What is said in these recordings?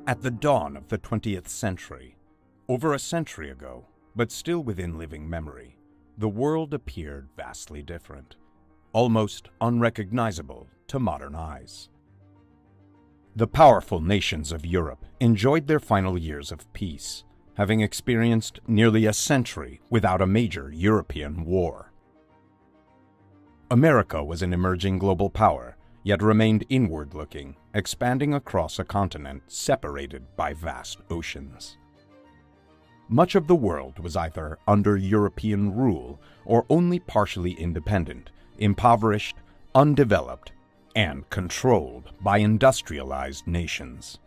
At the dawn of the 20th century, over a century ago, but still within living memory, the world appeared vastly different, almost unrecognizable to modern eyes. The powerful nations of Europe enjoyed their final years of peace, having experienced nearly a century without a major European war. America was an emerging global power, yet remained inward-looking, expanding across a continent separated by vast oceans. Much of the world was either under European rule or only partially independent, impoverished, undeveloped, and controlled by industrialized nations.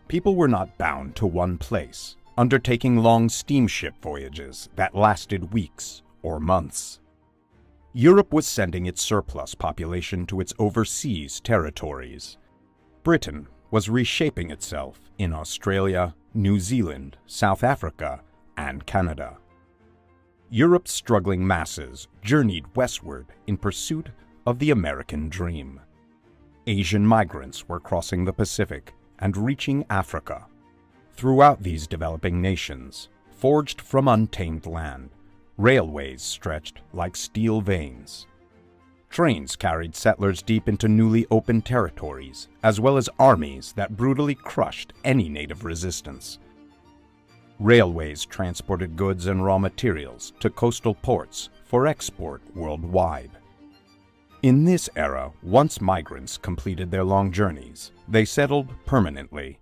People were not bound to one place, undertaking long steamship voyages that lasted weeks or months. Europe was sending its surplus population to its overseas territories. Britain was reshaping itself in Australia, New Zealand, South Africa, and Canada. Europe's struggling masses journeyed westward in pursuit of the American dream. Asian migrants were crossing the Pacific and reaching Africa. Throughout these developing nations, forged from untamed land, railways stretched like steel veins. Trains carried settlers deep into newly opened territories, as well as armies that brutally crushed any native resistance. Railways transported goods and raw materials to coastal ports for export worldwide. In this era, once migrants completed their long journeys, they settled permanently.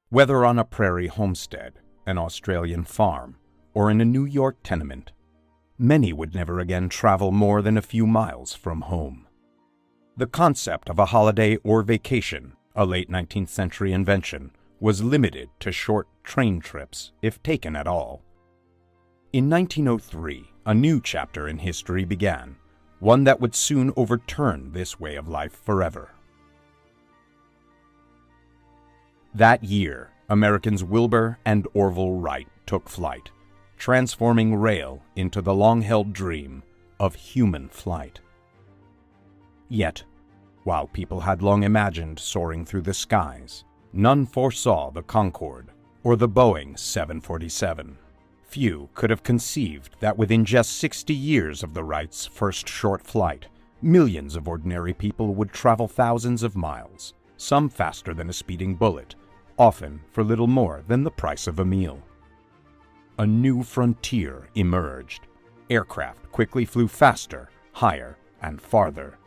Whether on a prairie homestead, an Australian farm, or in a New York tenement, many would never again travel more than a few miles from home. The concept of a holiday or vacation, a late 19th century invention, was limited to short train trips, if taken at all. In 1903, a new chapter in history began, one that would soon overturn this way of life forever. That year, Americans Wilbur and Orville Wright took flight, transforming rail into the long-held dream of human flight. Yet, while people had long imagined soaring through the skies, none foresaw the Concorde or the Boeing 747. Few could have conceived that within just 60 years of the Wrights' first short flight, millions of ordinary people would travel thousands of miles, some faster than a speeding bullet, often for little more than the price of a meal. A new frontier emerged. Aircraft quickly flew faster, higher, and farther.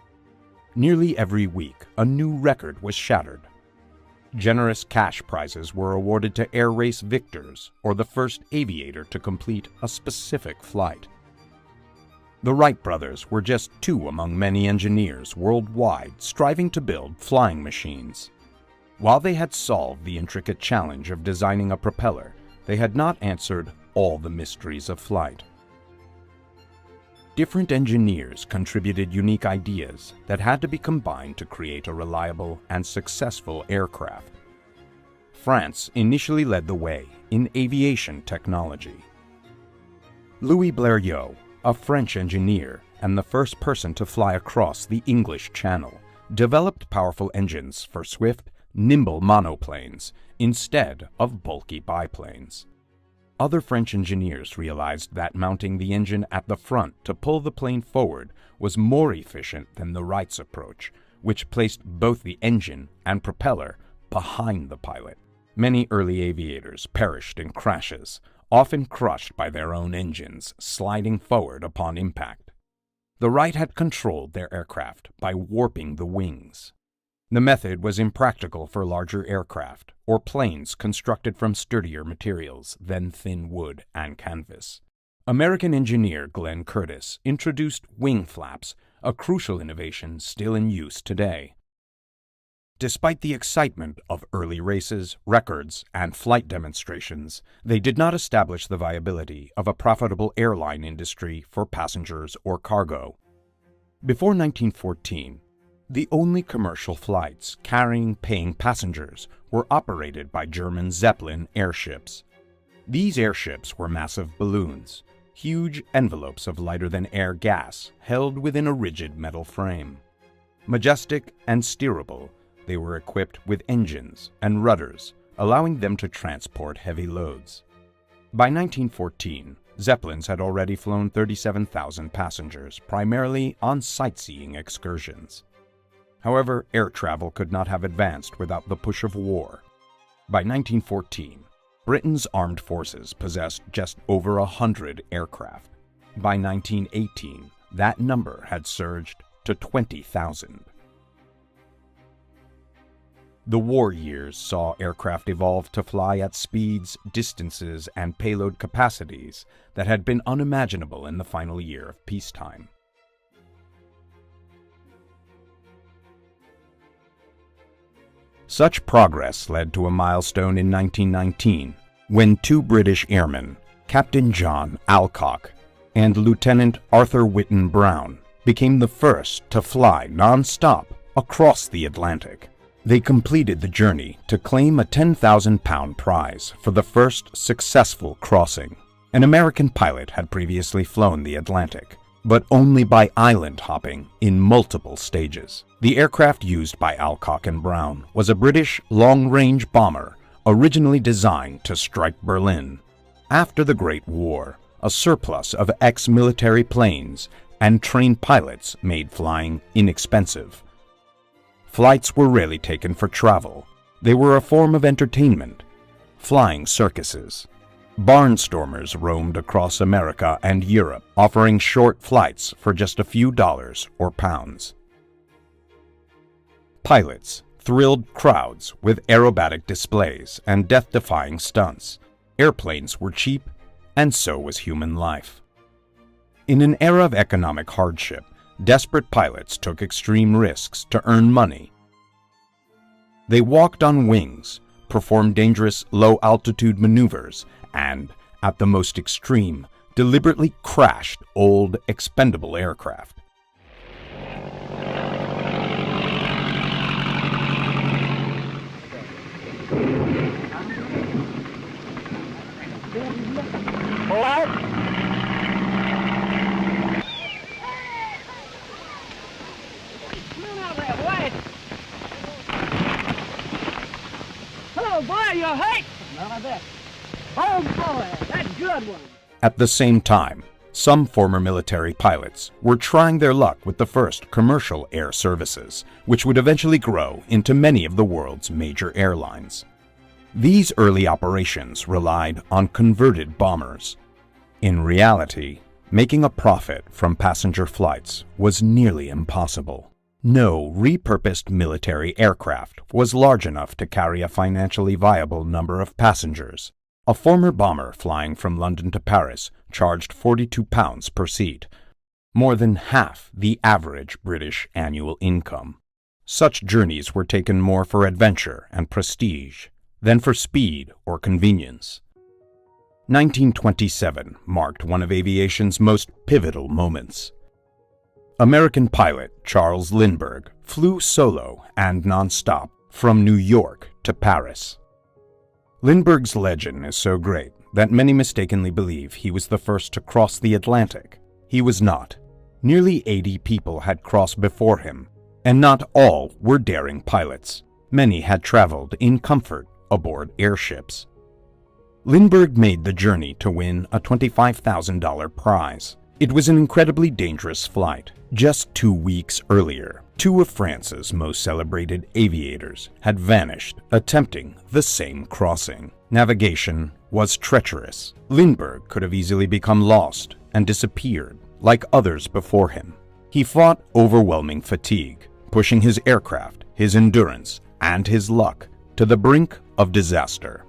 Nearly every week, a new record was shattered. Generous cash prizes were awarded to air race victors or the first aviator to complete a specific flight. The Wright brothers were just two among many engineers worldwide striving to build flying machines. While they had solved the intricate challenge of designing a propeller, they had not answered all the mysteries of flight. Different engineers contributed unique ideas that had to be combined to create a reliable and successful aircraft. France initially led the way in aviation technology. Louis Blériot, a French engineer and the first person to fly across the English Channel, developed powerful engines for swift, nimble monoplanes instead of bulky biplanes. Other French engineers realized that mounting the engine at the front to pull the plane forward was more efficient than the Wrights' approach, which placed both the engine and propeller behind the pilot. Many early aviators perished in crashes, often crushed by their own engines sliding forward upon impact. The Wright had controlled their aircraft by warping the wings. The method was impractical for larger aircraft or planes constructed from sturdier materials than thin wood and canvas. American engineer Glenn Curtiss introduced wing flaps, a crucial innovation still in use today. Despite the excitement of early races, records, and flight demonstrations, they did not establish the viability of a profitable airline industry for passengers or cargo. Before 1914, the only commercial flights carrying paying passengers were operated by German Zeppelin airships. These airships were massive balloons, huge envelopes of lighter-than-air gas held within a rigid metal frame. Majestic and steerable, They were equipped with engines and rudders, allowing them to transport heavy loads. By 1914, Zeppelins had already flown 37,000 passengers, primarily on sightseeing excursions. However, air travel could not have advanced without the push of war. By 1914, Britain's armed forces possessed just over 100 aircraft. By 1918, that number had surged to 20,000. The war years saw aircraft evolve to fly at speeds, distances, and payload capacities that had been unimaginable in the final year of peacetime. Such progress led to a milestone in 1919 when two British airmen, Captain John Alcock and Lieutenant Arthur Whitten Brown, became the first to fly non-stop across the Atlantic. They completed the journey to claim a 10,000-pound prize for the first successful crossing. An American pilot had previously flown the Atlantic, but only by island hopping in multiple stages. The aircraft used by Alcock and Brown was a British long-range bomber originally designed to strike Berlin. After the Great War, a surplus of ex-military planes and trained pilots made flying inexpensive. Flights were rarely taken for travel. They were a form of entertainment. Flying circuses. Barnstormers roamed across America and Europe, offering short flights for just a few dollars or pounds. Pilots thrilled crowds with aerobatic displays and death-defying stunts. Airplanes were cheap, and so was human life. In an era of economic hardship, desperate pilots took extreme risks to earn money. They walked on wings, performed dangerous low-altitude maneuvers, and, at the most extreme, deliberately crashed old, expendable aircraft. Boy, you're hurt! None of that. Oh boy, that's a good one. At the same time, some former military pilots were trying their luck with the first commercial air services, which would eventually grow into many of the world's major airlines. These early operations relied on converted bombers. In reality, making a profit from passenger flights was nearly impossible. No repurposed military aircraft was large enough to carry a financially viable number of passengers. A former bomber flying from London to Paris charged £42 per seat, more than half the average British annual income. Such journeys were taken more for adventure and prestige than for speed or convenience. 1927 marked one of aviation's most pivotal moments. American pilot Charles Lindbergh flew solo and non-stop from New York to Paris. Lindbergh's legend is so great that many mistakenly believe he was the first to cross the Atlantic. He was not. Nearly 80 people had crossed before him, and not all were daring pilots. Many had traveled in comfort aboard airships. Lindbergh made the journey to win a $25,000 prize. It was an incredibly dangerous flight. Just 2 weeks earlier, two of France's most celebrated aviators had vanished attempting the same crossing. Navigation was treacherous. Lindbergh could have easily become lost and disappeared like others before him. He fought overwhelming fatigue, pushing his aircraft, his endurance, and his luck to the brink of disaster.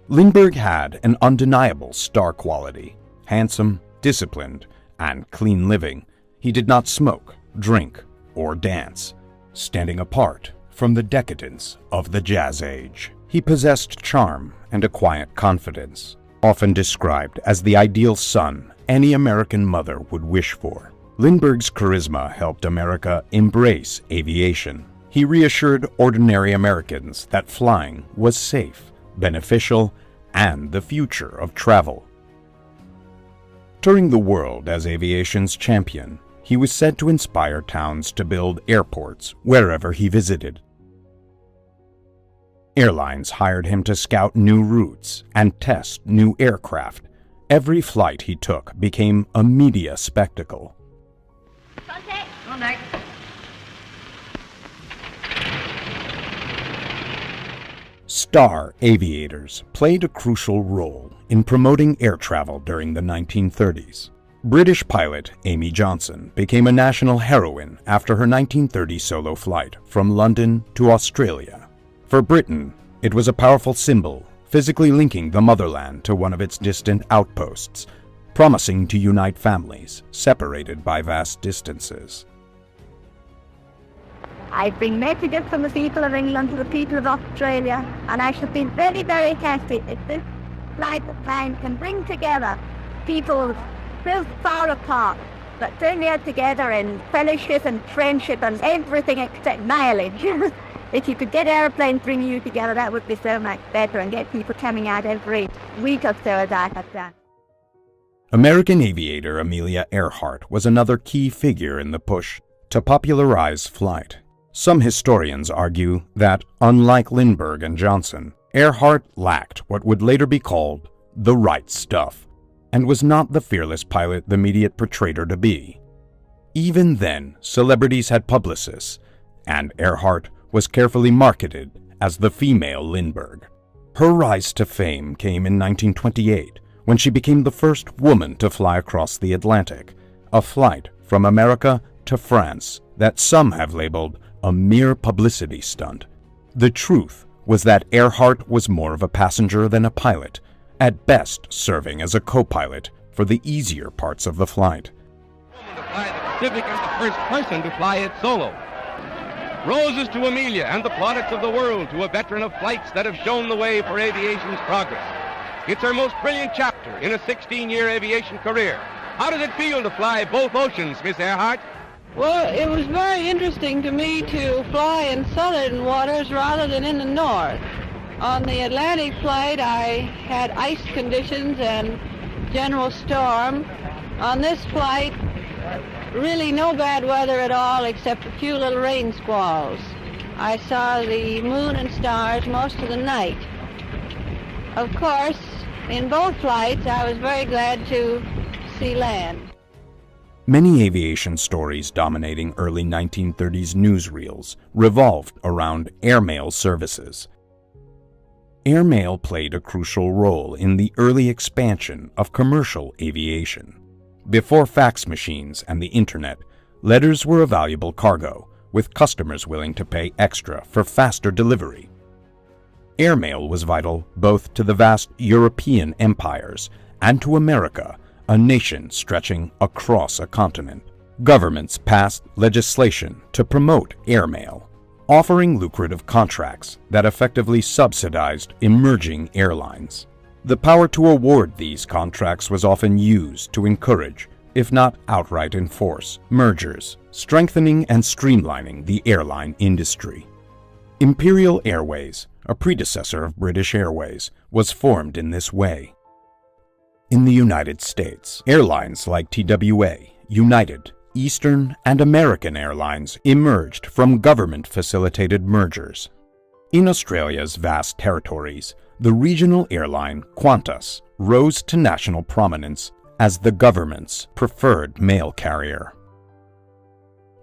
Lindbergh had an undeniable star quality: handsome, disciplined, and clean living. He did not smoke, drink, or dance, standing apart from the decadence of the Jazz Age. He possessed charm and a quiet confidence, often described as the ideal son any American mother would wish for. Lindbergh's charisma helped America embrace aviation. He reassured ordinary Americans that flying was safe, beneficial, and the future of travel. Touring the world as aviation's champion, he was said to inspire towns to build airports wherever he visited. Airlines hired him to scout new routes and test new aircraft. Every flight he took became a media spectacle. Contact. Contact. Star aviators played a crucial role in promoting air travel during the 1930s. British pilot Amy Johnson became a national heroine after her 1930 solo flight from London to Australia. For Britain, it was a powerful symbol, physically linking the motherland to one of its distant outposts, promising to unite families separated by vast distances. I bring messages from the people of England to the people of Australia, and I should be very, very happy if this flight of mine can bring together people so far apart, but so near together in fellowship and friendship and everything except mileage. If you could get airplanes bringing you together, that would be so much better, and get people coming out every week or so as I have done. American aviator Amelia Earhart was another key figure in the push to popularize flight. Some historians argue that, unlike Lindbergh and Johnson, Earhart lacked what would later be called the right stuff, and was not the fearless pilot the media portrayed her to be. Even then, celebrities had publicists, and Earhart was carefully marketed as the female Lindbergh. Her rise to fame came in 1928, when she became the first woman to fly across the Atlantic, a flight from America to France that some have labeled a mere publicity stunt. The truth was that Earhart was more of a passenger than a pilot, at best serving as a co-pilot for the easier parts of the flight. To fly the Pacific and the first person to fly it solo. Roses to Amelia and the plaudits of the world to a veteran of flights that have shown the way for aviation's progress. It's her most brilliant chapter in a 16-year aviation career. How does it feel to fly both oceans, Miss Earhart? Well, it was very interesting to me to fly in southern waters rather than in the north. On the Atlantic flight, I had ice conditions and general storm. On this flight, really no bad weather at all except a few little rain squalls. I saw the moon and stars most of the night. Of course, in both flights, I was very glad to see land. Many aviation stories dominating early 1930s newsreels revolved around airmail services. Airmail played a crucial role in the early expansion of commercial aviation. Before fax machines and the internet, letters were a valuable cargo, with customers willing to pay extra for faster delivery. Airmail was vital both to the vast European empires and to America, a nation stretching across a continent. Governments passed legislation to promote airmail, offering lucrative contracts that effectively subsidized emerging airlines. The power to award these contracts was often used to encourage, if not outright enforce, mergers, strengthening and streamlining the airline industry. Imperial Airways, a predecessor of British Airways, was formed in this way. In the United States, airlines like TWA, United, Eastern, and American Airlines emerged from government-facilitated mergers. In Australia's vast territories, the regional airline Qantas rose to national prominence as the government's preferred mail carrier.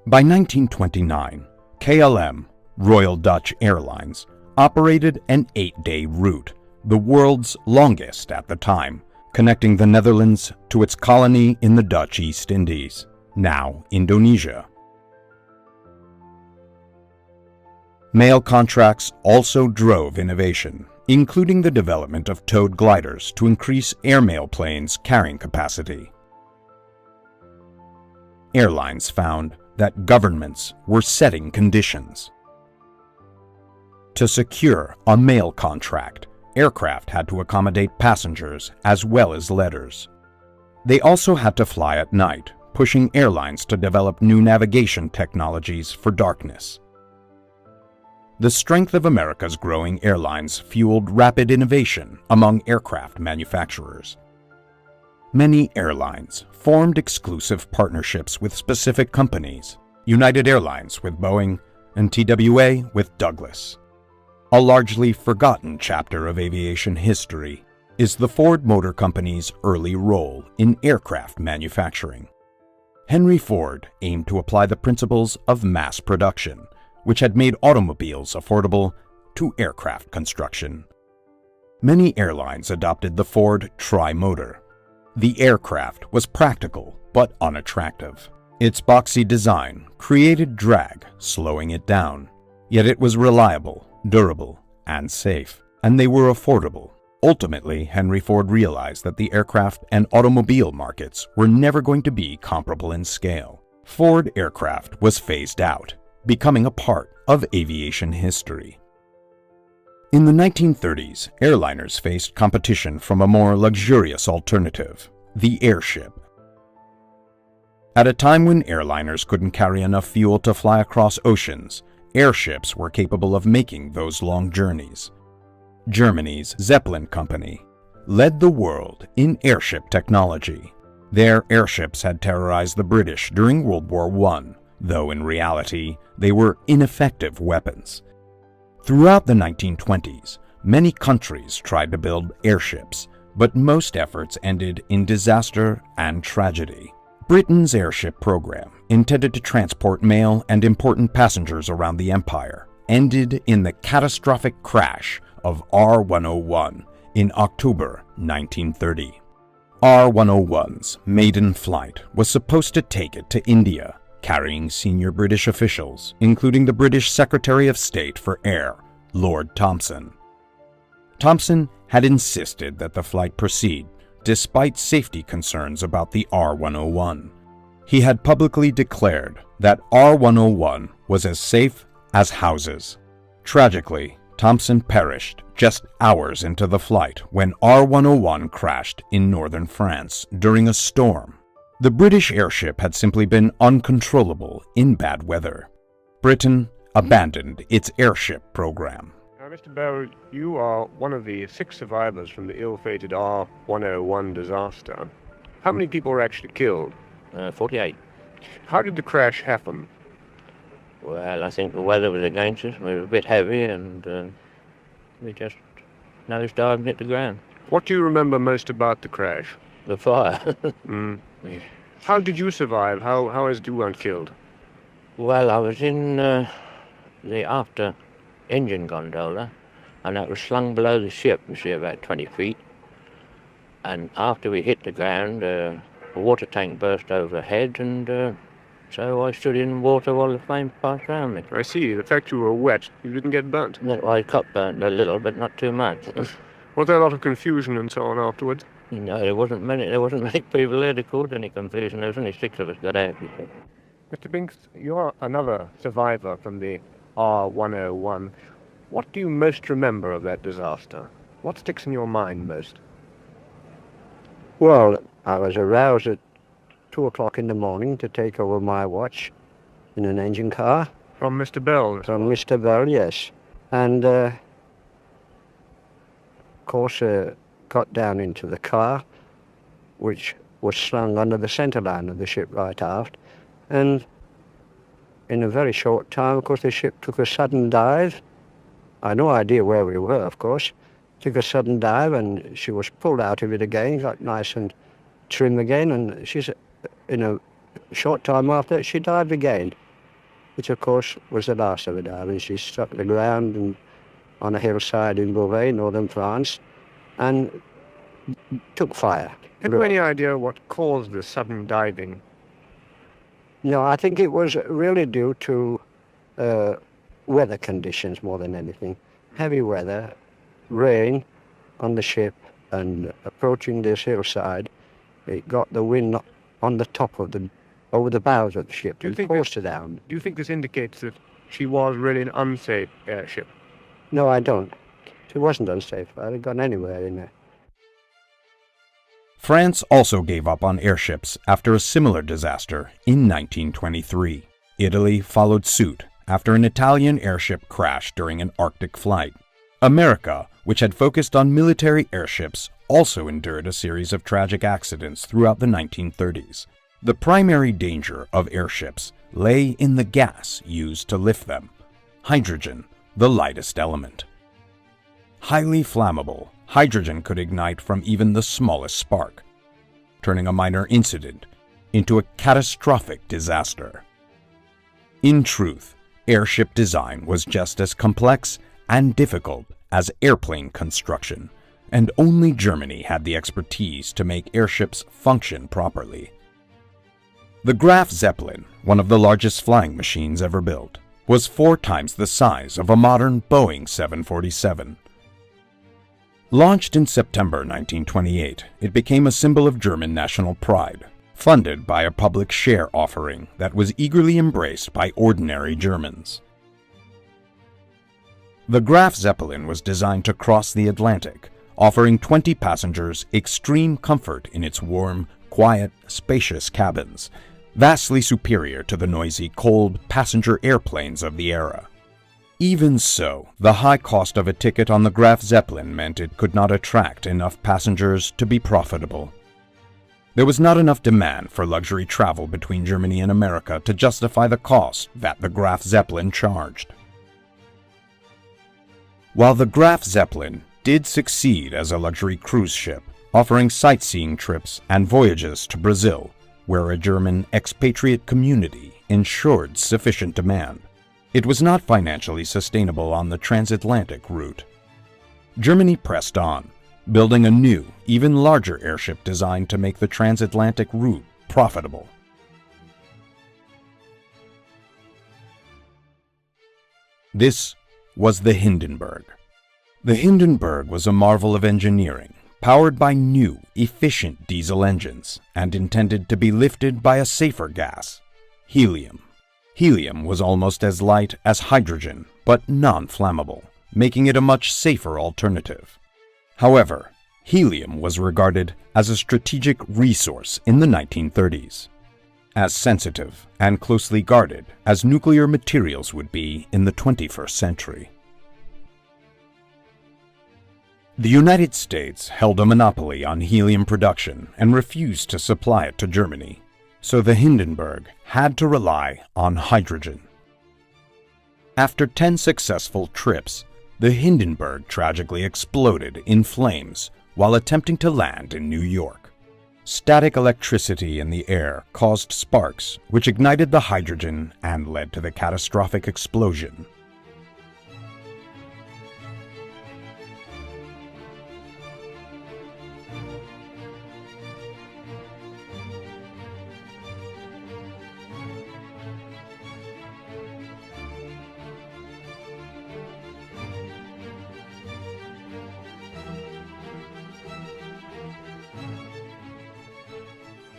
By 1929, KLM, Royal Dutch Airlines, operated an 8-day route, the world's longest at the time, connecting the Netherlands to its colony in the Dutch East Indies, now Indonesia. Mail contracts also drove innovation, including the development of towed gliders to increase airmail planes' carrying capacity. Airlines found that governments were setting conditions. To secure a mail contract, aircraft had to accommodate passengers as well as letters. They also had to fly at night, pushing airlines to develop new navigation technologies for darkness. The strength of America's growing airlines fueled rapid innovation among aircraft manufacturers. Many airlines formed exclusive partnerships with specific companies, United Airlines with Boeing and TWA with Douglas. A largely forgotten chapter of aviation history is the Ford Motor Company's early role in aircraft manufacturing. Henry Ford aimed to apply the principles of mass production, which had made automobiles affordable, to aircraft construction. Many airlines adopted the Ford tri-motor. The aircraft was practical but unattractive. Its boxy design created drag, slowing it down. Yet it was reliable, durable, and safe, and they were affordable. Ultimately, Henry Ford realized that the aircraft and automobile markets were never going to be comparable in scale. Ford aircraft was phased out, becoming a part of aviation history. In the 1930s, airliners faced competition from a more luxurious alternative, the airship. At a time when airliners couldn't carry enough fuel to fly across oceans, airships were capable of making those long journeys. Germany's Zeppelin company led the world in airship technology. Their airships had terrorized the British during World War I, though in reality they were ineffective weapons. Throughout the 1920s, many countries tried to build airships, but most efforts ended in disaster and tragedy. Britain's airship program, intended to transport mail and important passengers around the empire, ended in the catastrophic crash of R-101 in October 1930. R-101's maiden flight was supposed to take it to India, carrying senior British officials, including the British Secretary of State for Air, Lord Thomson. Thomson had insisted that the flight proceed, despite safety concerns about the R-101. He had publicly declared that R-101 was as safe as houses. Tragically, Thomson perished just hours into the flight when R-101 crashed in northern France during a storm. The British airship had simply been uncontrollable in bad weather. Britain abandoned its airship program. Now, Mr. Bell, you are one of the 6 survivors from the ill-fated R-101 disaster. How many people were actually killed? 48. How did the crash happen? Well, I think the weather was against us. We were a bit heavy and we just nosedived and hit the ground. What do you remember most about the crash? The fire. How did you survive? How is you weren't killed? Well, I was in the after engine gondola, and that was slung below the ship, you see, about 20 feet. And after we hit the ground, a water tank burst overhead, and so I stood in water while the flames passed around me. I see. The fact you were wet, you didn't get burnt. Well, I got burnt a little, but not too much. Was there a lot of confusion and so on afterwards? No, there wasn't many people there to cause any confusion. There was only 6 of us got out. Mr. Binks, you're another survivor from the R-101. What do you most remember of that disaster? What sticks in your mind most? Well, I was aroused at 2 o'clock in the morning to take over my watch in an engine car. From Mr. Bell? From Mr. Bell, yes. And, of course, got down into the car, which was slung under the centre line of the ship right aft. And in a very short time, of course, the ship took a sudden dive. I had no idea where we were, of course. Took a sudden dive, and she was pulled out of it again, got nice and trim again, and she's, in a short time after, she dived again, which, of course, was the last of her diving. She struck the ground and on a hillside in Beauvais, northern France, and took fire. Have you any idea what caused the sudden diving? No, I think it was really due to weather conditions more than anything. Heavy weather, rain on the ship, and approaching this hillside, it got the wind on the top of over the bows of the ship and forced her down. Do you think this indicates that she was really an unsafe airship? No, I don't. She wasn't unsafe. I'd have gone anywhere in there. France also gave up on airships after a similar disaster in 1923. Italy followed suit after an Italian airship crashed during an Arctic flight. America, which had focused on military airships, also endured a series of tragic accidents throughout the 1930s. The primary danger of airships lay in the gas used to lift them, hydrogen, the lightest element. highly flammable, hydrogen could ignite from even the smallest spark, turning a minor incident into a catastrophic disaster. In truth, airship design was just as complex and difficult as airplane construction, and only Germany had the expertise to make airships function properly. The Graf Zeppelin, one of the largest flying machines ever built, was 4 times the size of a modern Boeing 747. Launched in September 1928, it became a symbol of German national pride, funded by a public share offering that was eagerly embraced by ordinary Germans. The Graf Zeppelin was designed to cross the Atlantic, offering 20 passengers extreme comfort in its warm, quiet, spacious cabins, vastly superior to the noisy, cold passenger airplanes of the era. Even so, the high cost of a ticket on the Graf Zeppelin meant it could not attract enough passengers to be profitable. There was not enough demand for luxury travel between Germany and America to justify the cost that the Graf Zeppelin charged. While the Graf Zeppelin did succeed as a luxury cruise ship, offering sightseeing trips and voyages to Brazil, where a German expatriate community ensured sufficient demand, it was not financially sustainable on the transatlantic route. Germany pressed on, building a new, even larger airship designed to make the transatlantic route profitable. This was the Hindenburg. The Hindenburg was a marvel of engineering, powered by new, efficient diesel engines, and intended to be lifted by a safer gas, helium. Helium was almost as light as hydrogen, but non-flammable, making it a much safer alternative. However, helium was regarded as a strategic resource in the 1930s, as sensitive and closely guarded as nuclear materials would be in the 21st century. The United States held a monopoly on helium production and refused to supply it to Germany, so the Hindenburg had to rely on hydrogen. After 10 successful trips, the Hindenburg tragically exploded in flames while attempting to land in New York. Static electricity in the air caused sparks, which ignited the hydrogen and led to the catastrophic explosion.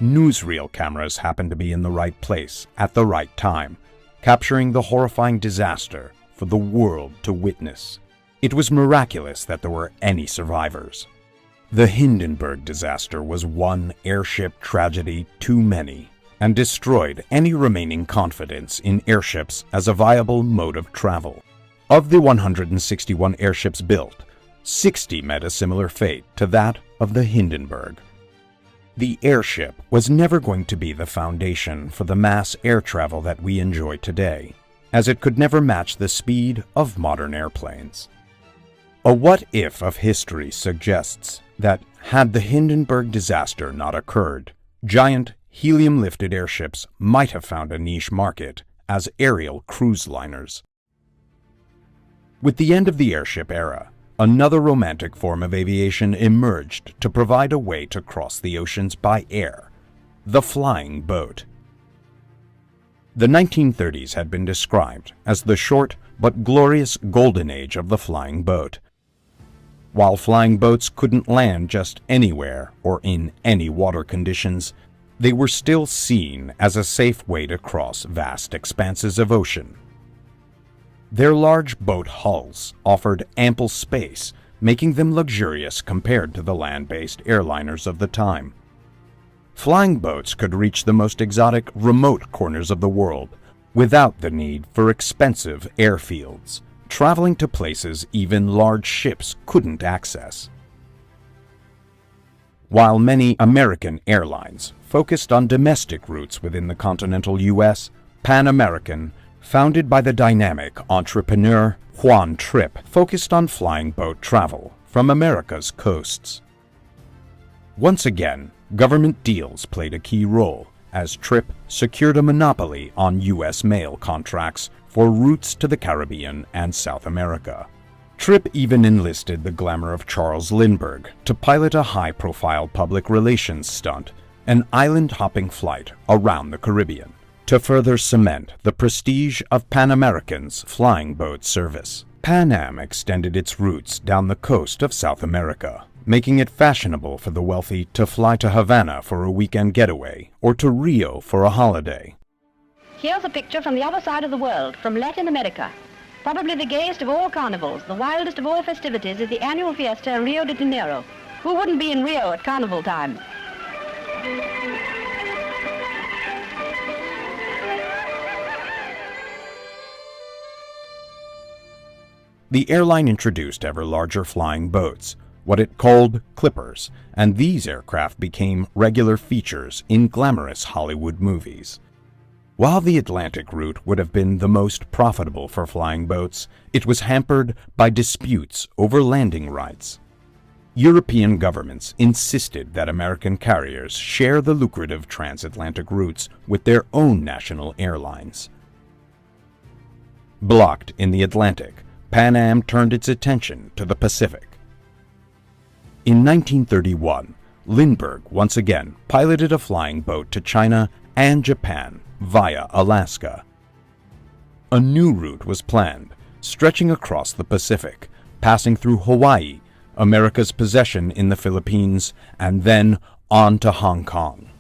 Newsreel cameras happened to be in the right place at the right time, capturing the horrifying disaster for the world to witness. It was miraculous that there were any survivors. The Hindenburg disaster was one airship tragedy too many, and destroyed any remaining confidence in airships as a viable mode of travel. Of the 161 airships built, 60 met a similar fate to that of the Hindenburg. The airship was never going to be the foundation for the mass air travel that we enjoy today, as it could never match the speed of modern airplanes. A what-if of history suggests that, had the Hindenburg disaster not occurred, giant helium-lifted airships might have found a niche market as aerial cruise liners. With the end of the airship era, another romantic form of aviation emerged to provide a way to cross the oceans by air: the flying boat. The 1930s had been described as the short but glorious golden age of the flying boat. While flying boats couldn't land just anywhere or in any water conditions, they were still seen as a safe way to cross vast expanses of ocean. Their large boat hulls offered ample space, making them luxurious compared to the land-based airliners of the time. Flying boats could reach the most exotic, remote corners of the world without the need for expensive airfields, traveling to places even large ships couldn't access. While many American airlines focused on domestic routes within the continental U.S., Pan American founded by the dynamic entrepreneur Juan Trippe, focused on flying boat travel from America's coasts. Once again, government deals played a key role, as Trippe secured a monopoly on U.S. mail contracts for routes to the Caribbean and South America. Trippe even enlisted the glamour of Charles Lindbergh to pilot a high-profile public relations stunt, an island-hopping flight around the Caribbean, to further cement the prestige of Pan American's flying boat service. Pan Am extended its routes down the coast of South America, making it fashionable for the wealthy to fly to Havana for a weekend getaway or to Rio for a holiday. Here's a picture from the other side of the world, from Latin America. Probably the gayest of all carnivals, the wildest of all festivities is the annual fiesta in Rio de Janeiro. Who wouldn't be in Rio at carnival time? The airline introduced ever larger flying boats, what it called clippers, and these aircraft became regular features in glamorous Hollywood movies. While the Atlantic route would have been the most profitable for flying boats, it was hampered by disputes over landing rights. European governments insisted that American carriers share the lucrative transatlantic routes with their own national airlines. Blocked in the Atlantic, Pan Am turned its attention to the Pacific. In 1931, Lindbergh once again piloted a flying boat to China and Japan via Alaska. A new route was planned, stretching across the Pacific, passing through Hawaii, America's possession in the Philippines, and then on to Hong Kong.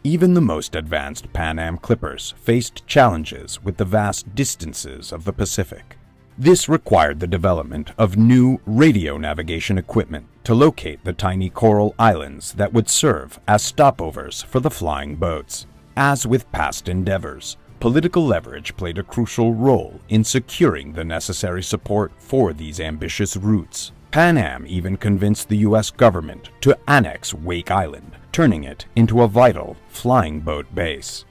Even the most advanced Pan Am clippers faced challenges with the vast distances of the Pacific. This required the development of new radio navigation equipment to locate the tiny coral islands that would serve as stopovers for the flying boats. As with past endeavors, political leverage played a crucial role in securing the necessary support for these ambitious routes. Pan Am even convinced the U.S. government to annex Wake Island, turning it into a vital flying boat base.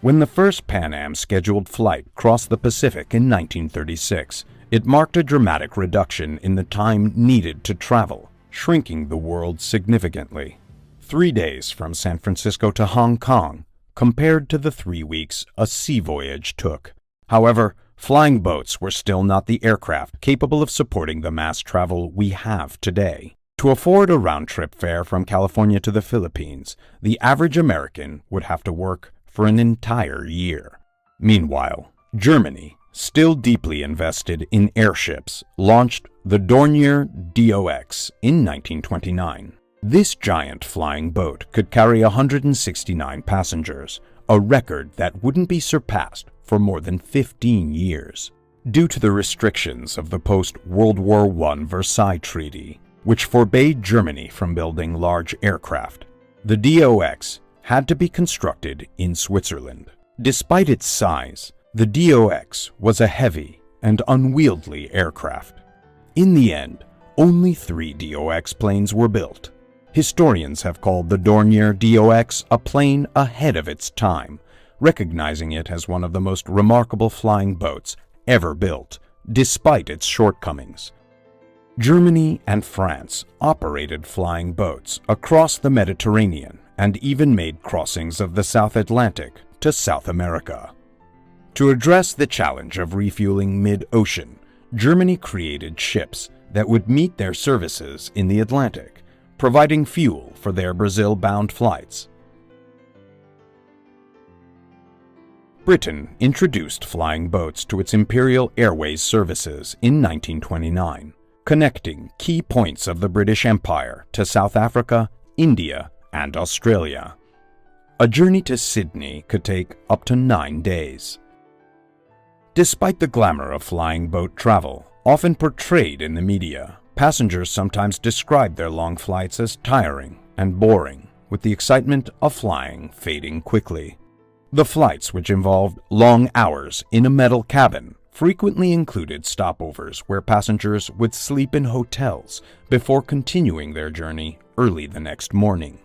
When the first Pan Am scheduled flight crossed the Pacific in 1936, it marked a dramatic reduction in the time needed to travel, shrinking the world significantly. 3 days from San Francisco to Hong Kong, compared to the 3 weeks a sea voyage took. However, flying boats were still not the aircraft capable of supporting the mass travel we have today. To afford a round-trip fare from California to the Philippines, the average American would have to work for an entire year. Meanwhile, Germany, still deeply invested in airships, launched the Dornier DOX in 1929. This giant flying boat could carry 169 passengers, a record that wouldn't be surpassed for more than 15 years. Due to the restrictions of the post-World War I Versailles Treaty, which forbade Germany from building large aircraft, the DOX had to be constructed in Switzerland. Despite its size, the DOX was a heavy and unwieldy aircraft. In the end, only 3 DOX planes were built. Historians have called the Dornier DOX a plane ahead of its time, recognizing it as one of the most remarkable flying boats ever built, despite its shortcomings. Germany and France operated flying boats across the Mediterranean and even made crossings of the South Atlantic to South America. To address the challenge of refueling mid-ocean, Germany created ships that would meet their services in the Atlantic, providing fuel for their Brazil-bound flights. Britain introduced flying boats to its Imperial Airways services in 1929, connecting key points of the British Empire to South Africa, India, and Australia. A journey to Sydney could take up to 9 days. Despite the glamour of flying boat travel, often portrayed in the media, passengers sometimes describe their long flights as tiring and boring, with the excitement of flying fading quickly. The flights, which involved long hours in a metal cabin, frequently included stopovers where passengers would sleep in hotels before continuing their journey early the next morning.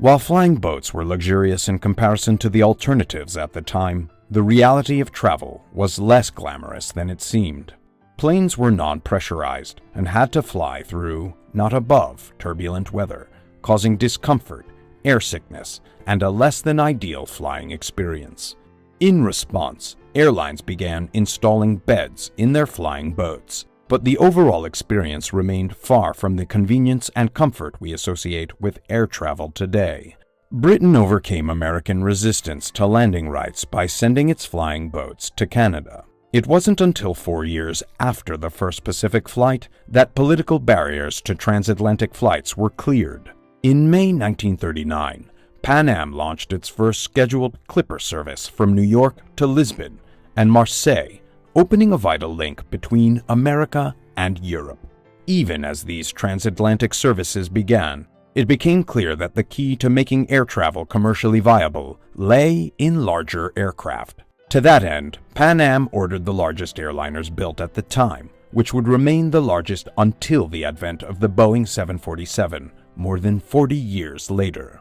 While flying boats were luxurious in comparison to the alternatives at the time, the reality of travel was less glamorous than it seemed. Planes were non-pressurized and had to fly through, not above, turbulent weather, causing discomfort, air sickness, and a less than ideal flying experience. In response, airlines began installing beds in their flying boats, but the overall experience remained far from the convenience and comfort we associate with air travel today. Britain overcame American resistance to landing rights by sending its flying boats to Canada. It wasn't until 4 years after the first Pacific flight that political barriers to transatlantic flights were cleared. In May 1939, Pan Am launched its first scheduled Clipper service from New York to Lisbon and Marseille, opening a vital link between America and Europe. Even as these transatlantic services began, it became clear that the key to making air travel commercially viable lay in larger aircraft. To that end, Pan Am ordered the largest airliners built at the time, which would remain the largest until the advent of the Boeing 747, more than 40 years later.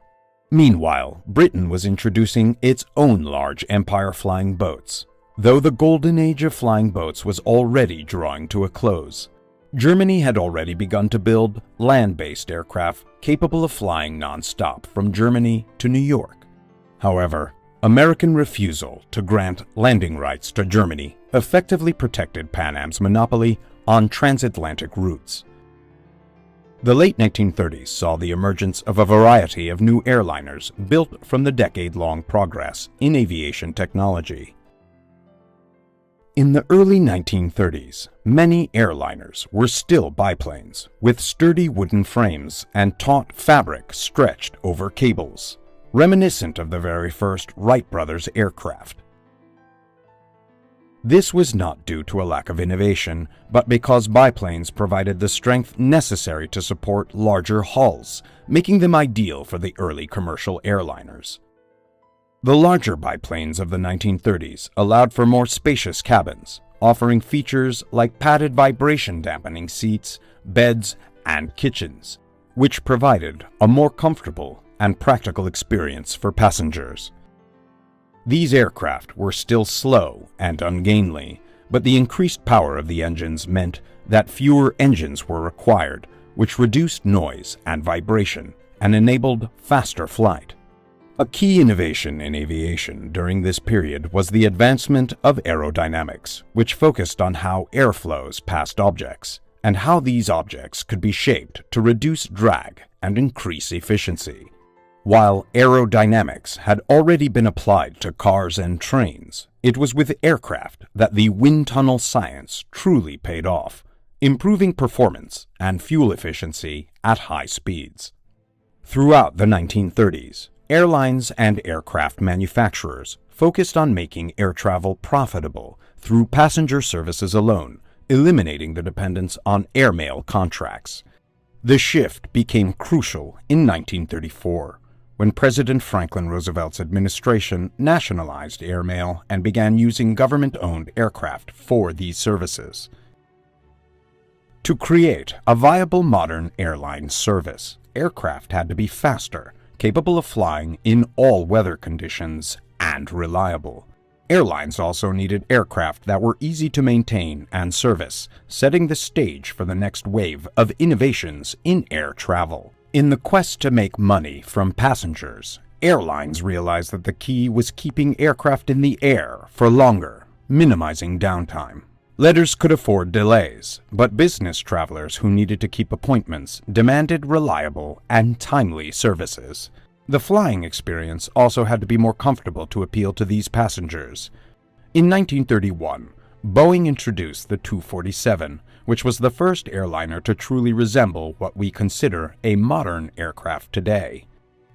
Meanwhile, Britain was introducing its own large empire flying boats, though the golden age of flying boats was already drawing to a close. Germany had already begun to build land-based aircraft capable of flying non-stop from Germany to New York. However, American refusal to grant landing rights to Germany effectively protected Pan Am's monopoly on transatlantic routes. The late 1930s saw the emergence of a variety of new airliners built from the decade-long progress in aviation technology. In the early 1930s, many airliners were still biplanes, with sturdy wooden frames and taut fabric stretched over cables, reminiscent of the very first Wright brothers aircraft. This was not due to a lack of innovation, but because biplanes provided the strength necessary to support larger hulls, making them ideal for the early commercial airliners. The larger biplanes of the 1930s allowed for more spacious cabins, offering features like padded vibration dampening seats, beds, and kitchens, which provided a more comfortable and practical experience for passengers. These aircraft were still slow and ungainly, but the increased power of the engines meant that fewer engines were required, which reduced noise and vibration and enabled faster flight. A key innovation in aviation during this period was the advancement of aerodynamics, which focused on how airflows passed objects and how these objects could be shaped to reduce drag and increase efficiency. While aerodynamics had already been applied to cars and trains, it was with aircraft that the wind tunnel science truly paid off, improving performance and fuel efficiency at high speeds. Throughout the 1930s, airlines and aircraft manufacturers focused on making air travel profitable through passenger services alone, eliminating the dependence on airmail contracts. The shift became crucial in 1934. When President Franklin Roosevelt's administration nationalized airmail and began using government-owned aircraft for these services. To create a viable modern airline service, aircraft had to be faster, capable of flying in all weather conditions, and reliable. Airlines also needed aircraft that were easy to maintain and service, setting the stage for the next wave of innovations in air travel. In the quest to make money from passengers, airlines realized that the key was keeping aircraft in the air for longer, minimizing downtime. Letters could afford delays, but business travelers who needed to keep appointments demanded reliable and timely services. The flying experience also had to be more comfortable to appeal to these passengers. In 1931, Boeing introduced the 247, which was the first airliner to truly resemble what we consider a modern aircraft today.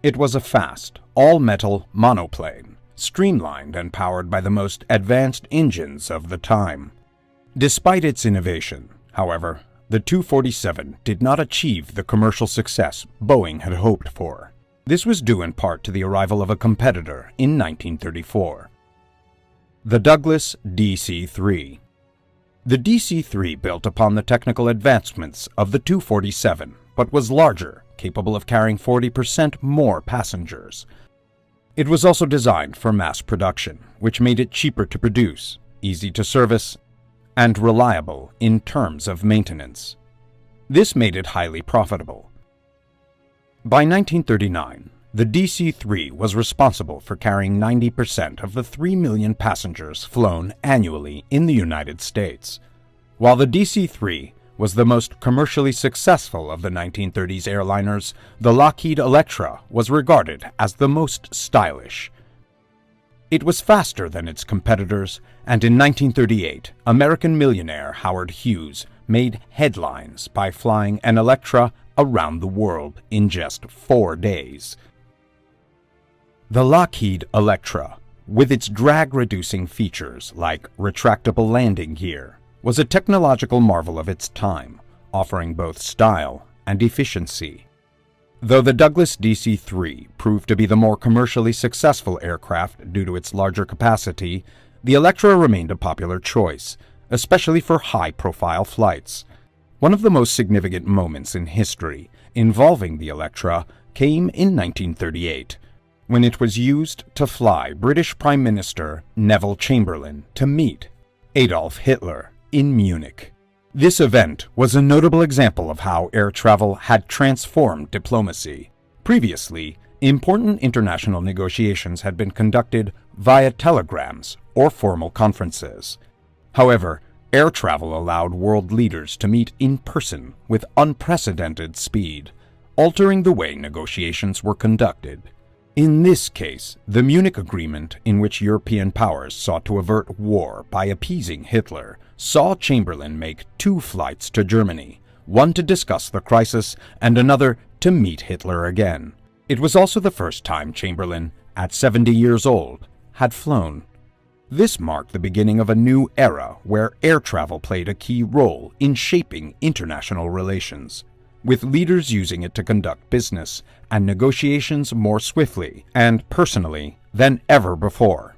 It was a fast, all-metal monoplane, streamlined and powered by the most advanced engines of the time. Despite its innovation, however, the 247 did not achieve the commercial success Boeing had hoped for. This was due in part to the arrival of a competitor in 1934. The Douglas DC-3. The DC-3 built upon the technical advancements of the 247, but was larger, capable of carrying 40% more passengers. It was also designed for mass production, which made it cheaper to produce, easy to service, and reliable in terms of maintenance. This made it highly profitable. By 1939, the DC-3 was responsible for carrying 90% of the 3 million passengers flown annually in the United States. While the DC-3 was the most commercially successful of the 1930s airliners, the Lockheed Electra was regarded as the most stylish. It was faster than its competitors, and in 1938, American millionaire Howard Hughes made headlines by flying an Electra around the world in just 4 days. The Lockheed Electra, with its drag-reducing features like retractable landing gear, was a technological marvel of its time, offering both style and efficiency. Though the Douglas DC-3 proved to be the more commercially successful aircraft due to its larger capacity, the Electra remained a popular choice, especially for high-profile flights. One of the most significant moments in history involving the Electra came in 1938, when it was used to fly British Prime Minister Neville Chamberlain to meet Adolf Hitler in Munich. This event was a notable example of how air travel had transformed diplomacy. Previously, important international negotiations had been conducted via telegrams or formal conferences. However, air travel allowed world leaders to meet in person with unprecedented speed, altering the way negotiations were conducted. In this case, the Munich Agreement, in which European powers sought to avert war by appeasing Hitler, saw Chamberlain make 2 flights to Germany, one to discuss the crisis and another to meet Hitler again. It was also the first time Chamberlain, at 70 years old, had flown. This marked the beginning of a new era where air travel played a key role in shaping international relations, with leaders using it to conduct business and negotiations more swiftly and personally than ever before.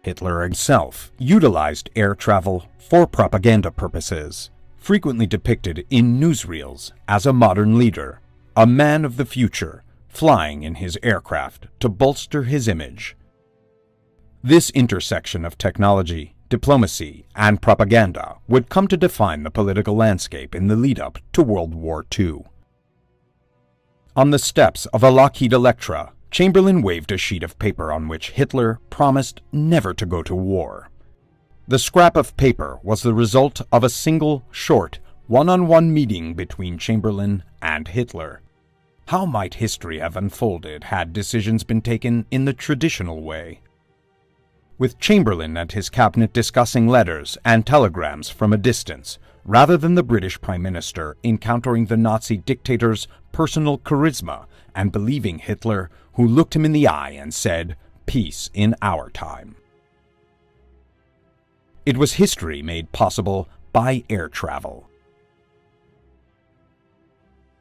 Hitler himself utilized air travel for propaganda purposes, frequently depicted in newsreels as a modern leader, a man of the future, flying in his aircraft to bolster his image. This intersection of technology, diplomacy, and propaganda would come to define the political landscape in the lead-up to World War II. On the steps of a Lockheed Electra, Chamberlain waved a sheet of paper on which Hitler promised never to go to war. The scrap of paper was the result of a single, short, one-on-one meeting between Chamberlain and Hitler. How might history have unfolded had decisions been taken in the traditional way? With Chamberlain and his cabinet discussing letters and telegrams from a distance, rather than the British Prime Minister encountering the Nazi dictator's personal charisma and believing Hitler, who looked him in the eye and said, "Peace in our time." It was history made possible by air travel.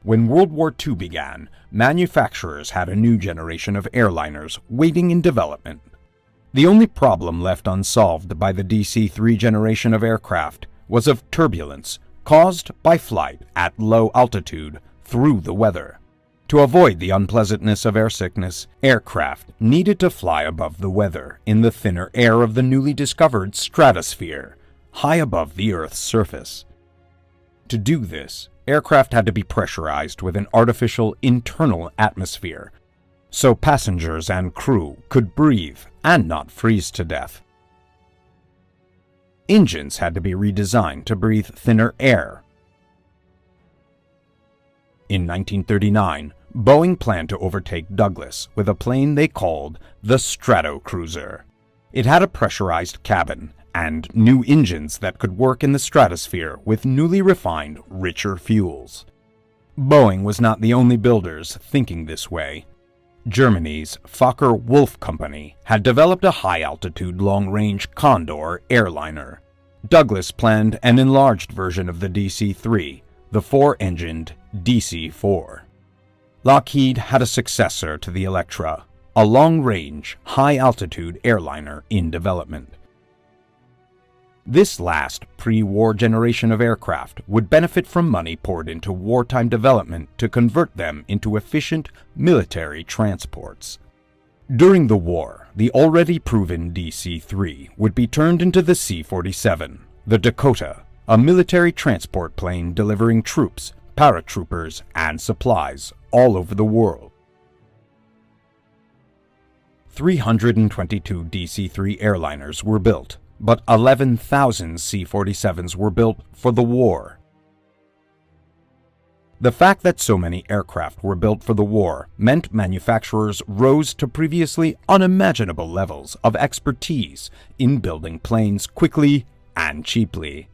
When World War II began, manufacturers had a new generation of airliners waiting in development. The only problem left unsolved by the DC-3 generation of aircraft was of turbulence caused by flight at low altitude through the weather. To avoid the unpleasantness of air sickness, aircraft needed to fly above the weather in the thinner air of the newly discovered stratosphere, high above the Earth's surface. To do this, aircraft had to be pressurized with an artificial internal atmosphere, so passengers and crew could breathe and not freeze to death. Engines had to be redesigned to breathe thinner air. In 1939, Boeing planned to overtake Douglas with a plane they called the Stratocruiser. It had a pressurized cabin and new engines that could work in the stratosphere with newly refined, richer fuels. Boeing was not the only builders thinking this way. Germany's Fokker-Wulf Company had developed a high-altitude, long-range Condor airliner. Douglas planned an enlarged version of the DC-3, the 4-engined DC-4. Lockheed had a successor to the Electra, a long-range, high-altitude airliner in development. This last pre-war generation of aircraft would benefit from money poured into wartime development to convert them into efficient military transports. During the war, the already proven DC-3 would be turned into the C-47, the Dakota, a military transport plane delivering troops, paratroopers, and supplies all over the world. 322 DC-3 airliners were built, but 11,000 C-47s were built for the war. The fact that so many aircraft were built for the war meant manufacturers rose to previously unimaginable levels of expertise in building planes quickly and cheaply.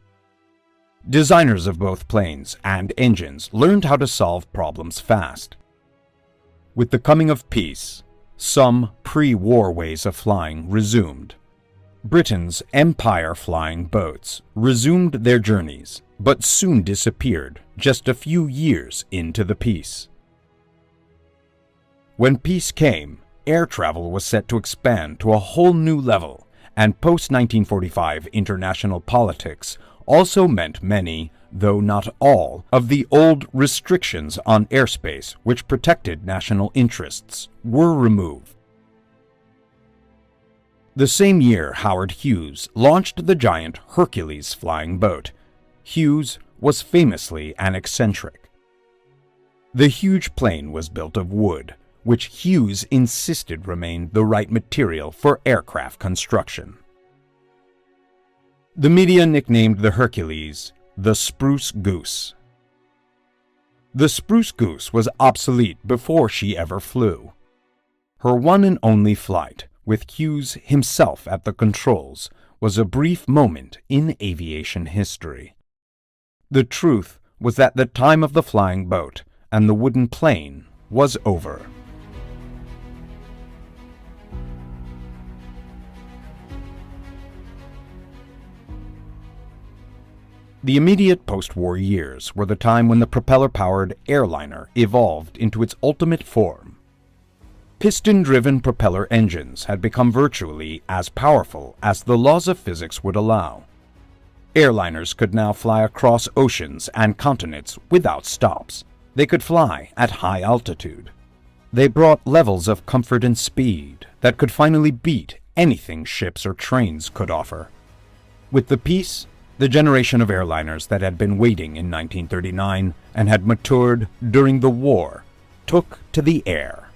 Designers of both planes and engines learned how to solve problems fast. With the coming of peace, some pre-war ways of flying resumed. Britain's Empire flying boats resumed their journeys, but soon disappeared just a few years into the peace. When peace came, air travel was set to expand to a whole new level, and post-1945 international politics also meant many, though not all, of the old restrictions on airspace which protected national interests were removed. The same year Howard Hughes launched the giant Hercules flying boat. Hughes was famously an eccentric. The huge plane was built of wood, which Hughes insisted remained the right material for aircraft construction. The media nicknamed the Hercules the Spruce Goose. The Spruce Goose was obsolete before she ever flew. Her one and only flight, with Hughes himself at the controls, was a brief moment in aviation history. The truth was that the time of the flying boat and the wooden plane was over. The immediate post-war years were the time when the propeller-powered airliner evolved into its ultimate form. Piston-driven propeller engines had become virtually as powerful as the laws of physics would allow. Airliners could now fly across oceans and continents without stops. They could fly at high altitude. They brought levels of comfort and speed that could finally beat anything ships or trains could offer. With the peace, the generation of airliners that had been waiting in 1939 and had matured during the war took to the air.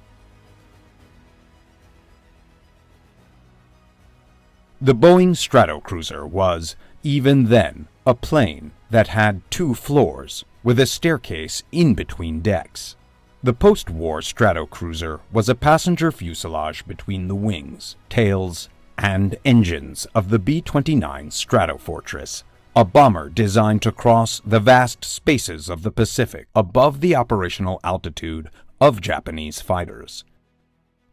The Boeing Stratocruiser was, even then, a plane that had 2 floors with a staircase in between decks. The post-war Stratocruiser was a passenger fuselage between the wings, tails, and engines of the B-29 Stratofortress, a bomber designed to cross the vast spaces of the Pacific above the operational altitude of Japanese fighters.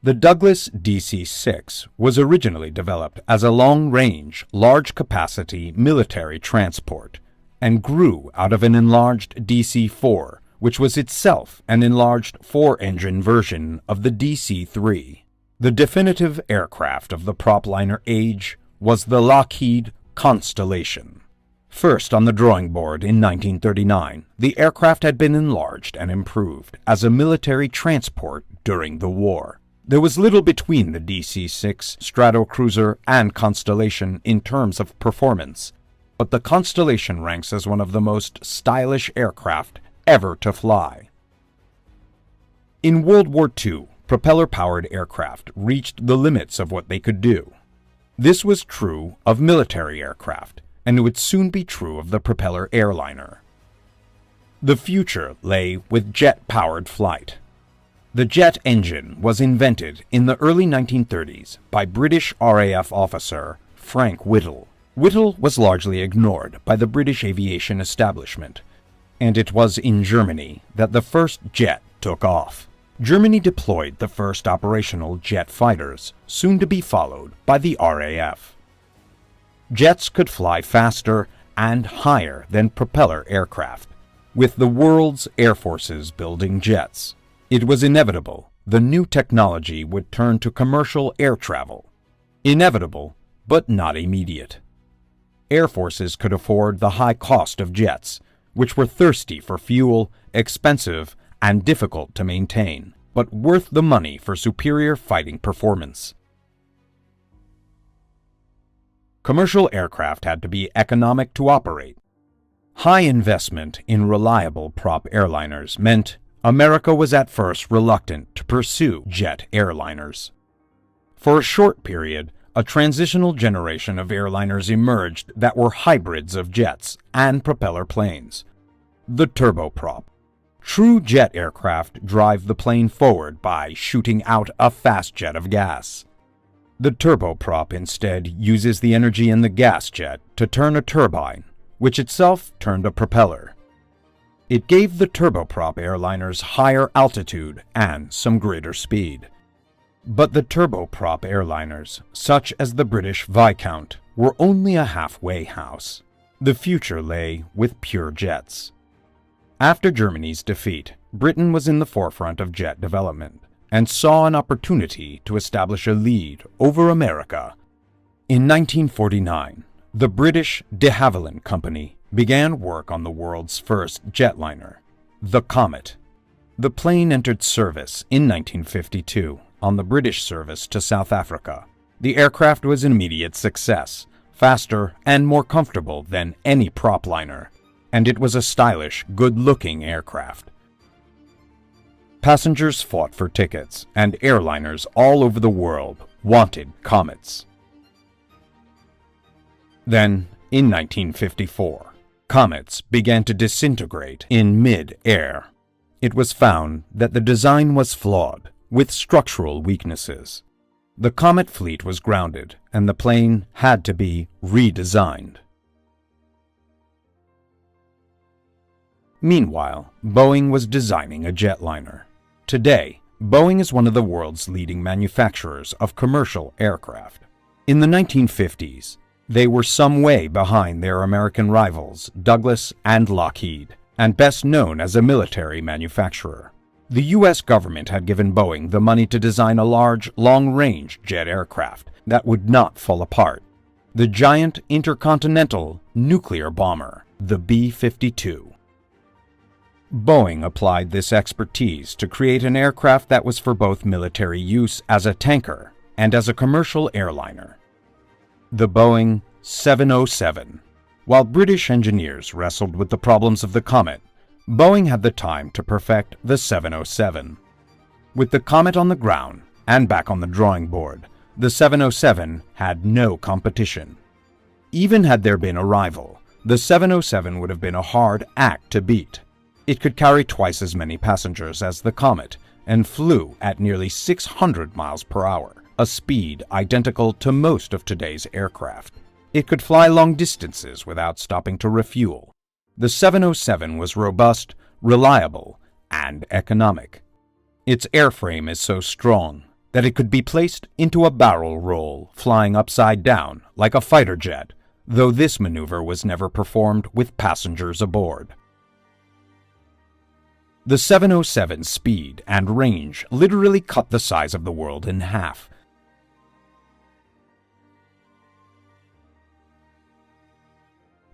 The Douglas DC-6 was originally developed as a long-range, large-capacity military transport and grew out of an enlarged DC-4, which was itself an enlarged 4-engine version of the DC-3. The definitive aircraft of the propliner age was the Lockheed Constellation. First on the drawing board in 1939, the aircraft had been enlarged and improved as a military transport during the war. There was little between the DC-6 Stratocruiser and Constellation in terms of performance, but the Constellation ranks as one of the most stylish aircraft ever to fly. In World War II, propeller-powered aircraft reached the limits of what they could do. This was true of military aircraft, and it would soon be true of the propeller airliner. The future lay with jet-powered flight. The jet engine was invented in the early 1930s by British RAF officer Frank Whittle. Whittle was largely ignored by the British aviation establishment, and it was in Germany that the first jet took off. Germany deployed the first operational jet fighters, soon to be followed by the RAF. Jets could fly faster and higher than propeller aircraft, with the world's air forces building jets. It was inevitable the new technology would turn to commercial air travel. Inevitable, but not immediate. air forces could afford the high cost of jets, which were thirsty for fuel, expensive, and difficult to maintain, but worth the money for superior fighting performance. Commercial aircraft had to be economic to operate. High investment in reliable prop airliners meant America was at first reluctant to pursue jet airliners. For a short period, a transitional generation of airliners emerged that were hybrids of jets and propeller planes. The turboprop. True jet aircraft drive the plane forward by shooting out a fast jet of gas. The turboprop instead uses the energy in the gas jet to turn a turbine, which itself turned a propeller. It gave the turboprop airliners higher altitude and some greater speed. But the turboprop airliners, such as the British Viscount, were only a halfway house. The future lay with pure jets. After Germany's defeat, Britain was in the forefront of jet development and saw an opportunity to establish a lead over America. In 1949, the British de Havilland Company began work on the world's first jetliner, the Comet. The plane entered service in 1952 on the British service to South Africa. The aircraft was an immediate success, faster and more comfortable than any propliner, and it was a stylish, good-looking aircraft. Passengers fought for tickets, and airliners all over the world wanted Comets. Then, in 1954, Comets began to disintegrate in mid-air. It was found that the design was flawed, with structural weaknesses. The Comet fleet was grounded, and the plane had to be redesigned. Meanwhile, Boeing was designing a jetliner. Today, Boeing is one of the world's leading manufacturers of commercial aircraft. In the 1950s, they were some way behind their American rivals, Douglas and Lockheed, and best known as a military manufacturer. The U.S. government had given Boeing the money to design a large, long-range jet aircraft that would not fall apart. The giant intercontinental nuclear bomber, the B-52. Boeing applied this expertise to create an aircraft that was for both military use as a tanker and as a commercial airliner. The Boeing 707. While British engineers wrestled with the problems of the Comet, Boeing had the time to perfect the 707. With the Comet on the ground and back on the drawing board, the 707 had no competition. Even had there been a rival, the 707 would have been a hard act to beat. It could carry twice as many passengers as the Comet and flew at nearly 600 miles per hour, a speed identical to most of today's aircraft. It could fly long distances without stopping to refuel. The 707 was robust, reliable, and economic. Its airframe is so strong that it could be placed into a barrel roll, flying upside down like a fighter jet, though this maneuver was never performed with passengers aboard. The 707's speed and range literally cut the size of the world in half.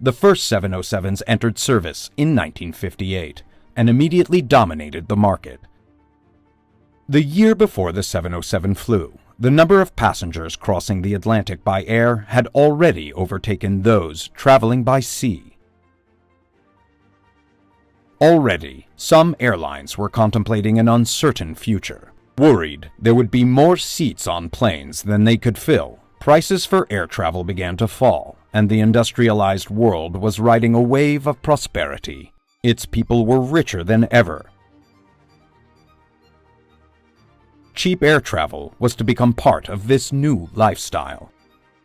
The first 707s entered service in 1958 and immediately dominated the market. The year before the 707 flew, the number of passengers crossing the Atlantic by air had already overtaken those traveling by sea. Already, some airlines were contemplating an uncertain future. Worried there would be more seats on planes than they could fill, prices for air travel began to fall, and the industrialized world was riding a wave of prosperity. Its people were richer than ever. Cheap air travel was to become part of this new lifestyle.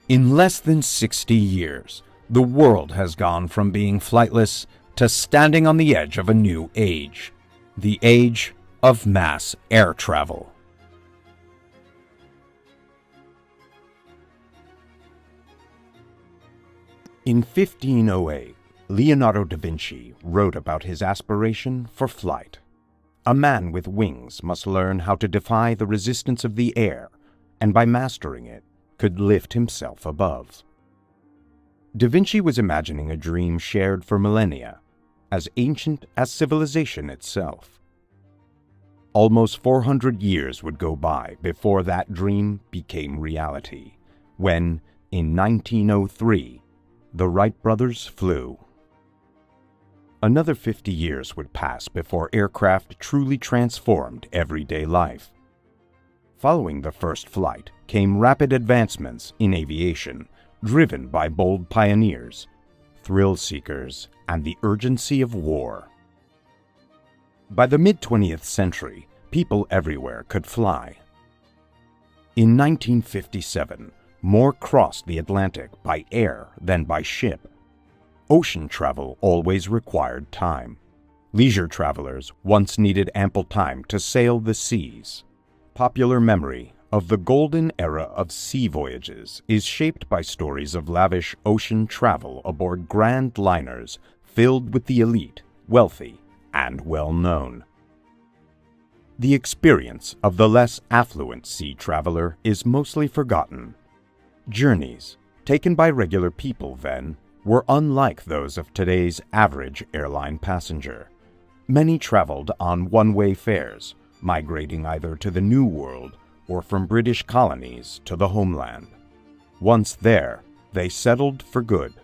In less than 60 years, the world has gone from being flightless to standing on the edge of a new age, the age of mass air travel. In 1508, Leonardo da Vinci wrote about his aspiration for flight. A man with wings must learn how to defy the resistance of the air, and by mastering it, could lift himself above. Da Vinci was imagining a dream shared for millennia, as ancient as civilization itself. Almost 400 years would go by before that dream became reality, when, in 1903, the Wright brothers flew. Another 50 years would pass before aircraft truly transformed everyday life. Following the first flight came rapid advancements in aviation, driven by bold pioneers, thrill seekers, and the urgency of war. By the mid-20th century, people everywhere could fly. In 1957, more crossed the Atlantic by air than by ship. Ocean travel always required time. Leisure travelers once needed ample time to sail the seas. Popular memory of the golden era of sea voyages is shaped by stories of lavish ocean travel aboard grand liners filled with the elite, wealthy, and well-known. The experience of the less affluent sea traveler is mostly forgotten. Journeys, taken by regular people then, were unlike those of today's average airline passenger. Many traveled on one-way fares, migrating either to the New World or from British colonies to the homeland. Once there, they settled for good.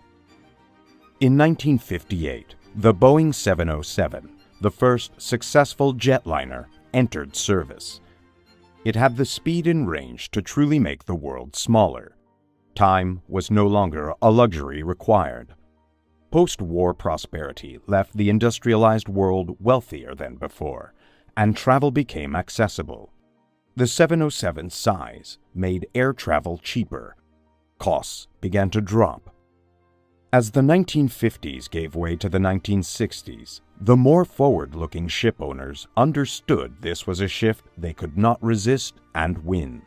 In 1958, the Boeing 707, the first successful jetliner, entered service. It had the speed and range to truly make the world smaller. Time was no longer a luxury required. Post-war prosperity left the industrialized world wealthier than before, and travel became accessible. The 707's size made air travel cheaper. Costs began to drop. As the 1950s gave way to the 1960s, the more forward-looking ship owners understood this was a shift they could not resist and win.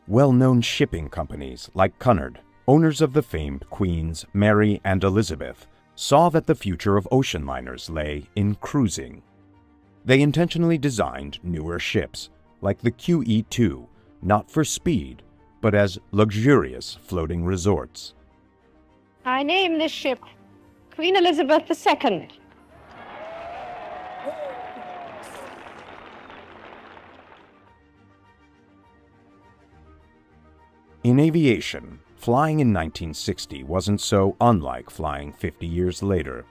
Well-known shipping companies like Cunard, owners of the famed Queens Mary and Elizabeth, saw that the future of ocean liners lay in cruising. They intentionally designed newer ships, like the QE2, not for speed, but as luxurious floating resorts. I name this ship Queen Elizabeth II. In aviation, flying in 1960 wasn't so unlike flying 50 years later.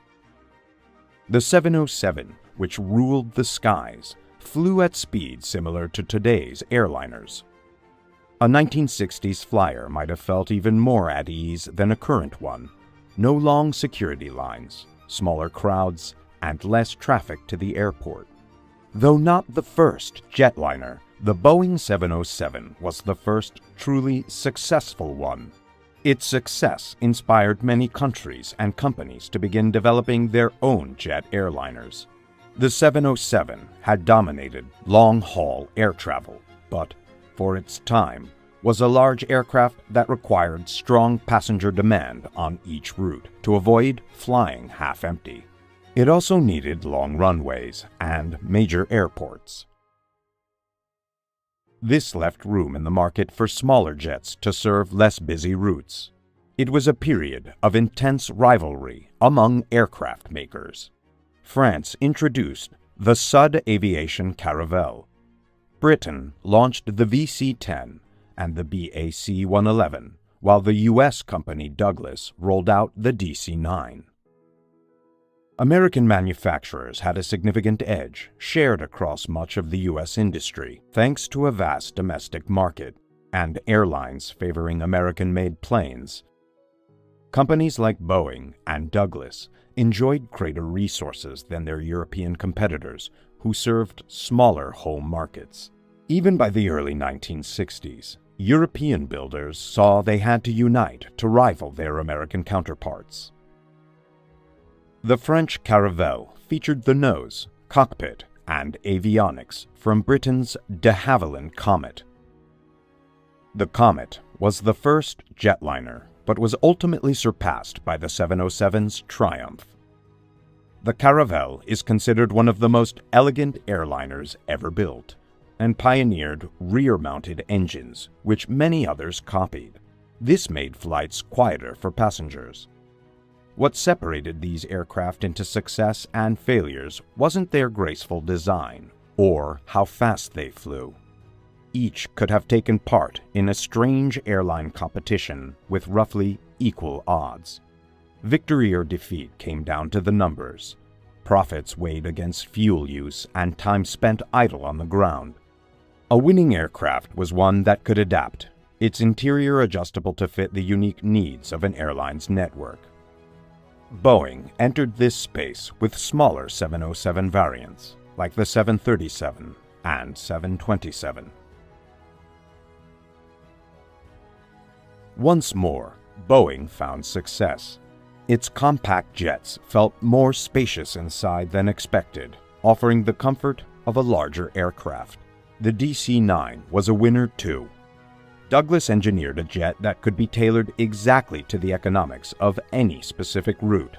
The 707, which ruled the skies, flew at speeds similar to today's airliners. A 1960s flyer might have felt even more at ease than a current one. No long security lines, smaller crowds, and less traffic to the airport. Though not the first jetliner, the Boeing 707 was the first truly successful one. Its success inspired many countries and companies to begin developing their own jet airliners. The 707 had dominated long-haul air travel, but, for its time, was a large aircraft that required strong passenger demand on each route to avoid flying half-empty. It also needed long runways and major airports. This left room in the market for smaller jets to serve less busy routes. It was a period of intense rivalry among aircraft makers. France introduced the Sud Aviation Caravelle. Britain launched the VC-10 and the BAC-111, while the U.S. company Douglas rolled out the DC-9. American manufacturers had a significant edge, shared across much of the U.S. industry, thanks to a vast domestic market and airlines favoring American-made planes. Companies like Boeing and Douglas enjoyed greater resources than their European competitors, who served smaller home markets. Even by the early 1960s, European builders saw they had to unite to rival their American counterparts. The French Caravelle featured the nose, cockpit, and avionics from Britain's de Havilland Comet. The Comet was the first jetliner, but was ultimately surpassed by the 707's Triumph. The Caravelle is considered one of the most elegant airliners ever built, and pioneered rear-mounted engines, which many others copied. This made flights quieter for passengers. What separated these aircraft into success and failures wasn't their graceful design or how fast they flew. Each could have taken part in a strange airline competition with roughly equal odds. Victory or defeat came down to the numbers. Profits weighed against fuel use and time spent idle on the ground. A winning aircraft was one that could adapt, its interior adjustable to fit the unique needs of an airline's network. Boeing entered this space with smaller 707 variants, like the 737 and 727. Once more, Boeing found success. Its compact jets felt more spacious inside than expected, offering the comfort of a larger aircraft. The DC-9 was a winner too. Douglas engineered a jet that could be tailored exactly to the economics of any specific route,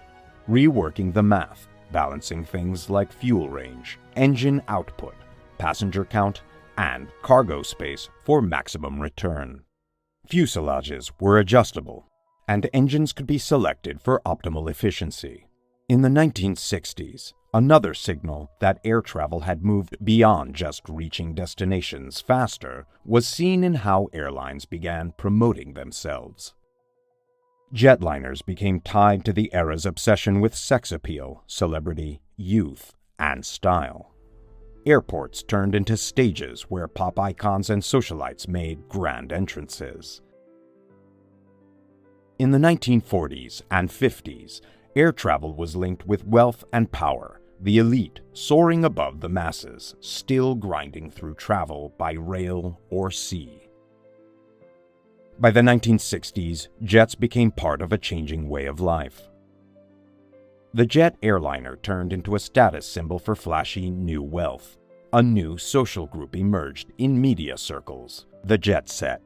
reworking the math, balancing things like fuel range, engine output, passenger count, and cargo space for maximum return. Fuselages were adjustable, and engines could be selected for optimal efficiency. In the 1960s, another signal that air travel had moved beyond just reaching destinations faster was seen in how airlines began promoting themselves. Jetliners became tied to the era's obsession with sex appeal, celebrity, youth, and style. Airports turned into stages where pop icons and socialites made grand entrances. In the 1940s and 50s, air travel was linked with wealth and power, the elite soaring above the masses, still grinding through travel by rail or sea. By the 1960s, jets became part of a changing way of life. The jet airliner turned into a status symbol for flashy new wealth. A new social group emerged in media circles, the jet set.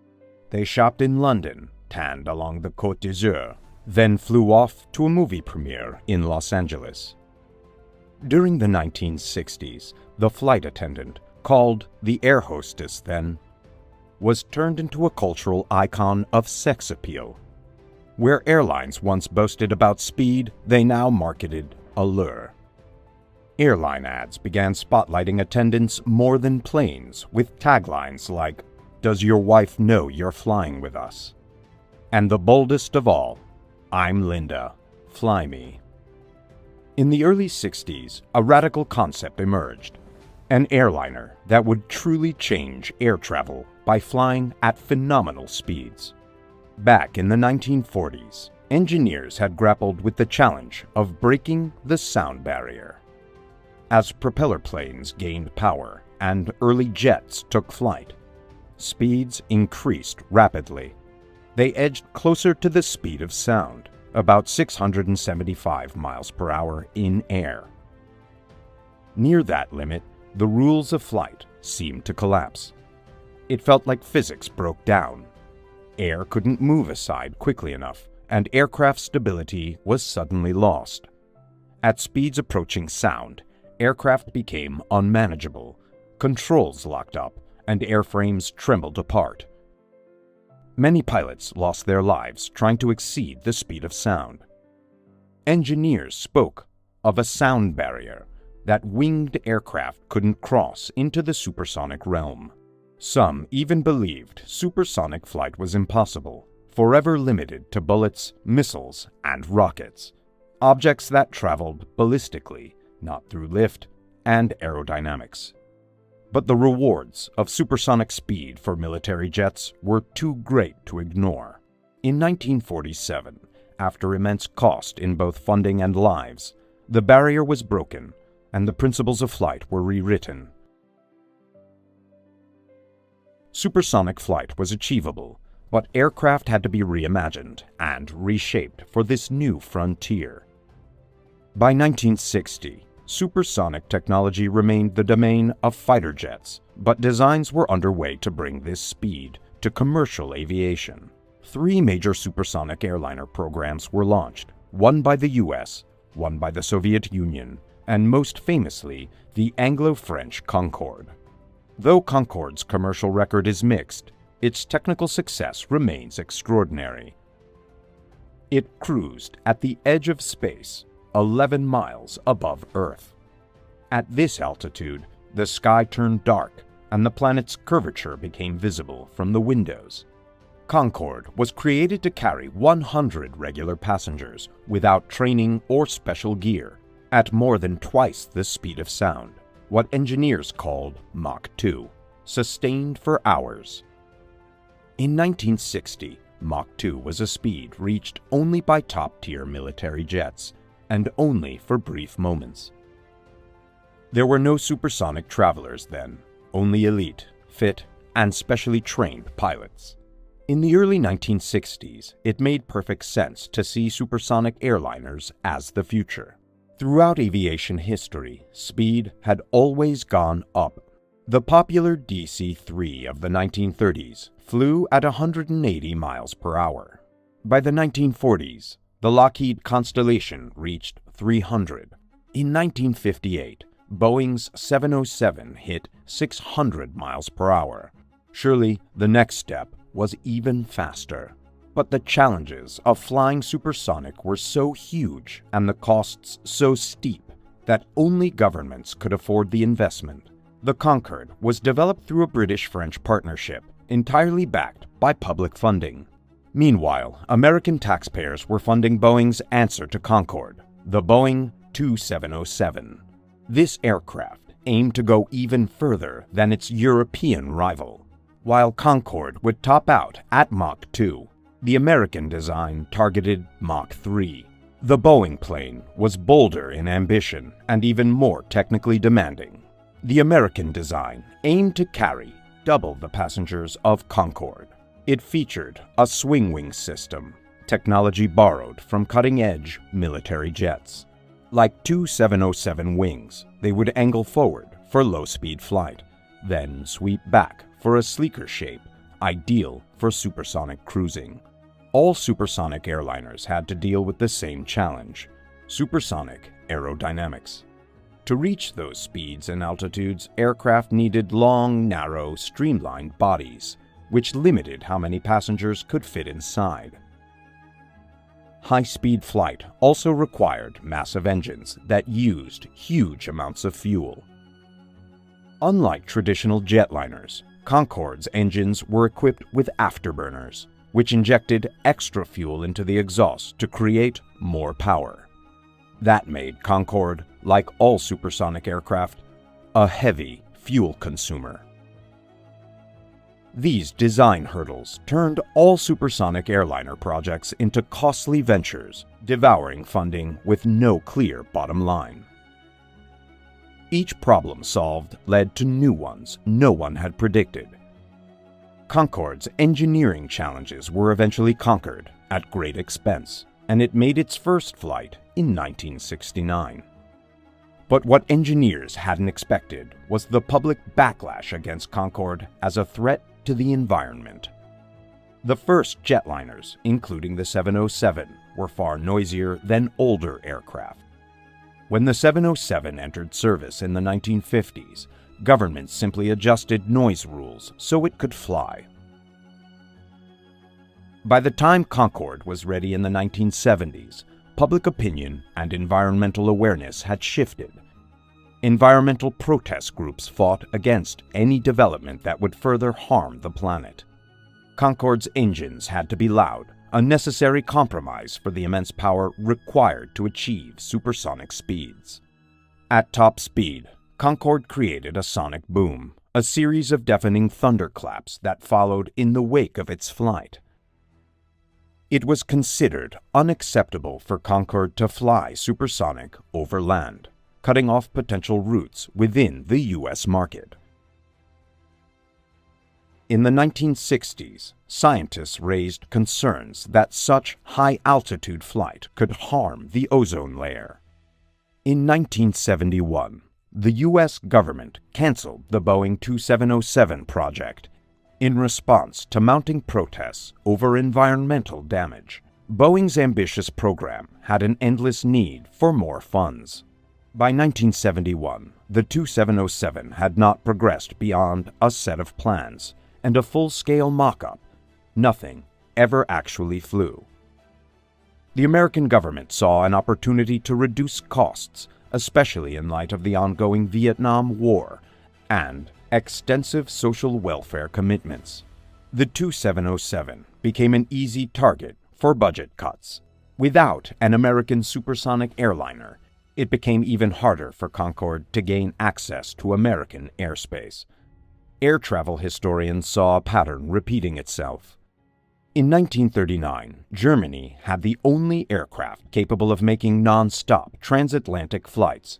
They shopped in London, tanned along the Côte d'Azur, then flew off to a movie premiere in Los Angeles. During the 1960s, the flight attendant, called the air hostess then, was turned into a cultural icon of sex appeal. Where airlines once boasted about speed, they now marketed allure. Airline ads began spotlighting attendants more than planes, with taglines like, "Does your wife know you're flying with us?" And the boldest of all, "I'm Linda, fly me." In the early 60s, a radical concept emerged, an airliner that would truly change air travel by flying at phenomenal speeds. Back in the 1940s, engineers had grappled with the challenge of breaking the sound barrier. As propeller planes gained power and early jets took flight, speeds increased rapidly. They edged closer to the speed of sound, about 675 miles per hour in air. Near that limit, the rules of flight seemed to collapse. It felt like physics broke down. Air couldn't move aside quickly enough, and aircraft stability was suddenly lost. At speeds approaching sound, aircraft became unmanageable, controls locked up, and airframes trembled apart. Many pilots lost their lives trying to exceed the speed of sound. Engineers spoke of a sound barrier that winged aircraft couldn't cross into the supersonic realm. Some even believed supersonic flight was impossible, forever limited to bullets, missiles, and rockets, objects that traveled ballistically, not through lift and aerodynamics. But the rewards of supersonic speed for military jets were too great to ignore. In 1947, after immense cost in both funding and lives, the barrier was broken and the principles of flight were rewritten. Supersonic flight was achievable, but aircraft had to be reimagined and reshaped for this new frontier. By 1960, supersonic technology remained the domain of fighter jets, but designs were underway to bring this speed to commercial aviation. 3 major supersonic airliner programs were launched, one by the US, one by the Soviet Union, and most famously, the Anglo-French Concorde. Though Concorde's commercial record is mixed, its technical success remains extraordinary. It cruised at the edge of space, 11 miles above Earth. At this altitude, the sky turned dark and the planet's curvature became visible from the windows. Concorde was created to carry 100 regular passengers without training or special gear, at more than twice the speed of sound, what engineers called Mach 2, sustained for hours. In 1960, Mach 2 was a speed reached only by top-tier military jets, and only for brief moments. There were no supersonic travelers then, only elite, fit, and specially trained pilots. In the early 1960s, it made perfect sense to see supersonic airliners as the future. Throughout aviation history, speed had always gone up. The popular DC-3 of the 1930s flew at 180 miles per hour. By the 1940s, the Lockheed Constellation reached 300. In 1958, Boeing's 707 hit 600 miles per hour. Surely the next step was even faster. But the challenges of flying supersonic were so huge and the costs so steep that only governments could afford the investment. The Concorde was developed through a British-French partnership, entirely backed by public funding. Meanwhile, American taxpayers were funding Boeing's answer to Concorde, the Boeing 2707. This aircraft aimed to go even further than its European rival. While Concorde would top out at Mach 2, the American design targeted Mach 3. The Boeing plane was bolder in ambition and even more technically demanding. The American design aimed to carry double the passengers of Concorde. It featured a swing-wing system, technology borrowed from cutting-edge military jets. Like two 707 wings, they would angle forward for low-speed flight, then sweep back for a sleeker shape, ideal for supersonic cruising. All supersonic airliners had to deal with the same challenge: supersonic aerodynamics. To reach those speeds and altitudes, aircraft needed long, narrow, streamlined bodies, which limited how many passengers could fit inside. High-speed flight also required massive engines that used huge amounts of fuel. Unlike traditional jetliners, Concorde's engines were equipped with afterburners, which injected extra fuel into the exhaust to create more power. That made Concorde, like all supersonic aircraft, a heavy fuel consumer. These design hurdles turned all supersonic airliner projects into costly ventures, devouring funding with no clear bottom line. Each problem solved led to new ones no one had predicted. Concorde's engineering challenges were eventually conquered at great expense, and it made its first flight in 1969. But what engineers hadn't expected was the public backlash against Concorde as a threat to the environment. The first jetliners, including the 707, were far noisier than older aircraft. When the 707 entered service in the 1950s, governments simply adjusted noise rules so it could fly. By the time Concorde was ready in the 1970s, public opinion and environmental awareness had shifted. Environmental protest groups fought against any development that would further harm the planet. Concorde's engines had to be loud, a necessary compromise for the immense power required to achieve supersonic speeds. At top speed, Concorde created a sonic boom, a series of deafening thunderclaps that followed in the wake of its flight. It was considered unacceptable for Concorde to fly supersonic over land, cutting off potential routes within the U.S. market. In the 1960s, scientists raised concerns that such high-altitude flight could harm the ozone layer. In 1971, the U.S. government canceled the Boeing 2707 project in response to mounting protests over environmental damage. Boeing's ambitious program had an endless need for more funds. By 1971, the 2707 had not progressed beyond a set of plans, and a full-scale mock-up, nothing ever actually flew. The American government saw an opportunity to reduce costs, especially in light of the ongoing Vietnam War and extensive social welfare commitments. The 2707 became an easy target for budget cuts. Without an American supersonic airliner, it became even harder for Concorde to gain access to American airspace. Air travel historians saw a pattern repeating itself. In 1939, Germany had the only aircraft capable of making non-stop transatlantic flights,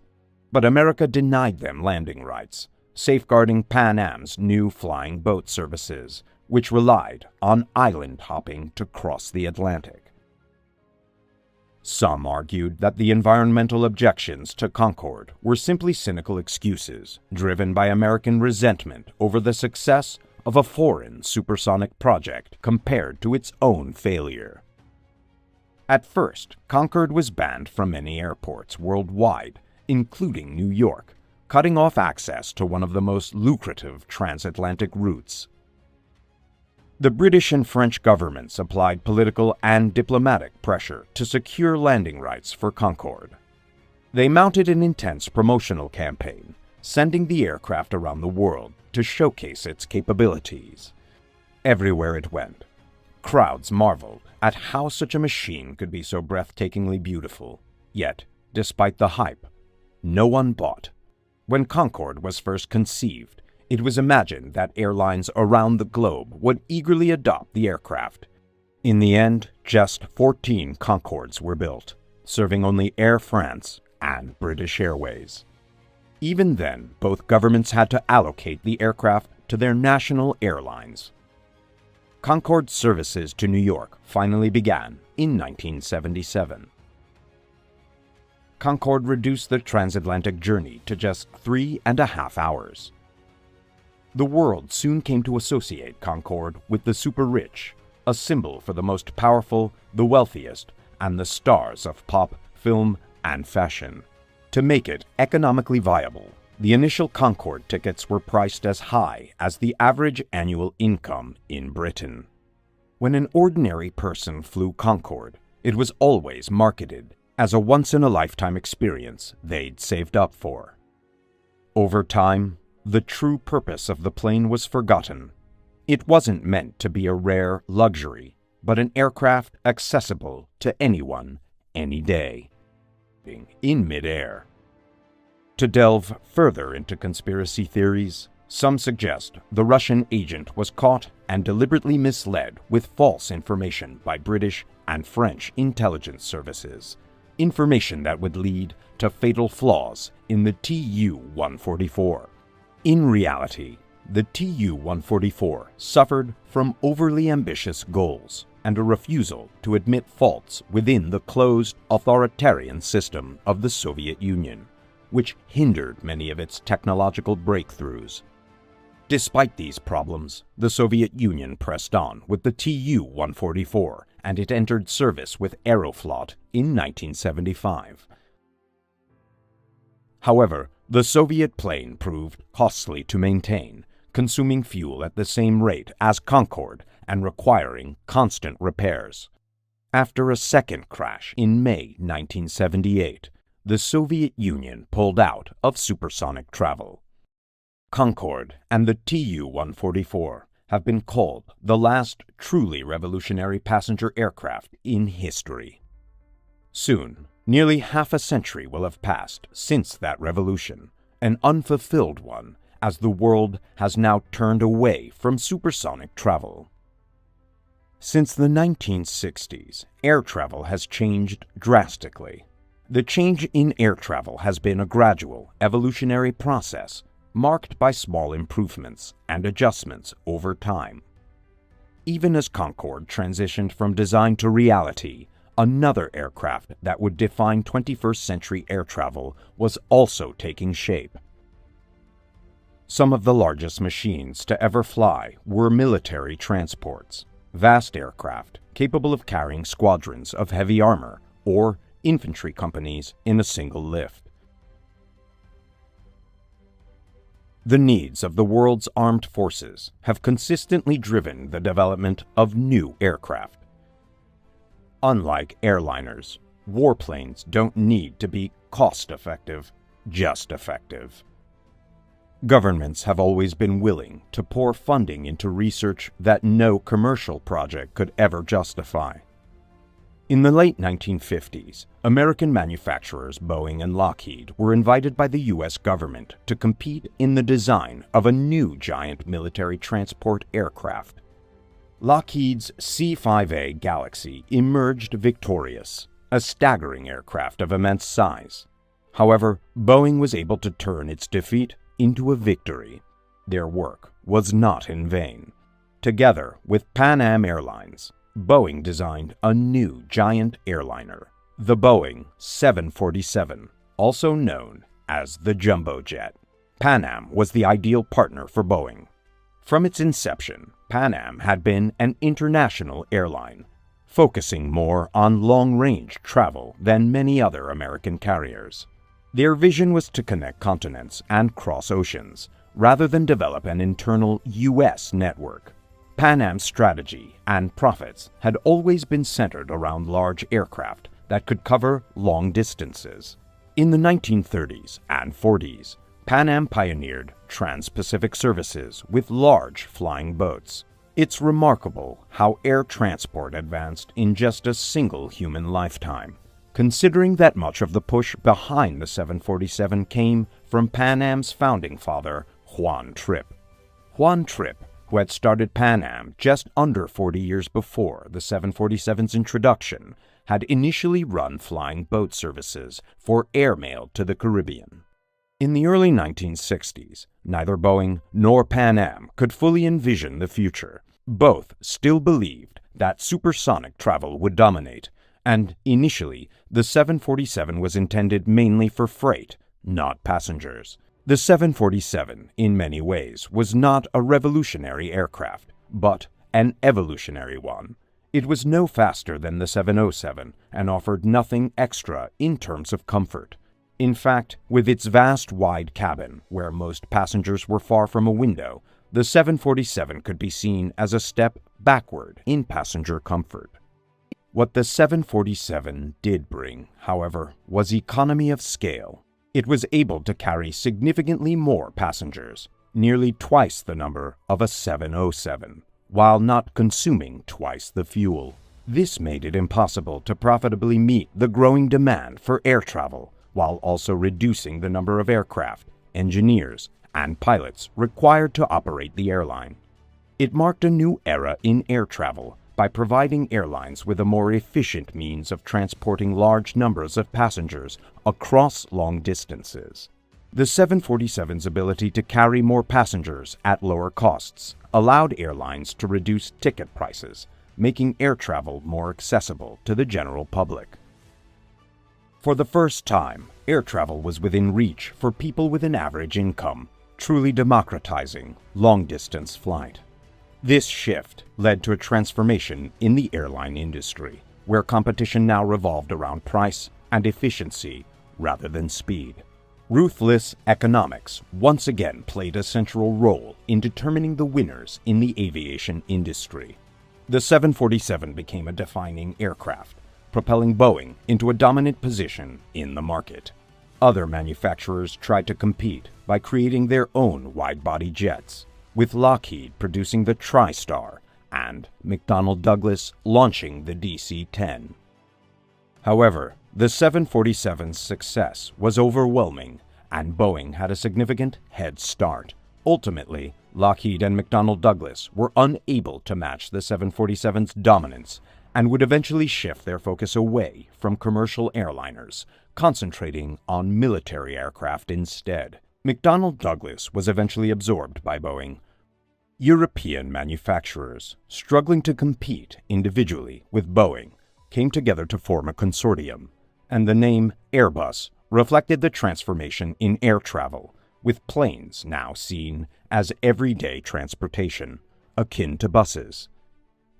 but America denied them landing rights, safeguarding Pan Am's new flying boat services, which relied on island hopping to cross the Atlantic. Some argued that the environmental objections to Concorde were simply cynical excuses driven by American resentment over the success of a foreign supersonic project compared to its own failure. At first, Concorde was banned from many airports worldwide, including New York, cutting off access to one of the most lucrative transatlantic routes. The British and French governments applied political and diplomatic pressure to secure landing rights for Concorde. They mounted an intense promotional campaign, sending the aircraft around the world to showcase its capabilities. Everywhere it went, crowds marveled at how such a machine could be so breathtakingly beautiful. Yet, despite the hype, no one bought. When Concorde was first conceived, it was imagined that airlines around the globe would eagerly adopt the aircraft. In the end, just 14 Concordes were built, serving only Air France and British Airways. Even then, both governments had to allocate the aircraft to their national airlines. Concorde services to New York finally began in 1977. Concorde reduced the transatlantic journey to just 3.5 hours. The world soon came to associate Concorde with the super-rich, a symbol for the most powerful, the wealthiest, and the stars of pop, film, and fashion. To make it economically viable, the initial Concorde tickets were priced as high as the average annual income in Britain. When an ordinary person flew Concorde, it was always marketed as a once-in-a-lifetime experience they'd saved up for. Over time, the true purpose of the plane was forgotten. It wasn't meant to be a rare luxury, but an aircraft accessible to anyone, any day, in midair. To delve further into conspiracy theories, some suggest the Russian agent was caught and deliberately misled with false information by British and French intelligence services, information that would lead to fatal flaws in the Tu-144. In reality, the Tu-144 suffered from overly ambitious goals and a refusal to admit faults within the closed, authoritarian system of the Soviet Union, which hindered many of its technological breakthroughs. Despite these problems, the Soviet Union pressed on with the Tu-144, and it entered service with Aeroflot in 1975. However, the Soviet plane proved costly to maintain, consuming fuel at the same rate as Concorde and requiring constant repairs. After a second crash in May 1978, the Soviet Union pulled out of supersonic travel. Concorde and the Tu-144 have been called the last truly revolutionary passenger aircraft in history. Soon, nearly half a century will have passed since that revolution, an unfulfilled one, as the world has now turned away from supersonic travel. Since the 1960s, air travel has changed drastically. The change in air travel has been a gradual, evolutionary process marked by small improvements and adjustments over time. Even as Concorde transitioned from design to reality, another aircraft that would define 21st century air travel was also taking shape. Some of the largest machines to ever fly were military transports, vast aircraft capable of carrying squadrons of heavy armor or infantry companies in a single lift. The needs of the world's armed forces have consistently driven the development of new aircraft. Unlike airliners, warplanes don't need to be cost-effective, just effective. Governments have always been willing to pour funding into research that no commercial project could ever justify. In the late 1950s, American manufacturers Boeing and Lockheed were invited by the U.S. government to compete in the design of a new giant military transport aircraft. Lockheed's C-5A Galaxy emerged victorious, a staggering aircraft of immense size. However, Boeing was able to turn its defeat into a victory. Their work was not in vain. Together with Pan Am Airlines, Boeing designed a new giant airliner, the Boeing 747, also known as the Jumbo Jet. Pan Am was the ideal partner for Boeing. From its inception, Pan Am had been an international airline, focusing more on long-range travel than many other American carriers. Their vision was to connect continents and cross oceans, rather than develop an internal U.S. network. Pan Am's strategy and profits had always been centered around large aircraft that could cover long distances. In the 1930s and 40s, Pan Am pioneered trans-Pacific services with large flying boats. It's remarkable how air transport advanced in just a single human lifetime, considering that much of the push behind the 747 came from Pan Am's founding father, Juan Trippe. Juan Trippe, who had started Pan Am just under 40 years before the 747's introduction, had initially run flying boat services for Airmail to the Caribbean. In the early 1960s, neither Boeing nor Pan Am could fully envision the future. Both still believed that supersonic travel would dominate, and initially, the 747 was intended mainly for freight, not passengers. The 747, in many ways, was not a revolutionary aircraft, but an evolutionary one. It was no faster than the 707 and offered nothing extra in terms of comfort. In fact, with its vast wide cabin, where most passengers were far from a window, the 747 could be seen as a step backward in passenger comfort. What the 747 did bring, however, was economy of scale. It was able to carry significantly more passengers, nearly twice the number of a 707, while not consuming twice the fuel. This made it impossible to profitably meet the growing demand for air travel, while also reducing the number of aircraft, engineers, and pilots required to operate the airline. It marked a new era in air travel by providing airlines with a more efficient means of transporting large numbers of passengers across long distances. The 747's ability to carry more passengers at lower costs allowed airlines to reduce ticket prices, making air travel more accessible to the general public. For the first time, air travel was within reach for people with an average income, truly democratizing long-distance flight. This shift led to a transformation in the airline industry, where competition now revolved around price and efficiency rather than speed. Ruthless economics once again played a central role in determining the winners in the aviation industry. The 747 became a defining aircraft, propelling Boeing into a dominant position in the market. Other manufacturers tried to compete by creating their own wide-body jets, with Lockheed producing the TriStar and McDonnell Douglas launching the DC-10. However, the 747's success was overwhelming, and Boeing had a significant head start. Ultimately, Lockheed and McDonnell Douglas were unable to match the 747's dominance and would eventually shift their focus away from commercial airliners, concentrating on military aircraft instead. McDonnell Douglas was eventually absorbed by Boeing. European manufacturers, struggling to compete individually with Boeing, came together to form a consortium, and the name Airbus reflected the transformation in air travel, with planes now seen as everyday transportation, akin to buses.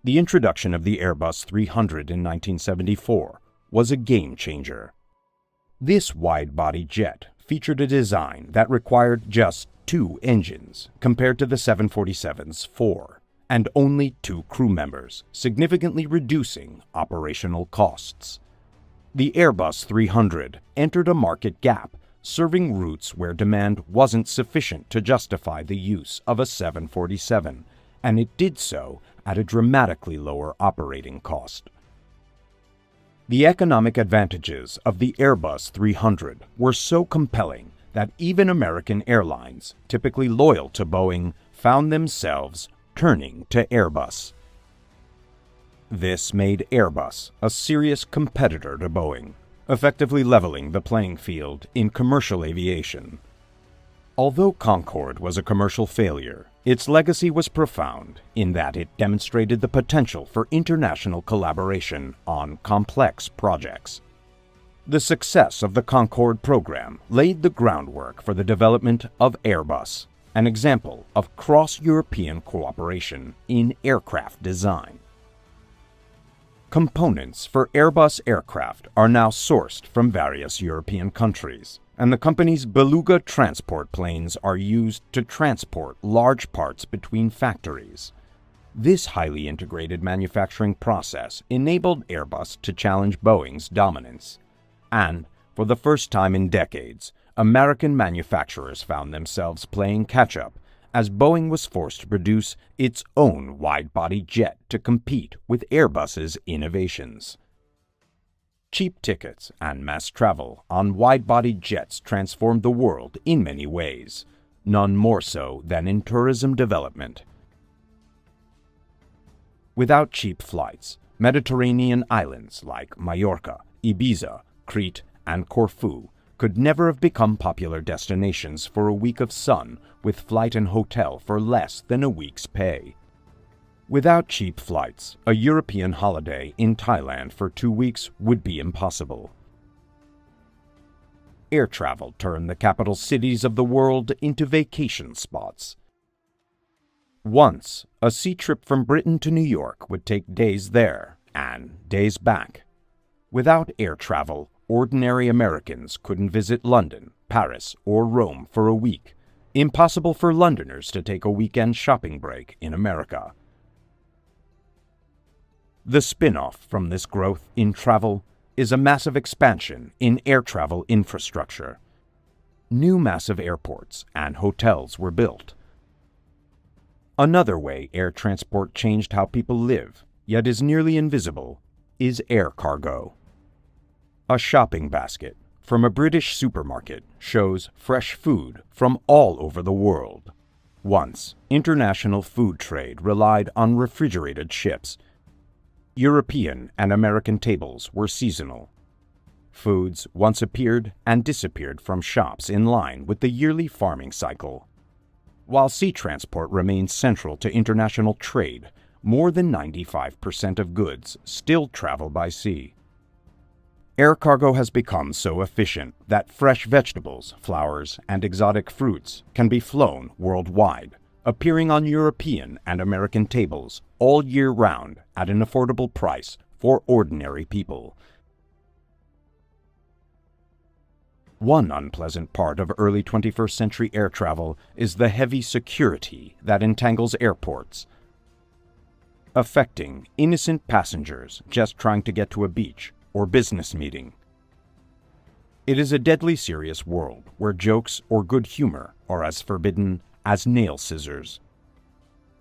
The introduction of the Airbus 300 in 1974 was a game-changer. This wide-body jet featured a design that required just 2 engines compared to the 747's 4, and only 2 crew members, significantly reducing operational costs. The Airbus 300 entered a market gap, serving routes where demand wasn't sufficient to justify the use of a 747, and it did so at a dramatically lower operating cost. The economic advantages of the Airbus 300 were so compelling that even American airlines, typically loyal to Boeing, found themselves turning to Airbus. This made Airbus a serious competitor to Boeing, effectively leveling the playing field in commercial aviation. Although Concorde was a commercial failure, its legacy was profound in that it demonstrated the potential for international collaboration on complex projects. The success of the Concorde program laid the groundwork for the development of Airbus, an example of cross-European cooperation in aircraft design. Components for Airbus aircraft are now sourced from various European countries, and the company's Beluga transport planes are used to transport large parts between factories. This highly integrated manufacturing process enabled Airbus to challenge Boeing's dominance, and, for the first time in decades, American manufacturers found themselves playing catch-up as Boeing was forced to produce its own wide-body jet to compete with Airbus's innovations. Cheap tickets and mass travel on wide-body jets transformed the world in many ways, none more so than in tourism development. Without cheap flights, Mediterranean islands like Majorca, Ibiza, Crete, and Corfu could never have become popular destinations for a week of sun with flight and hotel for less than a week's pay. Without cheap flights, a European holiday in Thailand for 2 weeks would be impossible. Air travel turned the capital cities of the world into vacation spots. Once, a sea trip from Britain to New York would take days there and days back. Without air travel, ordinary Americans couldn't visit London, Paris, or Rome for a week. Impossible for Londoners to take a weekend shopping break in America. The spin-off from this growth in travel is a massive expansion in air travel infrastructure. New massive airports and hotels were built. Another way air transport changed how people live, yet is nearly invisible, is air cargo. A shopping basket from a British supermarket shows fresh food from all over the world. Once, international food trade relied on refrigerated ships. European and American tables were seasonal. Foods once appeared and disappeared from shops in line with the yearly farming cycle. While sea transport remains central to international trade, more than 95% of goods still travel by sea. Air cargo has become so efficient that fresh vegetables, flowers, and exotic fruits can be flown worldwide, appearing on European and American tables all year round at an affordable price for ordinary people. One unpleasant part of early 21st century air travel is the heavy security that entangles airports, affecting innocent passengers just trying to get to a beach or business meeting. It is a deadly serious world where jokes or good humor are as forbidden as nail scissors.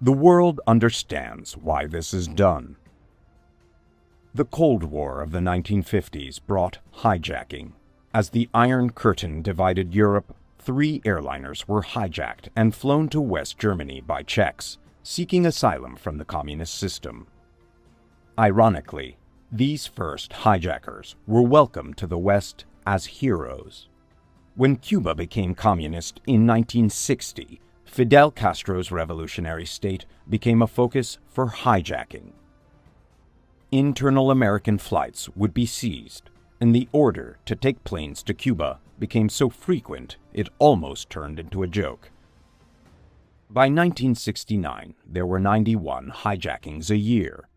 The world understands why this is done. The Cold War of the 1950s brought hijacking. As the Iron Curtain divided Europe, 3 airliners were hijacked and flown to West Germany by Czechs, seeking asylum from the communist system. Ironically, these first hijackers were welcomed to the West as heroes. When Cuba became communist in 1960, Fidel Castro's revolutionary state became a focus for hijacking. Internal American flights would be seized, and the order to take planes to Cuba became so frequent it almost turned into a joke. By 1969, there were 91 hijackings a year.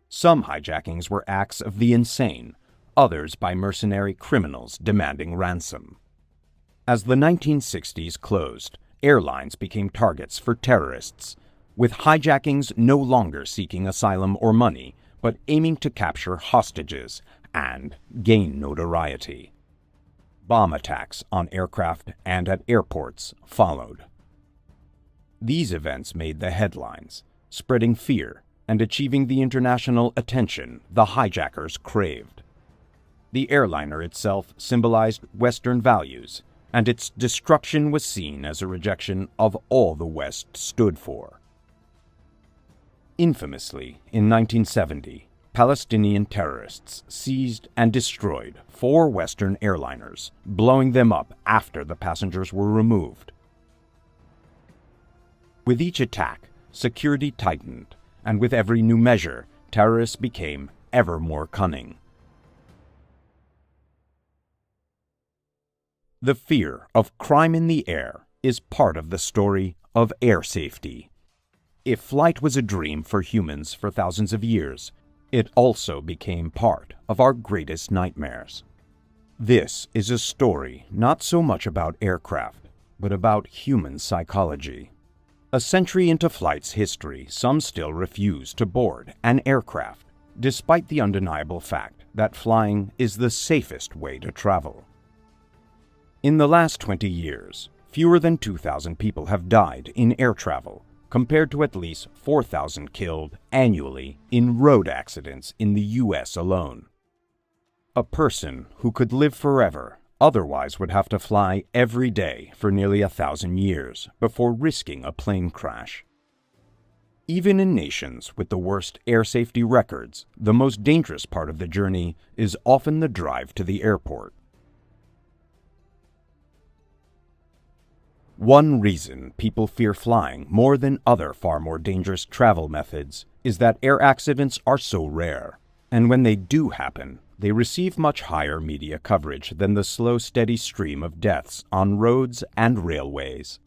Some hijackings were acts of the insane, others by mercenary criminals demanding ransom. As the 1960s closed, airlines became targets for terrorists, with hijackings no longer seeking asylum or money, but aiming to capture hostages and gain notoriety. Bomb attacks on aircraft and at airports followed. These events made the headlines, spreading fear and achieving the international attention the hijackers craved. The airliner itself symbolized Western values, and its destruction was seen as a rejection of all the West stood for. Infamously, in 1970, Palestinian terrorists seized and destroyed 4 Western airliners, blowing them up after the passengers were removed. With each attack, security tightened, and with every new measure, terrorists became ever more cunning. The fear of crime in the air is part of the story of air safety. If flight was a dream for humans for thousands of years, it also became part of our greatest nightmares. This is a story not so much about aircraft, but about human psychology. A century into flight's history, some still refuse to board an aircraft, despite the undeniable fact that flying is the safest way to travel. In the last 20 years, fewer than 2,000 people have died in air travel, compared to at least 4,000 killed annually in road accidents in the U.S. alone. A person who could live forever otherwise would have to fly every day for nearly 1,000 years before risking a plane crash. Even in nations with the worst air safety records, the most dangerous part of the journey is often the drive to the airport. One reason people fear flying more than other far more dangerous travel methods is that air accidents are so rare, and when they do happen, they receive much higher media coverage than the slow, steady stream of deaths on roads and railways.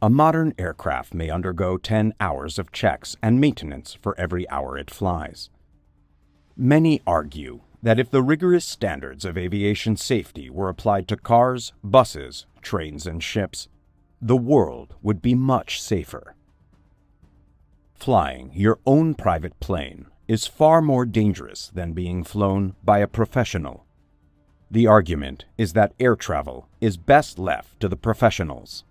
A modern aircraft may undergo 10 hours of checks and maintenance for every hour it flies. Many argue that if the rigorous standards of aviation safety were applied to cars, buses, trains, and ships, the world would be much safer. Flying your own private plane is far more dangerous than being flown by a professional. The argument is that air travel is best left to the professionals.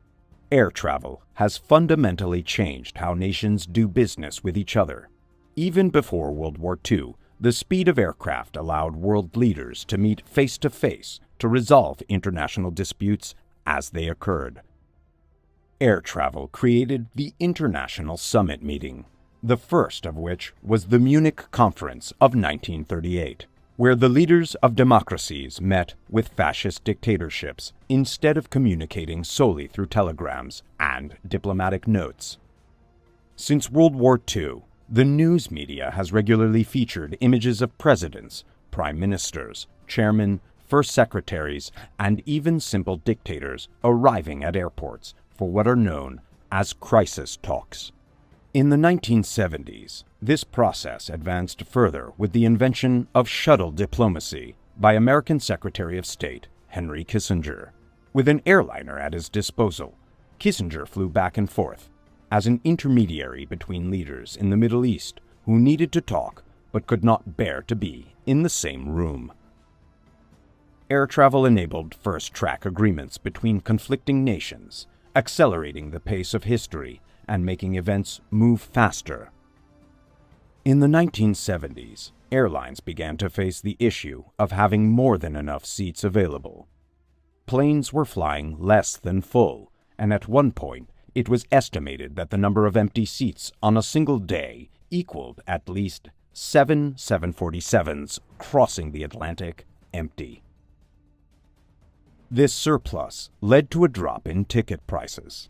Air travel has fundamentally changed how nations do business with each other. Even before World War II, the speed of aircraft allowed world leaders to meet face-to-face to resolve international disputes as they occurred. Air travel created the International Summit meeting, the first of which was the Munich Conference of 1938, where the leaders of democracies met with fascist dictatorships instead of communicating solely through telegrams and diplomatic notes. Since World War II, the news media has regularly featured images of presidents, prime ministers, chairmen, first secretaries, and even simple dictators arriving at airports for what are known as crisis talks. In the 1970s, this process advanced further with the invention of shuttle diplomacy by American Secretary of State Henry Kissinger. With an airliner at his disposal, Kissinger flew back and forth as an intermediary between leaders in the Middle East who needed to talk but could not bear to be in the same room. Air travel enabled first-track agreements between conflicting nations, accelerating the pace of history and making events move faster. In the 1970s, airlines began to face the issue of having more than enough seats available. Planes were flying less than full, and at one point, it was estimated that the number of empty seats on a single day equaled at least 7 747s crossing the Atlantic empty. This surplus led to a drop in ticket prices.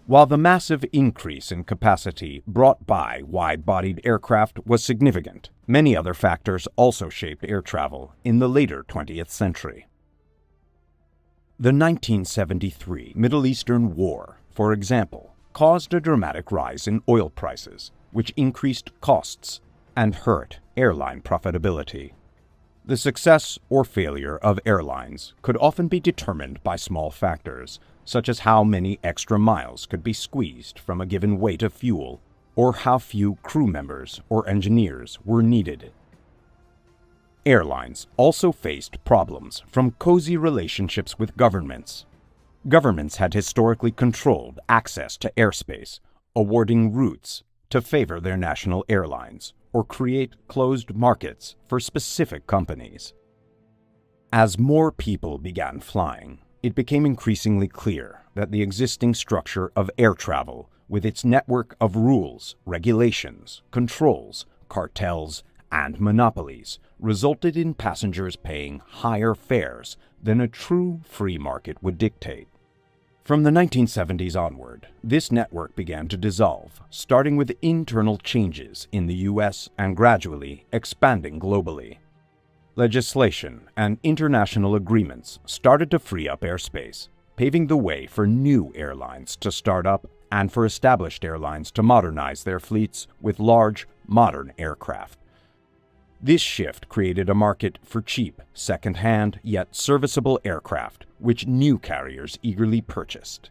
While the massive increase in capacity brought by wide-bodied aircraft was significant, many other factors also shaped air travel in the later 20th century. The 1973 Middle Eastern War, for example, caused a dramatic rise in oil prices, which increased costs and hurt airline profitability. The success or failure of airlines could often be determined by small factors, such as how many extra miles could be squeezed from a given weight of fuel, or how few crew members or engineers were needed. Airlines also faced problems from cozy relationships with governments. Governments had historically controlled access to airspace, awarding routes to favor their national airlines or create closed markets for specific companies. As more people began flying, it became increasingly clear that the existing structure of air travel, with its network of rules, regulations, controls, cartels, and monopolies, resulted in passengers paying higher fares than a true free market would dictate. From the 1970s onward, this network began to dissolve, starting with internal changes in the US and gradually expanding globally. Legislation and international agreements started to free up airspace, paving the way for new airlines to start up and for established airlines to modernize their fleets with large, modern aircraft. This shift created a market for cheap, second-hand, yet serviceable aircraft, which new carriers eagerly purchased.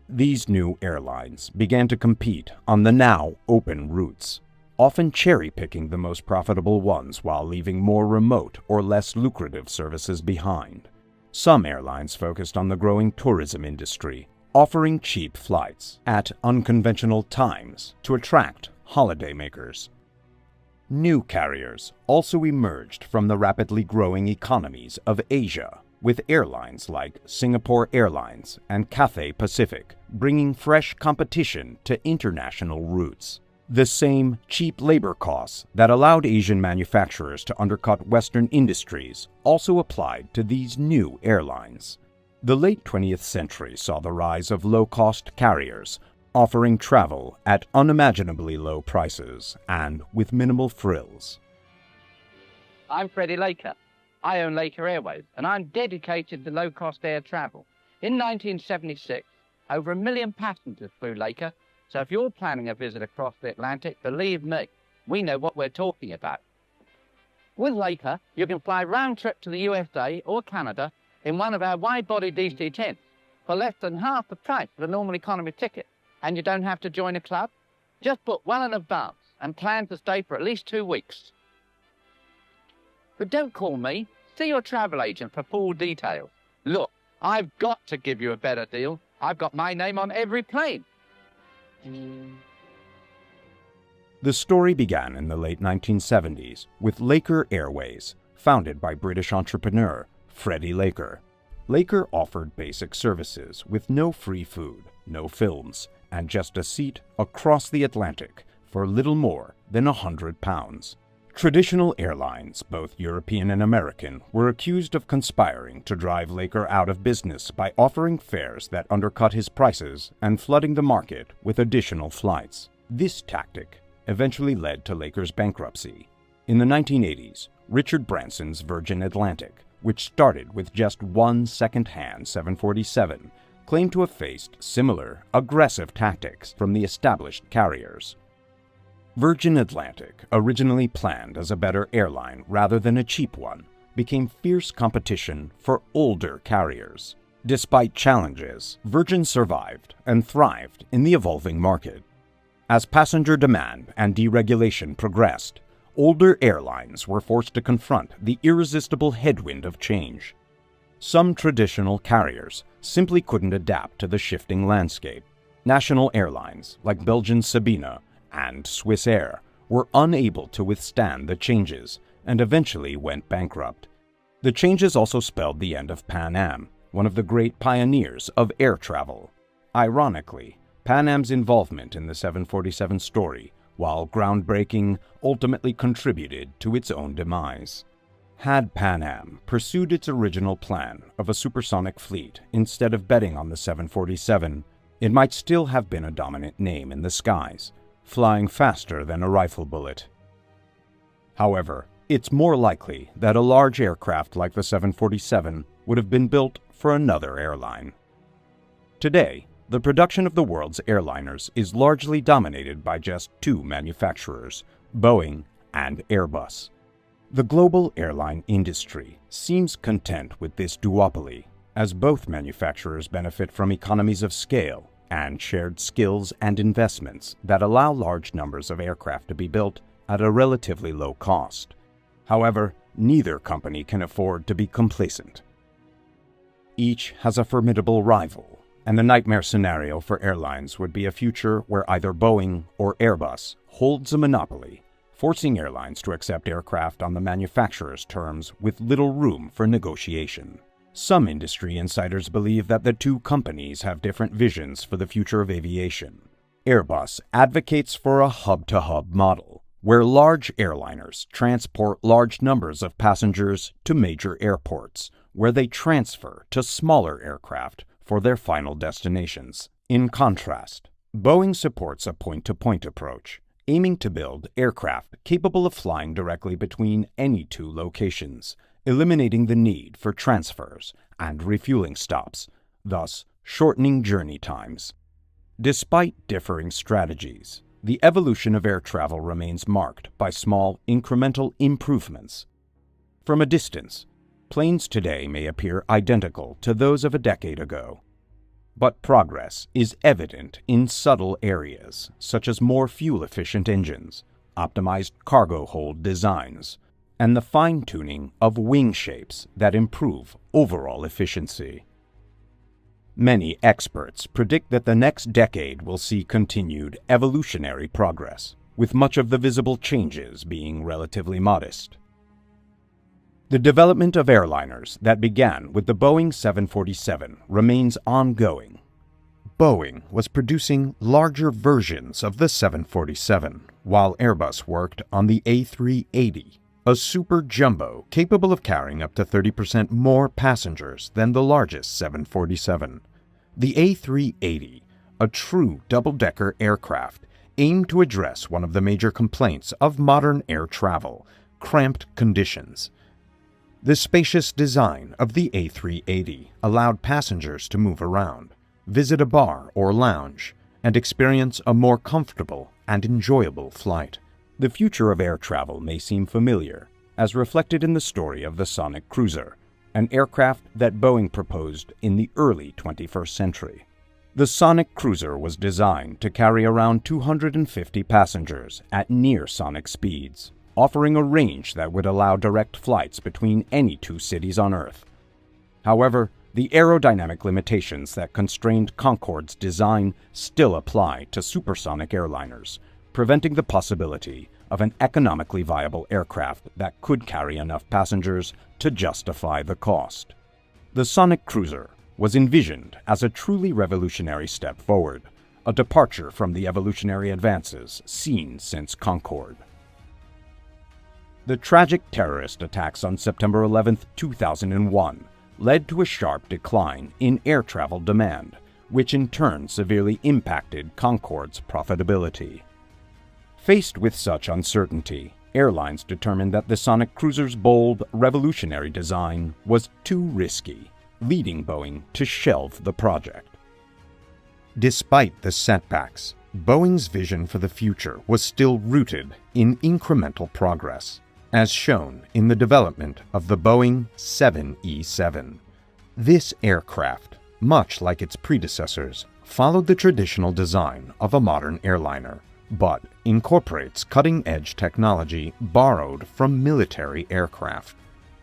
These new airlines began to compete on the now open routes, often cherry-picking the most profitable ones while leaving more remote or less lucrative services behind. Some airlines focused on the growing tourism industry, offering cheap flights at unconventional times to attract holidaymakers. New carriers also emerged from the rapidly growing economies of Asia, with airlines like Singapore Airlines and Cathay Pacific bringing fresh competition to international routes. The same cheap labor costs that allowed Asian manufacturers to undercut Western industries also applied to these new airlines. The late 20th century saw the rise of low-cost carriers, offering travel at unimaginably low prices and with minimal frills. I'm Freddie Laker. I own Laker Airways, and I'm dedicated to low-cost air travel. In 1976, over 1 million passengers flew Laker, so if you're planning a visit across the Atlantic, believe me, we know what we're talking about. With Laker, you can fly round-trip to the USA or Canada in one of our wide-body DC-10s for less than half the price of a normal economy ticket. And you don't have to join a club. Just book well in advance and plan to stay for at least 2 weeks. But don't call me. See your travel agent for full details. Look, I've got to give you a better deal. I've got my name on every plane. The story began in the late 1970s with Laker Airways, founded by British entrepreneur Freddie Laker. Laker offered basic services with no free food, no films, and just a seat across the Atlantic for little more than £100. Traditional airlines, both European and American, were accused of conspiring to drive Laker out of business by offering fares that undercut his prices and flooding the market with additional flights. This tactic eventually led to Laker's bankruptcy. In the 1980s, Richard Branson's Virgin Atlantic, which started with just one second-hand 747, claimed to have faced similar, aggressive tactics from the established carriers. Virgin Atlantic, originally planned as a better airline rather than a cheap one, became fierce competition for older carriers. Despite challenges, Virgin survived and thrived in the evolving market. As passenger demand and deregulation progressed, older airlines were forced to confront the irresistible headwind of change. Some traditional carriers simply couldn't adapt to the shifting landscape. National airlines like Belgian Sabena and Swiss Air were unable to withstand the changes and eventually went bankrupt. The changes also spelled the end of Pan Am, one of the great pioneers of air travel. Ironically, Pan Am's involvement in the 747 story, while groundbreaking, ultimately contributed to its own demise. Had Pan Am pursued its original plan of a supersonic fleet instead of betting on the 747, it might still have been a dominant name in the skies, flying faster than a rifle bullet. However, it's more likely that a large aircraft like the 747 would have been built for another airline. Today, the production of the world's airliners is largely dominated by just two manufacturers, Boeing and Airbus. The global airline industry seems content with this duopoly, as both manufacturers benefit from economies of scale and shared skills and investments that allow large numbers of aircraft to be built at a relatively low cost. However, neither company can afford to be complacent. Each has a formidable rival, and the nightmare scenario for airlines would be a future where either Boeing or Airbus holds a monopoly, forcing airlines to accept aircraft on the manufacturer's terms with little room for negotiation. Some industry insiders believe that the two companies have different visions for the future of aviation. Airbus advocates for a hub-to-hub model, where large airliners transport large numbers of passengers to major airports, where they transfer to smaller aircraft for their final destinations. In contrast, Boeing supports a point-to-point approach, aiming to build aircraft capable of flying directly between any two locations, eliminating the need for transfers and refueling stops, thus shortening journey times. Despite differing strategies, the evolution of air travel remains marked by small, incremental improvements. From a distance, planes today may appear identical to those of a decade ago, but progress is evident in subtle areas such as more fuel-efficient engines, optimized cargo hold designs, and the fine-tuning of wing shapes that improve overall efficiency. Many experts predict that the next decade will see continued evolutionary progress, with much of the visible changes being relatively modest. The development of airliners that began with the Boeing 747 remains ongoing. Boeing was producing larger versions of the 747, while Airbus worked on the A380, a super jumbo capable of carrying up to 30% more passengers than the largest 747. The A380, a true double-decker aircraft, aimed to address one of the major complaints of modern air travel: cramped conditions. The spacious design of the A380 allowed passengers to move around, visit a bar or lounge, and experience a more comfortable and enjoyable flight. The future of air travel may seem familiar, as reflected in the story of the Sonic Cruiser, an aircraft that Boeing proposed in the early 21st century. The Sonic Cruiser was designed to carry around 250 passengers at near-sonic speeds, offering a range that would allow direct flights between any two cities on Earth. However, the aerodynamic limitations that constrained Concorde's design still apply to supersonic airliners, preventing the possibility of an economically viable aircraft that could carry enough passengers to justify the cost. The Sonic Cruiser was envisioned as a truly revolutionary step forward, a departure from the evolutionary advances seen since Concorde. The tragic terrorist attacks on September 11, 2001, led to a sharp decline in air travel demand, which in turn severely impacted Concorde's profitability. Faced with such uncertainty, airlines determined that the Sonic Cruiser's bold, revolutionary design was too risky, leading Boeing to shelve the project. Despite the setbacks, Boeing's vision for the future was still rooted in incremental progress, as shown in the development of the Boeing 7E7. This aircraft, much like its predecessors, followed the traditional design of a modern airliner, but incorporates cutting-edge technology borrowed from military aircraft.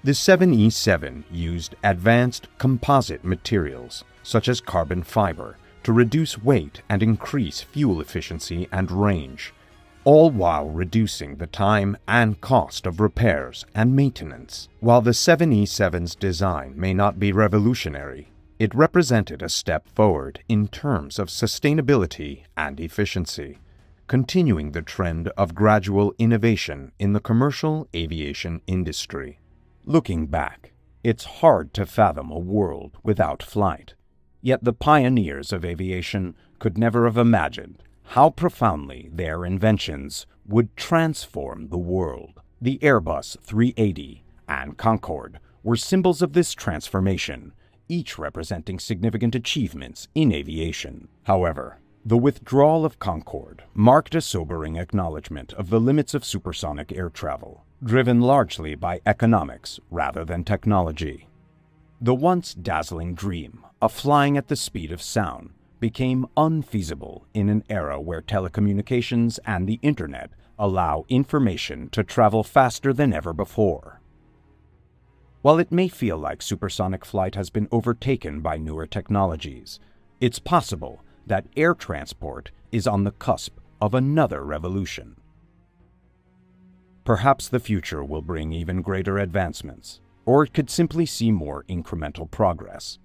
The 7E7 used advanced composite materials, such as carbon fiber, to reduce weight and increase fuel efficiency and range, all while reducing the time and cost of repairs and maintenance. While the 7E7's design may not be revolutionary, it represented a step forward in terms of sustainability and efficiency, continuing the trend of gradual innovation in the commercial aviation industry. Looking back, it's hard to fathom a world without flight. Yet the pioneers of aviation could never have imagined how profoundly their inventions would transform the world. The Airbus 380 and Concorde were symbols of this transformation, each representing significant achievements in aviation. However, the withdrawal of Concorde marked a sobering acknowledgement of the limits of supersonic air travel, driven largely by economics rather than technology. The once dazzling dream of flying at the speed of sound became unfeasible in an era where telecommunications and the internet allow information to travel faster than ever before. While it may feel like supersonic flight has been overtaken by newer technologies, it's possible that air transport is on the cusp of another revolution. Perhaps the future will bring even greater advancements, or it could simply see more incremental progress.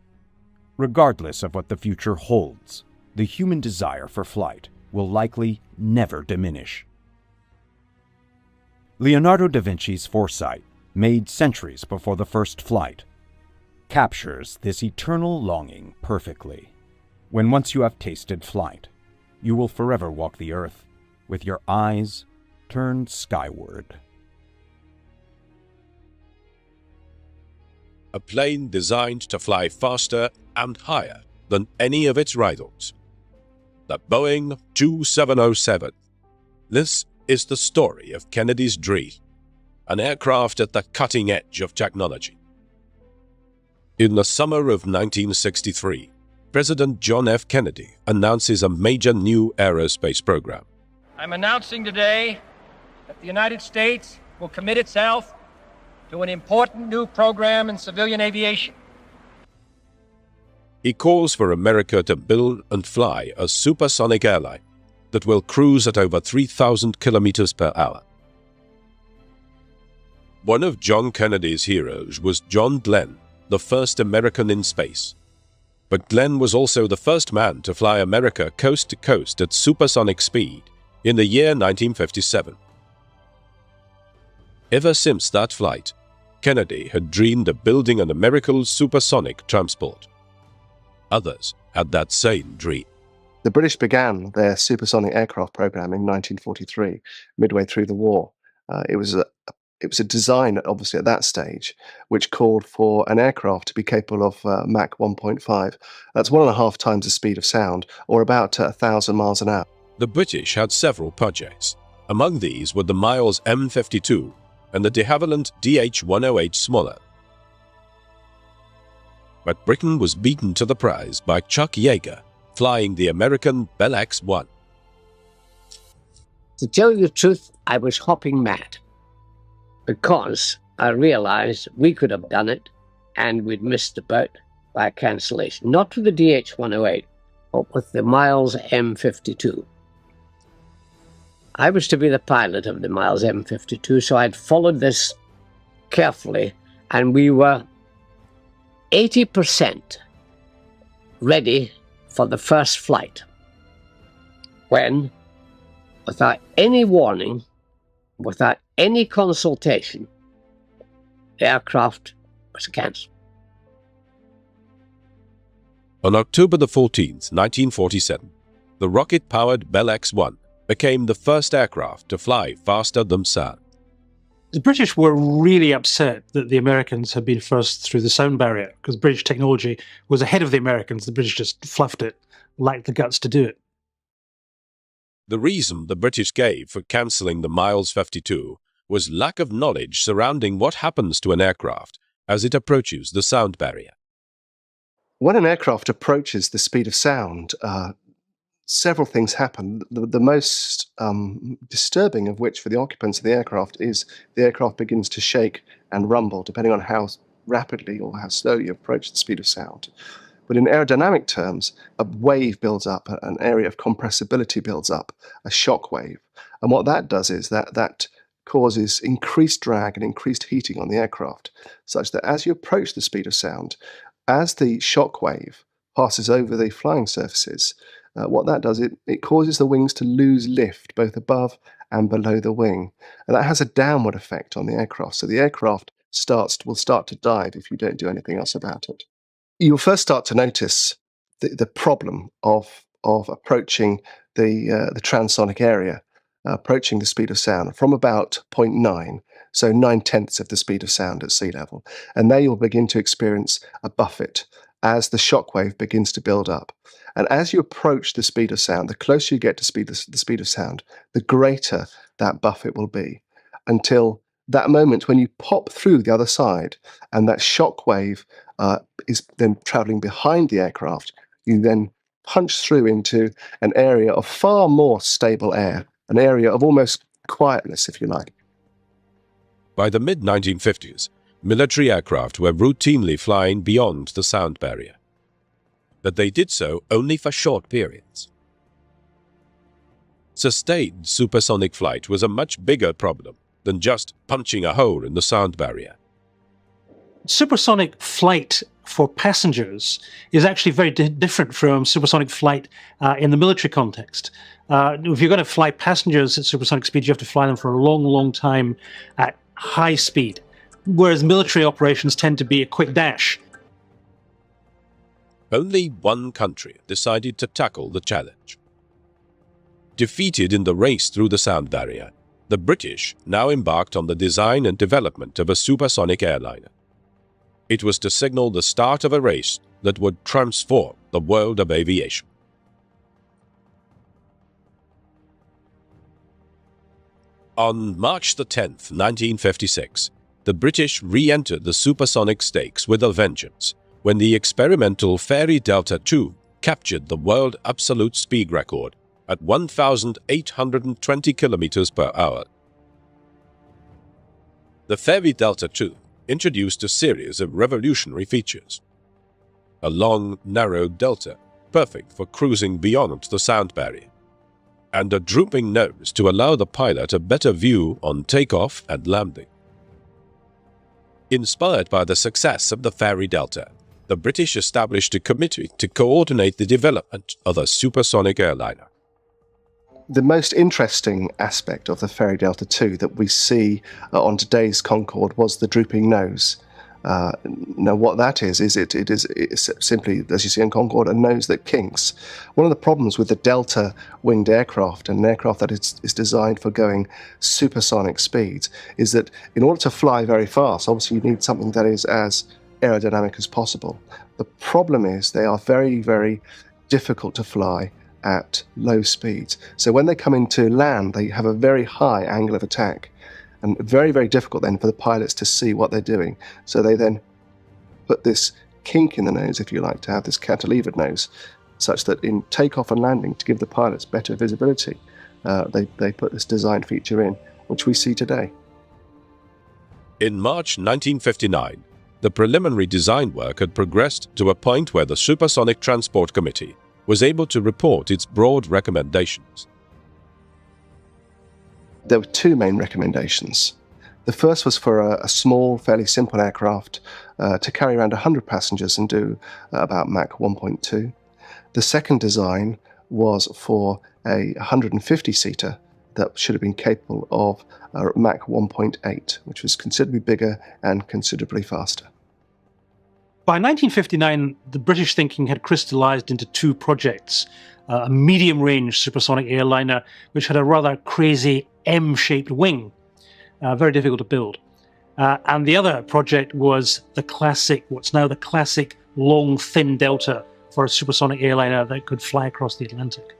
Regardless of what the future holds, the human desire for flight will likely never diminish. Leonardo da Vinci's foresight, made centuries before the first flight, captures this eternal longing perfectly. When once you have tasted flight, you will forever walk the earth with your eyes turned skyward. A plane designed to fly faster and higher than any of its rivals. The Boeing 2707. This is the story of Kennedy's dream, an aircraft at the cutting edge of technology. In the summer of 1963, President John F. Kennedy announces a major new aerospace program. I'm announcing today that the United States will commit itself to an important new program in civilian aviation. He calls for America to build and fly a supersonic airline that will cruise at over 3,000 kilometers per hour. One of John Kennedy's heroes was John Glenn, the first American in space. But Glenn was also the first man to fly America coast to coast at supersonic speed in the year 1957. Ever since that flight, Kennedy had dreamed of building an American supersonic transport. Others had that same dream. The British began their supersonic aircraft program in 1943, midway through the war. It was a design, obviously, at that stage, which called for an aircraft to be capable of Mach 1.5. That's 1.5 times the speed of sound, or about 1,000 miles an hour. The British had several projects. Among these were the Miles M52 and the de Havilland DH-108 smaller. But Britain was beaten to the prize by Chuck Yeager, flying the American Bell X-1. To tell you the truth, I was hopping mad, because I realized we could have done it and we'd missed the boat by cancellation. Not with the DH-108, but with the Miles M52. I was to be the pilot of the Miles M52, so I'd followed this carefully, and we were 80% ready for the first flight, when, without any warning, without any consultation, the aircraft was cancelled. On October the 14th, 1947, the rocket-powered Bell X-1 became the first aircraft to fly faster than sound. The British were really upset that the Americans had been first through the sound barrier, because British technology was ahead of the Americans. The British just fluffed it, lacked the guts to do it. The reason the British gave for cancelling the Miles 52 was lack of knowledge surrounding what happens to an aircraft as it approaches the sound barrier. When an aircraft approaches the speed of sound, several things happen. The most disturbing of which for the occupants of the aircraft is the aircraft begins to shake and rumble, depending on how rapidly or how slowly you approach the speed of sound. But in aerodynamic terms, a wave builds up, an area of compressibility builds up, a shock wave. And what that does is that causes increased drag and increased heating on the aircraft, such that as you approach the speed of sound, as the shock wave passes over the flying surfaces, what that does, it causes the wings to lose lift both above and below the wing. And that has a downward effect on the aircraft. So the aircraft will start to dive if you don't do anything else about it. You'll first start to notice the problem of approaching the transonic area, approaching the speed of sound from about 0.9, so 9/10 of the speed of sound at sea level. And there you'll begin to experience a buffet as the shockwave begins to build up. And as you approach the speed of sound, the closer you get to the speed of sound, the greater that buffet will be, until that moment when you pop through the other side and that shockwave is then travelling behind the aircraft, you then punch through into an area of far more stable air, an area of almost quietness, if you like. By the mid-1950s, military aircraft were routinely flying beyond the sound barrier. But they did so only for short periods. Sustained supersonic flight was a much bigger problem than just punching a hole in the sound barrier. Supersonic flight for passengers is actually very different from supersonic flight in the military context. If you're going to fly passengers at supersonic speed, you have to fly them for a long, long time at high speed, whereas military operations tend to be a quick dash. Only one country decided to tackle the challenge. Defeated in the race through the sound barrier, the British now embarked on the design and development of a supersonic airliner. It was to signal the start of a race that would transform the world of aviation. On March the 10th, 1956, the British re-entered the supersonic stakes with a vengeance when the experimental Fairey Delta II captured the world absolute speed record at 1,820 kilometers per hour. The Fairey Delta II introduced a series of revolutionary features. A long, narrow delta, perfect for cruising beyond the sound barrier, and a drooping nose to allow the pilot a better view on takeoff and landing. Inspired by the success of the Fairey Delta, the British established a committee to coordinate the development of a supersonic airliner. The most interesting aspect of the Fairey Delta II that we see on today's Concorde was the drooping nose. Now, what that is it's simply, as you see on Concorde, a nose that kinks. One of the problems with the delta-winged aircraft, an aircraft that is designed for going supersonic speeds, is that in order to fly very fast, obviously you need something that is as aerodynamic as possible. The problem is they are very, very difficult to fly at low speeds. So when they come into land, they have a very high angle of attack, and very, very difficult then for the pilots to see what they're doing. So they then put this kink in the nose, if you like, to have this cantilevered nose, such that in takeoff and landing, to give the pilots better visibility, they put this design feature in, which we see today. In March 1959, the preliminary design work had progressed to a point where the Supersonic Transport Committee was able to report its broad recommendations. There were two main recommendations. The first was for a small, fairly simple aircraft to carry around 100 passengers and do about Mach 1.2. The second design was for a 150-seater that should have been capable of Mach 1.8, which was considerably bigger and considerably faster. By 1959, the British thinking had crystallized into two projects. A medium-range supersonic airliner, which had a rather crazy M-shaped wing, very difficult to build. And the other project was the classic, what's now the classic long, thin delta for a supersonic airliner that could fly across the Atlantic.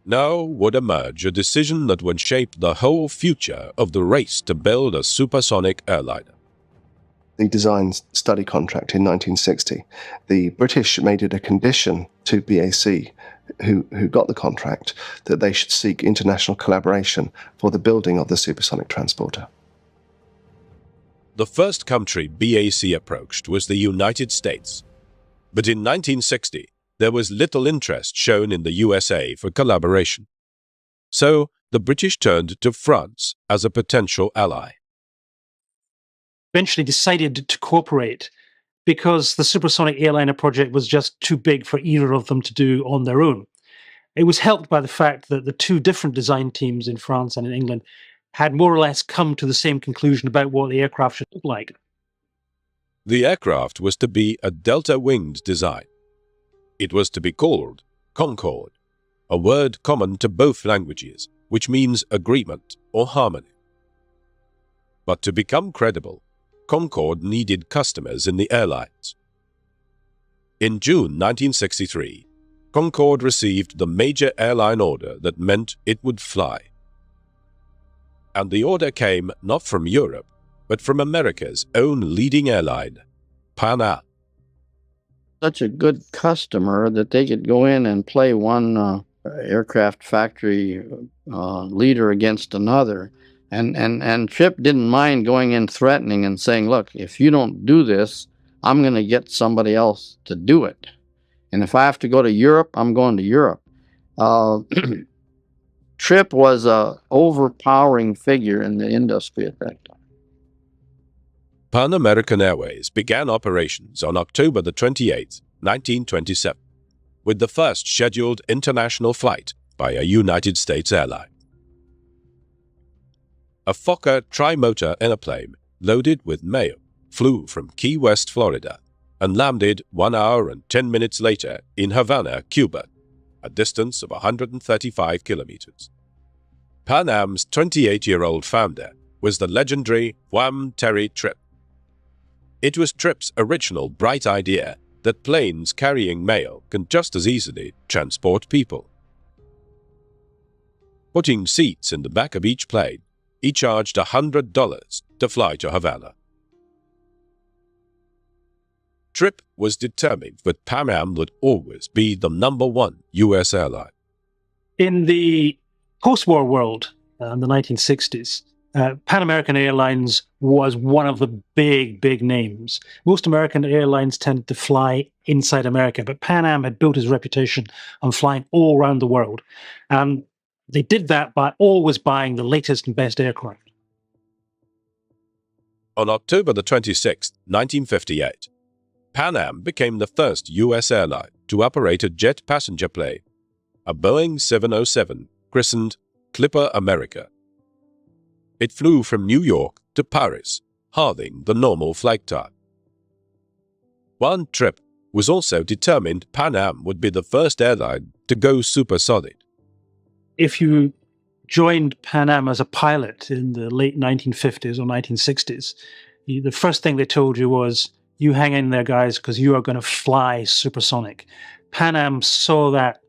Now would emerge a decision that would shape the whole future of the race to build a supersonic airliner. The design study contract in 1960, the British made it a condition to BAC, who got the contract, that they should seek international collaboration for the building of the supersonic transporter. The first country BAC approached was the United States. But in 1960, there was little interest shown in the USA for collaboration. So the British turned to France as a potential ally. Eventually decided to cooperate because the supersonic airliner project was just too big for either of them to do on their own. It was helped by the fact that the two different design teams in France and in England had more or less come to the same conclusion about what the aircraft should look like. The aircraft was to be a delta-winged design. It was to be called Concorde, a word common to both languages, which means agreement or harmony. But to become credible, Concorde needed customers in the airlines. In June 1963, Concorde received the major airline order that meant it would fly. And the order came not from Europe, but from America's own leading airline, Pan Am. Such a good customer that they could go in and play one aircraft factory leader against another. And Tripp didn't mind going in threatening and saying, look, if you don't do this, I'm going to get somebody else to do it. And if I have to go to Europe, I'm going to Europe. Tripp was a overpowering figure in the industry at that time. Pan American Airways began operations on October the 28th, 1927, with the first scheduled international flight by a United States airline. A Fokker tri-motor airplane loaded with mail flew from Key West, Florida, and landed 1 hour and 10 minutes later in Havana, Cuba, a distance of 135 kilometers. Pan Am's 28-year-old founder was the legendary Wham Terry Tripp. It was Tripp's original bright idea that planes carrying mail can just as easily transport people. Putting seats in the back of each plane, he charged $100 to fly to Havana. Tripp was determined that Pan Am would always be the #1 U.S. airline. In the post-war world, in the 1960s, Pan American Airlines was one of the big names. Most American airlines tended to fly inside America, but Pan Am had built his reputation on flying all around the world. And they did that by always buying the latest and best aircraft. On October the 26th, 1958, Pan Am became the first U.S. airline to operate a jet passenger plane, a Boeing 707 christened Clipper America. It flew from New York to Paris, halving the normal flight time. One Tripp was also determined Pan Am would be the first airline to go supersonic. If you joined Pan Am as a pilot in the late 1950s or 1960s, the first thing they told you was, you hang in there, guys, because you are going to fly supersonic. Pan Am saw that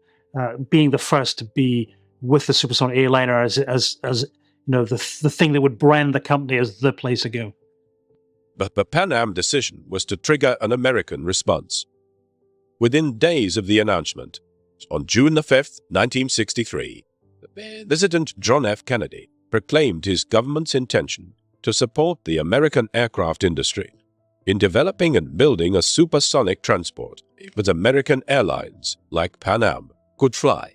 being the first to be with the supersonic airliner as you know, the thing that would brand the company as the place to go. But the Pan Am decision was to trigger an American response. Within days of the announcement, on June the 5th, 1963, President John F. Kennedy proclaimed his government's intention to support the American aircraft industry in developing and building a supersonic transport that American airlines like Pan Am could fly.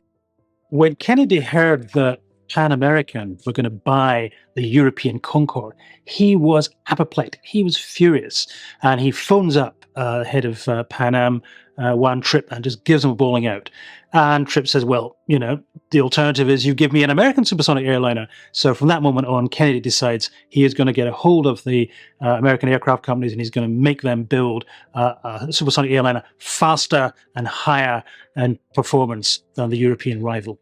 When Kennedy heard that Pan American were going to buy the European Concorde, he was apoplectic. He was furious. And he phones up head of Pan Am, one Tripp, and just gives him a bawling out. And Tripp says, well, you know, the alternative is you give me an American supersonic airliner. So from that moment on, Kennedy decides he is going to get a hold of the American aircraft companies and he's going to make them build a supersonic airliner faster and higher in performance than the European rival.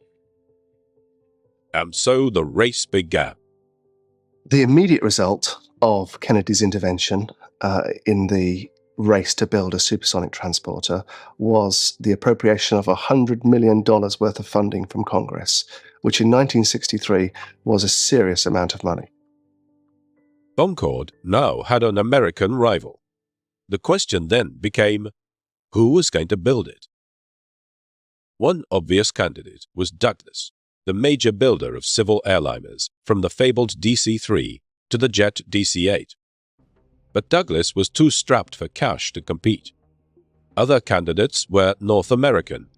And so the race began. The immediate result of Kennedy's intervention in the race to build a supersonic transporter was the appropriation of $100 million worth of funding from Congress, which in 1963 was a serious amount of money. Concorde now had an American rival. The question then became, who was going to build it? One obvious candidate was Douglas, the major builder of civil airliners, from the fabled DC-3 to the jet DC-8. But Douglas was too strapped for cash to compete. Other candidates were North American,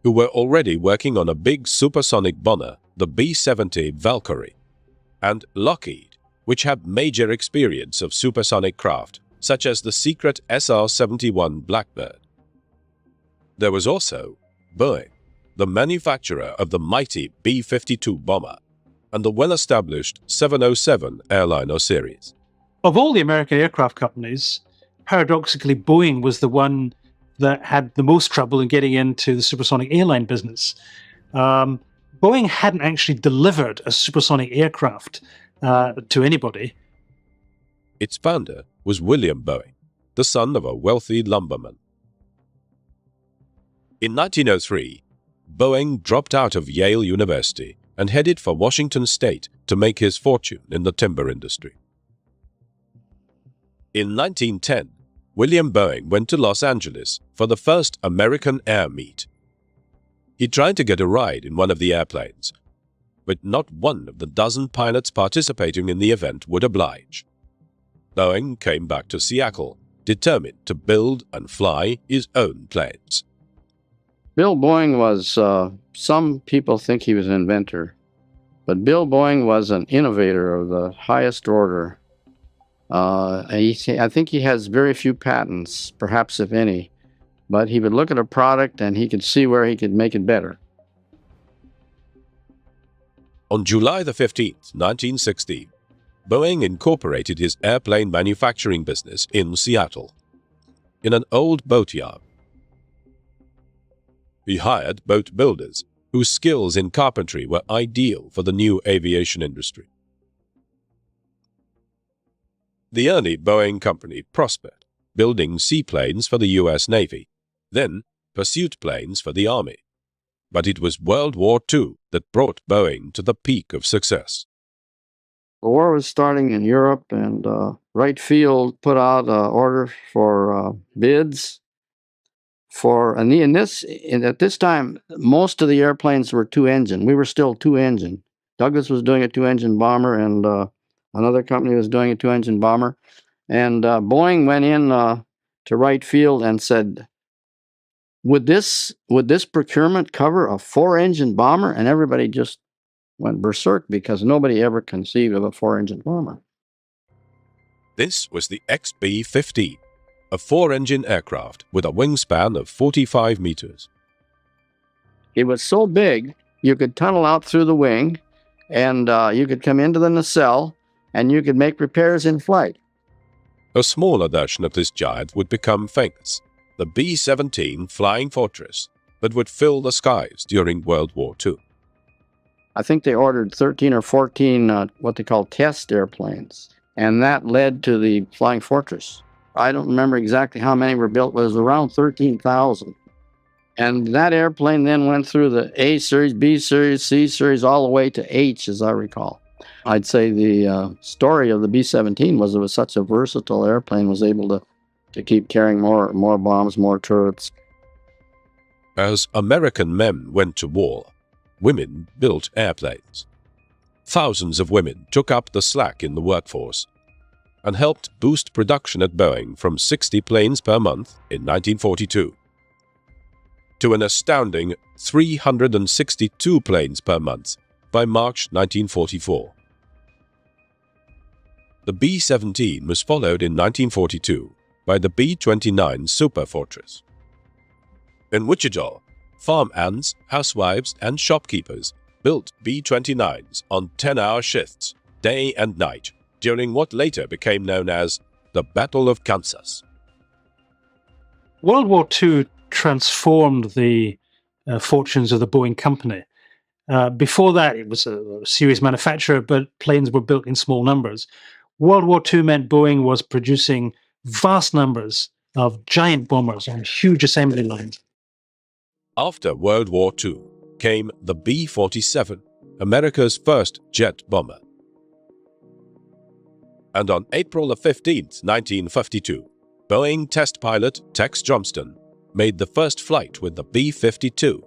who were already working on a big supersonic bomber, the B-70 Valkyrie, and Lockheed, which had major experience of supersonic craft, such as the secret SR-71 Blackbird. There was also Boeing, the manufacturer of the mighty B-52 bomber, and the well-established 707 airliner series. Of all the American aircraft companies, paradoxically, Boeing was the one that had the most trouble in getting into the supersonic airline business. Boeing hadn't actually delivered a supersonic aircraft to anybody. Its founder was William Boeing, the son of a wealthy lumberman. In 1903, Boeing dropped out of Yale University and headed for Washington State to make his fortune in the timber industry. In 1910, William Boeing went to Los Angeles for the first American Air Meet. He tried to get a ride in one of the airplanes, but not one of the dozen pilots participating in the event would oblige. Boeing came back to Seattle, determined to build and fly his own planes. Bill Boeing was, some people think he was an inventor, but Bill Boeing was an innovator of the highest order. I think he has very few patents, perhaps if any, but he would look at a product and he could see where he could make it better. On July the 15th, 1916, Boeing incorporated his airplane manufacturing business in Seattle, in an old boatyard. He hired boat builders whose skills in carpentry were ideal for the new aviation industry. The early Boeing company prospered, building seaplanes for the U.S. Navy, then pursuit planes for the Army. But it was World War II that brought Boeing to the peak of success. The war was starting in Europe, and Wright Field put out an order for bids. At this time, most of the airplanes were two-engine. We were still two-engine. Douglas was doing a two-engine bomber, and another company was doing a two-engine bomber. And Boeing went in to Wright Field and said, would this procurement cover a four-engine bomber? And everybody just went berserk because nobody ever conceived of a four-engine bomber. This was the XB-15, a four-engine aircraft with a wingspan of 45 meters. It was so big, you could tunnel out through the wing, and you could come into the nacelle, and you could make repairs in flight. A smaller version of this giant would become famous, the B-17 Flying Fortress, that would fill the skies during World War II. I think they ordered 13 or 14 what they call test airplanes, and that led to the Flying Fortress. I don't remember exactly how many were built, but it was around 13,000. And that airplane then went through the A series, B series, C series, all the way to H, as I recall. I'd say the story of the B-17 was it was such a versatile airplane, was able to keep carrying more bombs, more turrets. As American men went to war, women built airplanes. Thousands of women took up the slack in the workforce and helped boost production at Boeing from 60 planes per month in 1942 to an astounding 362 planes per month by March 1944. The B-17 was followed in 1942 by the B-29 Super Fortress. In Wichita, farm hands, housewives, and shopkeepers built B-29s on 10-hour shifts, day and night, during what later became known as the Battle of Kansas. World War II transformed the fortunes of the Boeing company. Before that, it was a serious manufacturer, but planes were built in small numbers. World War II meant Boeing was producing vast numbers of giant bombers on huge assembly lines. After World War II came the B-47, America's first jet bomber. And on April 15, 1952, Boeing test pilot Tex Johnston made the first flight with the B-52,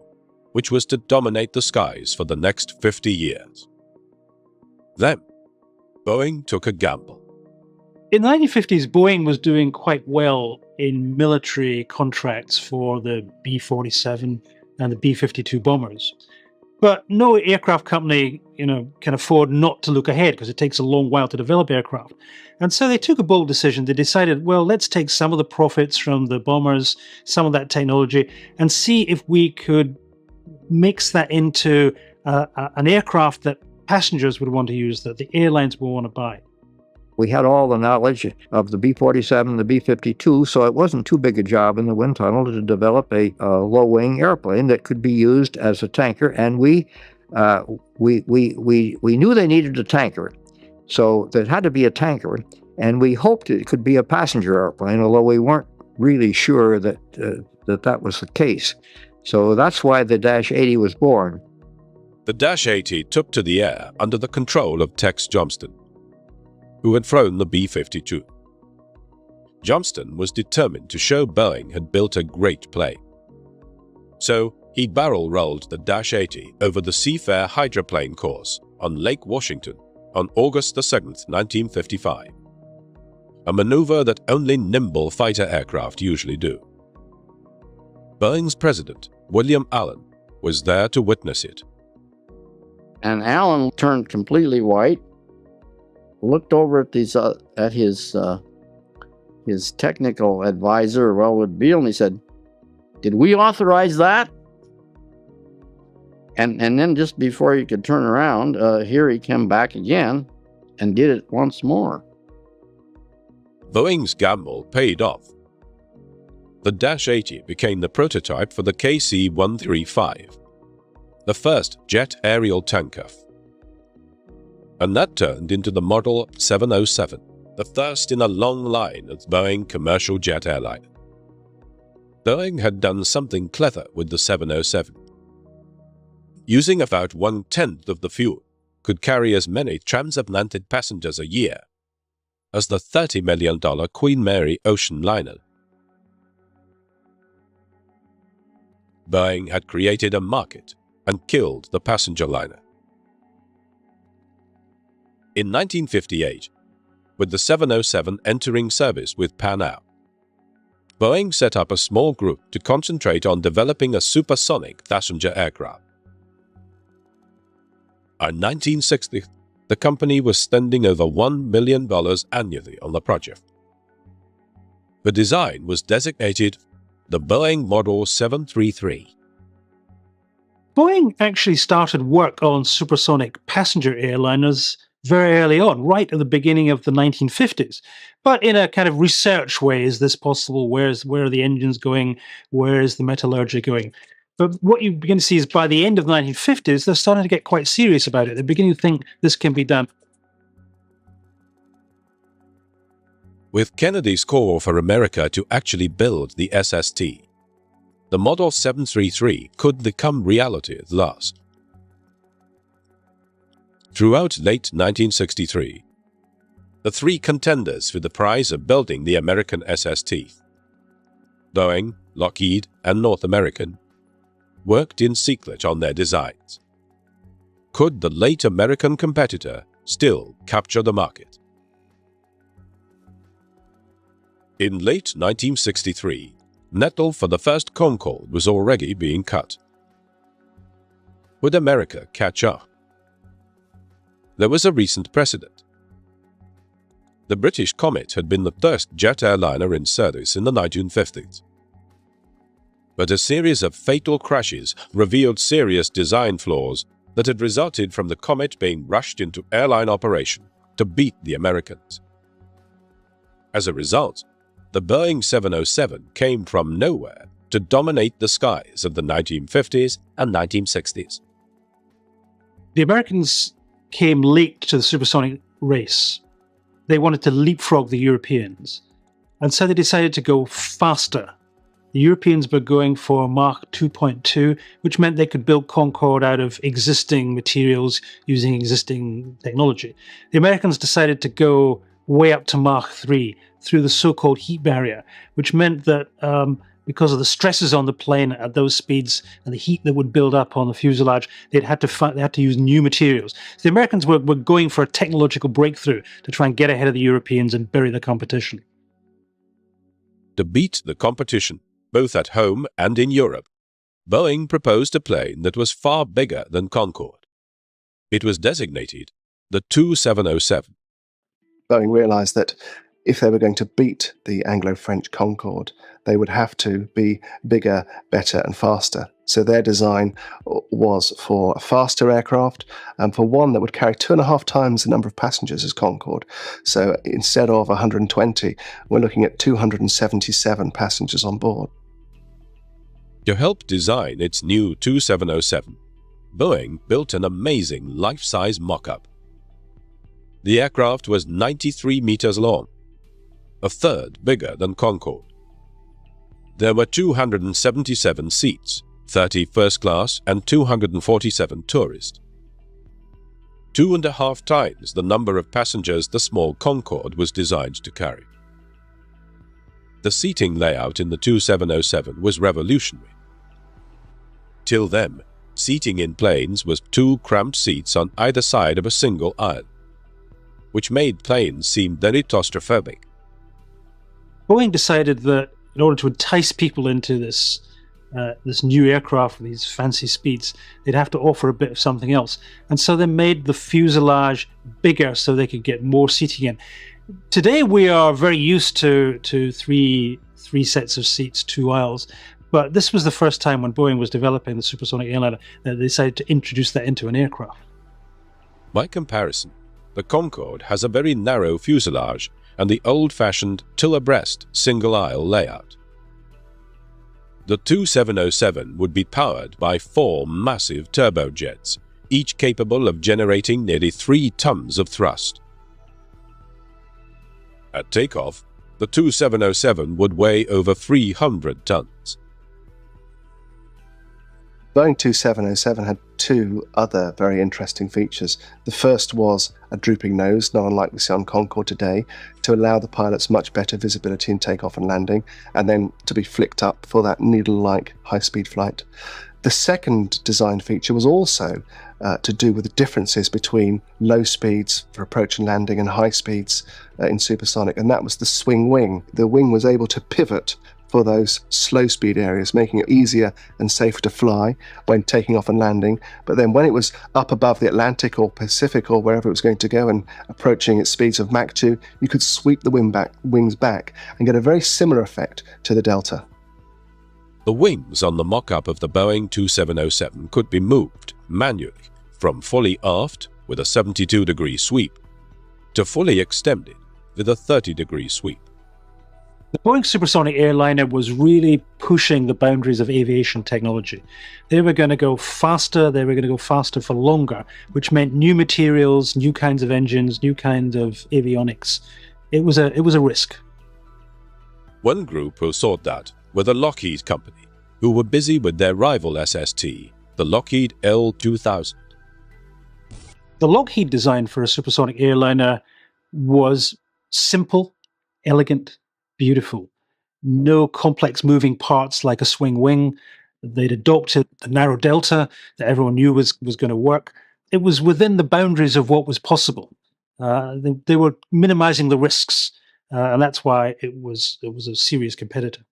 which was to dominate the skies for the next 50 years. Then, Boeing took a gamble. In the 1950s, Boeing was doing quite well in military contracts for the B-47 and the B-52 bombers. But no aircraft company, can afford not to look ahead because it takes a long while to develop aircraft. And so they took a bold decision. They decided, well, let's take some of the profits from the bombers, some of that technology, and see if we could mix that into an aircraft that passengers would want to use, that the airlines would want to buy. We had all the knowledge of the B-47, the B-52, so it wasn't too big a job in the wind tunnel to develop a low-wing airplane that could be used as a tanker. And we knew they needed a tanker, so there had to be a tanker. And we hoped it could be a passenger airplane, although we weren't really sure that that was the case. So that's why the Dash 80 was born. The Dash 80 took to the air under the control of Tex Johnston, who had flown the B-52. Johnston was determined to show Boeing had built a great plane. So he barrel-rolled the Dash 80 over the Seafair hydroplane course on Lake Washington on August 2, 1955, a maneuver that only nimble fighter aircraft usually do. Boeing's president, William Allen, was there to witness it. And Allen turned completely white, looked over at his technical advisor, Wellwood Beale, and he said, "Did we authorize that?" And then just before you could turn around, here he came back again and did it once more. Boeing's gamble paid off. The Dash 80 became the prototype for the KC-135, the first jet aerial tanker. And that turned into the Model 707, the first in a long line of Boeing commercial jet airliner. Boeing had done something clever with the 707. Using about 1/10 of the fuel, could carry as many transatlantic passengers a year as the $30 million Queen Mary ocean liner. Boeing had created a market and killed the passenger liner. In 1958, with the 707 entering service with Pan Am, Boeing set up a small group to concentrate on developing a supersonic passenger aircraft. By 1960, the company was spending over $1 million annually on the project. The design was designated the Boeing Model 733. Boeing actually started work on supersonic passenger airliners very early on, right at the beginning of the 1950s. But in a kind of research way, is this possible? Where are the engines going? Where is the metallurgy going? But what you begin to see is by the end of the 1950s, they're starting to get quite serious about it. They're beginning to think this can be done. With Kennedy's call for America to actually build the SST, the Model 733 could become reality at last. Throughout late 1963, the three contenders for the prize of building the American SST, Boeing, Lockheed, and North American, worked in secret on their designs. Could the late American competitor still capture the market? In late 1963, metal for the first Concorde was already being cut. Would America catch up? There was a recent precedent. The British Comet had been the first jet airliner in service in the 1950s. But a series of fatal crashes revealed serious design flaws that had resulted from the Comet being rushed into airline operation to beat the Americans. As a result, the Boeing 707 came from nowhere to dominate the skies of the 1950s and 1960s. The Americans came late to the supersonic race. They wanted to leapfrog the Europeans, and so they decided to go faster. The Europeans were going for Mach 2.2, which meant they could build Concorde out of existing materials using existing technology. The Americans decided to go way up to Mach 3 through the so-called heat barrier, which meant that because of the stresses on the plane at those speeds and the heat that would build up on the fuselage, they had to use new materials. So the Americans were going for a technological breakthrough to try and get ahead of the Europeans and bury the competition. To beat the competition, both at home and in Europe, Boeing proposed a plane that was far bigger than Concorde. It was designated the 2707. Boeing realised that if they were going to beat the Anglo-French Concorde, they would have to be bigger, better and faster. So their design was for a faster aircraft and for one that would carry 2.5 times the number of passengers as Concorde. So instead of 120, we're looking at 277 passengers on board. To help design its new 2707, Boeing built an amazing life-size mock-up. The aircraft was 93 meters long, a third bigger than Concorde. There were 277 seats, 30 first class and 247 tourist. 2.5 times the number of passengers the small Concorde was designed to carry. the seating layout in the 2707 was revolutionary. Till then, seating in planes was 2 cramped seats on either side of a single aisle, which made planes seem very claustrophobic. Boeing decided that in order to entice people into this new aircraft with these fancy speeds, they'd have to offer a bit of something else. And so they made the fuselage bigger so they could get more seating in. Today we are very used to three sets of seats, 2 aisles. But this was the first time when Boeing was developing the supersonic airliner that they decided to introduce that into an aircraft. By comparison, the Concorde has a very narrow fuselage and the old-fashioned two-abreast single-aisle layout. The 2707 would be powered by 4 massive turbojets, each capable of generating nearly 3 tons of thrust. At takeoff, the 2707 would weigh over 300 tons. Boeing 2707 had 2 other very interesting features. The first was a drooping nose, not unlike we see on Concorde today, to allow the pilots much better visibility in takeoff and landing, and then to be flicked up for that needle-like high-speed flight. The second design feature was also to do with the differences between low speeds for approach and landing and high speeds in supersonic, and that was the swing wing. The wing was able to pivot for those slow speed areas, making it easier and safer to fly when taking off and landing. But then when it was up above the Atlantic or Pacific or wherever it was going to go and approaching its speeds of Mach 2, you could sweep the wings back and get a very similar effect to the Delta. The wings on the mock-up of the Boeing 2707 could be moved manually from fully aft with a 72-degree sweep to fully extended with a 30-degree sweep. The Boeing supersonic airliner was really pushing the boundaries of aviation technology. They were going to go faster, they were going to go faster for longer, which meant new materials, new kinds of engines, new kinds of avionics. It was a risk. One group who sought that were the Lockheed company, who were busy with their rival SST, the Lockheed L2000. The Lockheed design for a supersonic airliner was simple, elegant, beautiful. No complex moving parts like a swing wing. They'd adopted the narrow delta that everyone knew was going to work. It was within the boundaries of what was possible. They were minimizing the risks, and that's why it was a serious competitor.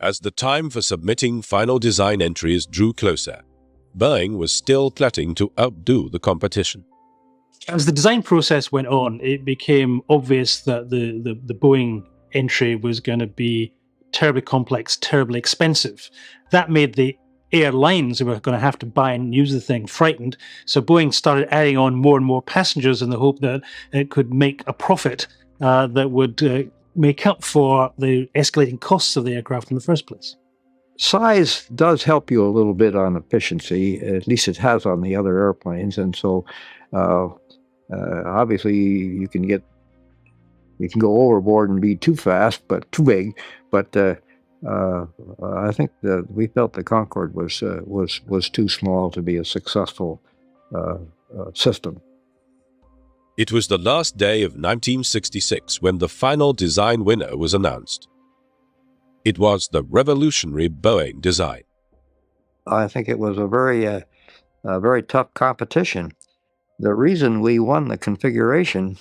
As the time for submitting final design entries drew closer, Boeing was still plotting to outdo the competition. As the design process went on, it became obvious that the Boeing entry was going to be terribly complex, terribly expensive. That made the airlines who were going to have to buy and use the thing frightened. So Boeing started adding on more and more passengers in the hope that it could make a profit that would make up for the escalating costs of the aircraft in the first place. Size does help you a little bit on efficiency, at least it has on the other airplanes, and so obviously you can go overboard and be too fast, but too big. But I think that we felt the Concorde was too small to be a successful system. It was the last day of 1966 when the final design winner was announced. It was the revolutionary Boeing design. I think it was a very tough competition. The reason we won the configuration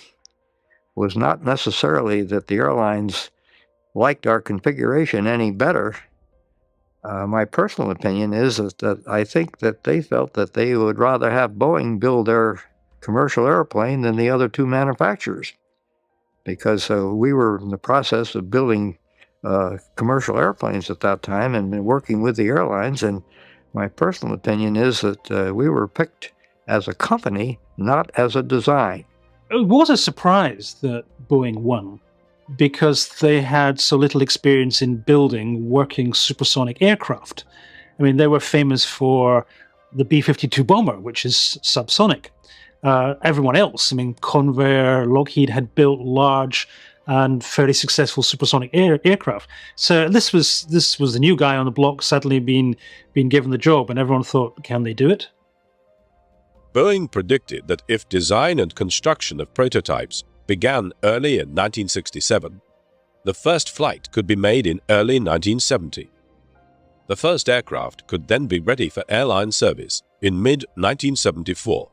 was not necessarily that the airlines liked our configuration any better. My personal opinion is that I think that they felt that they would rather have Boeing build their commercial airplane than the other 2 manufacturers, because we were in the process of building commercial airplanes at that time and working with the airlines, and my personal opinion is that we were picked as a company, not as a design. It was a surprise that Boeing won because they had so little experience in building working supersonic aircraft. I mean, they were famous for the B-52 bomber, which is subsonic. Everyone else, I mean, Convair, Lockheed had built large and fairly successful supersonic aircraft. So this was the new guy on the block suddenly being given the job, and everyone thought, can they do it? Boeing predicted that if design and construction of prototypes began early in 1967, The first flight could be made in early 1970. The first aircraft could then be ready for airline service in mid-1974.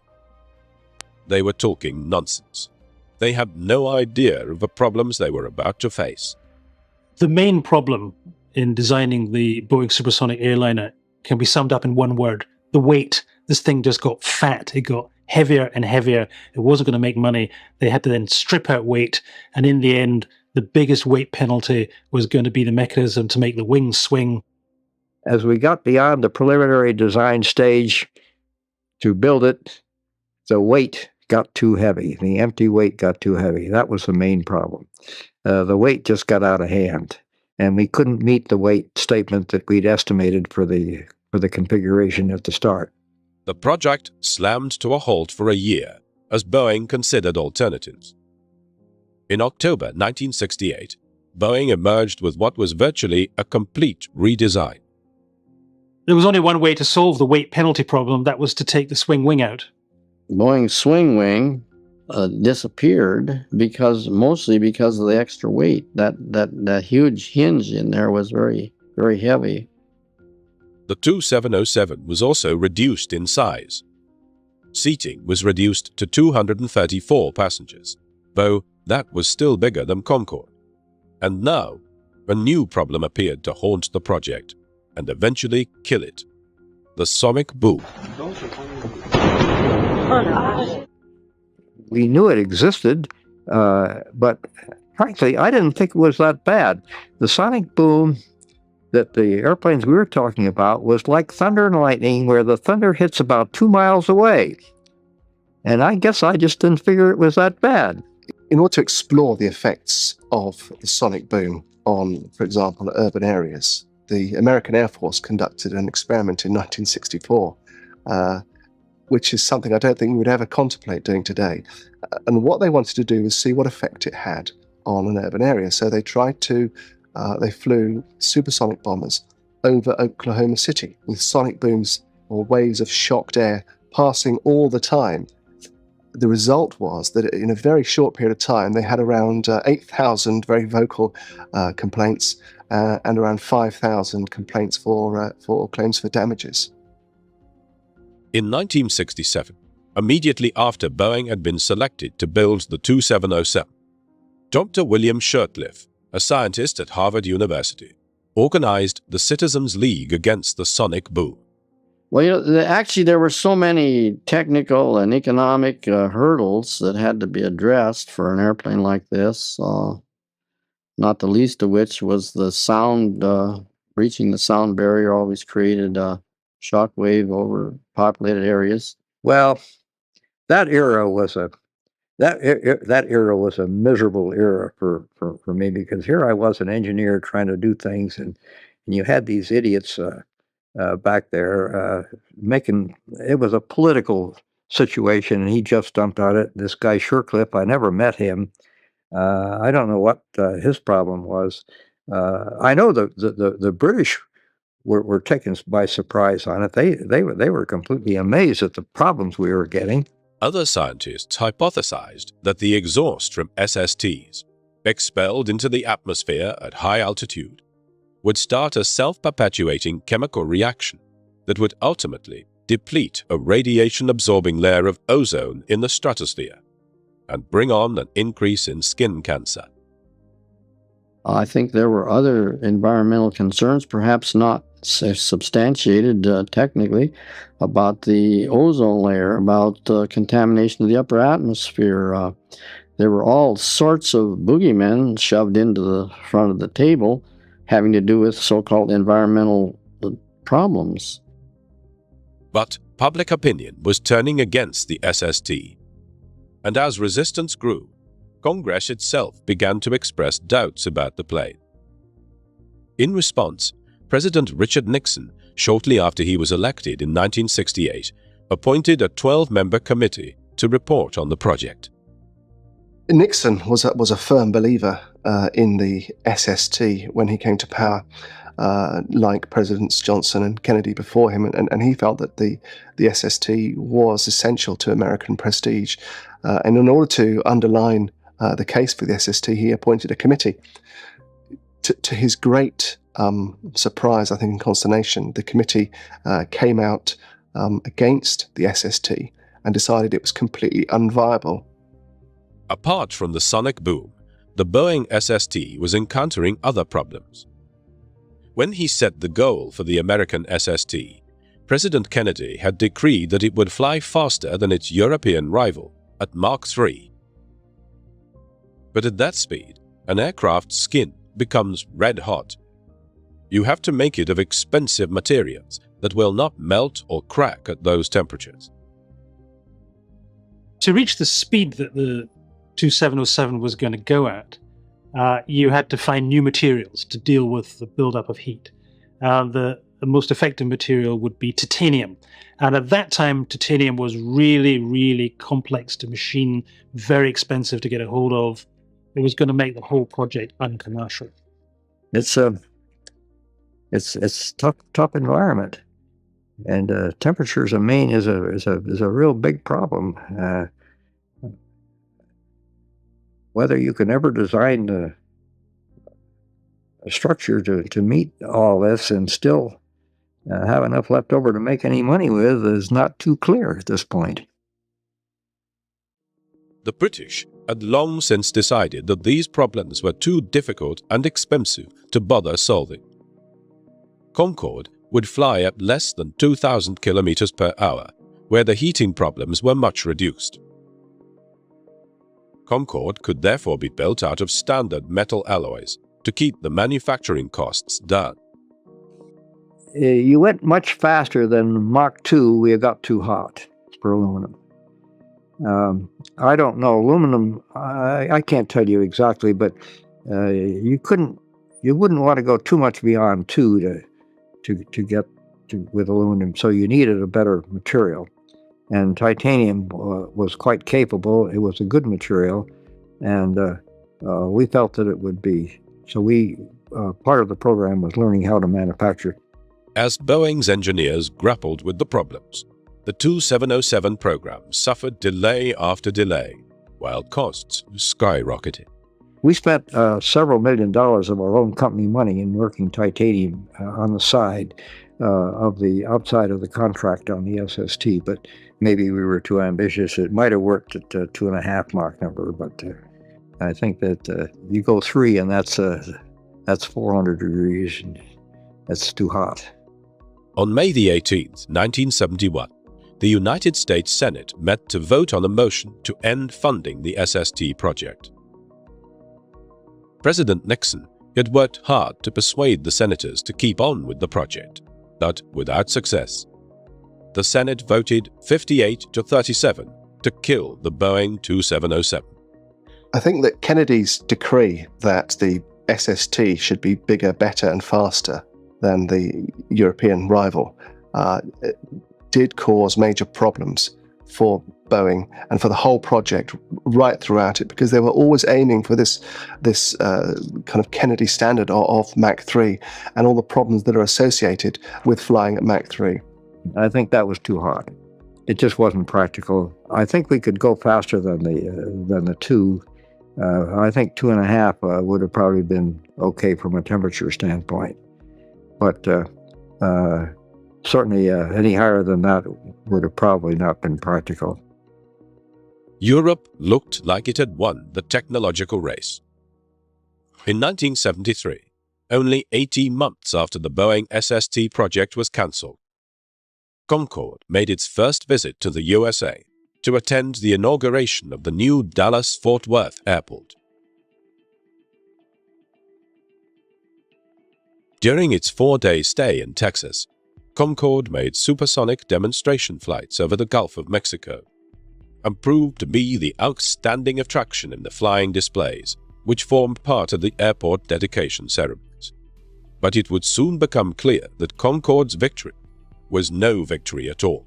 They were talking nonsense. They had no idea of the problems they were about to face. The main problem in designing the Boeing Supersonic airliner can be summed up in one word: the weight. This thing just got fat. It got heavier and heavier. It wasn't going to make money. They had to then strip out weight, and in the end, the biggest weight penalty was going to be the mechanism to make the wings swing. As we got beyond the preliminary design stage to build it, the weight got too heavy. The empty weight got too heavy. That was the main problem. The weight just got out of hand, and we couldn't meet the weight statement that we'd estimated for the configuration at the start. The project slammed to a halt for a year as Boeing considered alternatives. In October 1968, Boeing emerged with what was virtually a complete redesign. There was only one way to solve the weight penalty problem. That was to take the swing wing out. Boeing's swing wing disappeared mostly because of the extra weight. That huge hinge in there was very, very heavy. The 2707 was also reduced in size. Seating was reduced to 234 passengers, though that was still bigger than Concorde. And now, a new problem appeared to haunt the project and eventually kill it: the sonic boom. We knew it existed, but frankly, I didn't think it was that bad. The sonic boom that the airplanes we were talking about was like thunder and lightning, where the thunder hits about 2 miles away. And I guess I just didn't figure it was that bad. In order to explore the effects of the sonic boom on, for example, urban areas, the American Air Force conducted an experiment in 1964, which is something I don't think we would ever contemplate doing today. And what they wanted to do was see what effect it had on an urban area. So they they flew supersonic bombers over Oklahoma City with sonic booms or waves of shocked air passing all the time. The result was that in a very short period of time, they had around 8,000 very vocal complaints and around 5,000 complaints for claims for damages. In 1967, immediately after Boeing had been selected to build the 2707, Dr. William Shirtliff, a scientist at Harvard University, organized the Citizens League against the sonic boom. Well, actually, there were so many technical and economic hurdles that had to be addressed for an airplane like this, not the least of which was the sound. Reaching the sound barrier always created a shock wave over populated areas. Well, that era was a miserable era for me, because here I was, an engineer trying to do things, and you had these idiots back there making it was a political situation, and he just jumped on it. This guy Shirtliff, I never met him. I don't know what his problem was. I know the British were taken by surprise on it. They were completely amazed at the problems we were getting. Other scientists hypothesized that the exhaust from SSTs, expelled into the atmosphere at high altitude, would start a self-perpetuating chemical reaction that would ultimately deplete a radiation-absorbing layer of ozone in the stratosphere and bring on an increase in skin cancer. I think there were other environmental concerns, perhaps not substantiated technically, about the ozone layer, about contamination of the upper atmosphere. There were all sorts of boogeymen shoved into the front of the table having to do with so-called environmental problems. But public opinion was turning against the SST, and as resistance grew, Congress itself began to express doubts about the plane. In response, President Richard Nixon, shortly after he was elected in 1968, appointed a 12-member committee to report on the project. Nixon was a firm believer in the SST when he came to power, like Presidents Johnson and Kennedy before him, and he felt that the SST was essential to American prestige. And in order to underline the case for the SST, he appointed a committee. to his great surprise, I think, in consternation, the committee came out against the SST and decided it was completely unviable. Apart from the sonic boom, the Boeing SST was encountering other problems. When he set the goal for the American SST, President Kennedy had decreed that it would fly faster than its European rival at Mach 3. But at that speed, an aircraft's skin becomes red hot. You have to make it of expensive materials that will not melt or crack at those temperatures. To reach the speed that the 2707 was going to go at, you had to find new materials to deal with the buildup of heat. The most effective material would be titanium. And at that time, titanium was really, really complex to machine, very expensive to get a hold of. It was going to make the whole project uncommercial. It's tough environment, and temperatures in Maine is a real big problem. Whether you can ever design a structure to meet all this and still have enough left over to make any money with is not too clear at this point. The British had long since decided that these problems were too difficult and expensive to bother solving. Concorde would fly at less than 2,000 kilometers per hour, where the heating problems were much reduced. Concorde could therefore be built out of standard metal alloys to keep the manufacturing costs down. You went much faster than Mach 2. We got too hot for aluminum. I don't know. Aluminum, I can't tell you exactly, but you wouldn't want to go too much beyond 2 to get with aluminum. So you needed a better material. And titanium was quite capable. It was a good material, and we felt that it would be. So part of the program was learning how to manufacture. As Boeing's engineers grappled with the problems, the 2707 program suffered delay after delay, while costs skyrocketed. We spent several $1 million of our own company money in working titanium on the side outside of the contract on the SST, but maybe we were too ambitious. It might have worked at 2.5 Mach number, but I think that you go 3 and that's 400 degrees, and that's too hot. On May the 18th, 1971, the United States Senate met to vote on a motion to end funding the SST project. President Nixon had worked hard to persuade the senators to keep on with the project, but without success. The Senate voted 58 to 37 to kill the Boeing 2707. I think that Kennedy's decree that the SST should be bigger, better and faster than the European rival did cause major problems for Boeing and for the whole project right throughout it, because they were always aiming for this kind of Kennedy standard of Mach 3 and all the problems that are associated with flying at Mach 3. I think that was too hot. It just wasn't practical. I think we could go faster than the 2. I think 2.5 would have probably been okay from a temperature standpoint, but certainly any higher than that would have probably not been practical. Europe looked like it had won the technological race. In 1973, only 18 months after the Boeing SST project was cancelled, Concorde made its first visit to the USA to attend the inauguration of the new Dallas-Fort Worth airport. During its 4-day stay in Texas, Concorde made supersonic demonstration flights over the Gulf of Mexico and proved to be the outstanding attraction in the flying displays, which formed part of the airport dedication ceremonies. But it would soon become clear that Concorde's victory was no victory at all.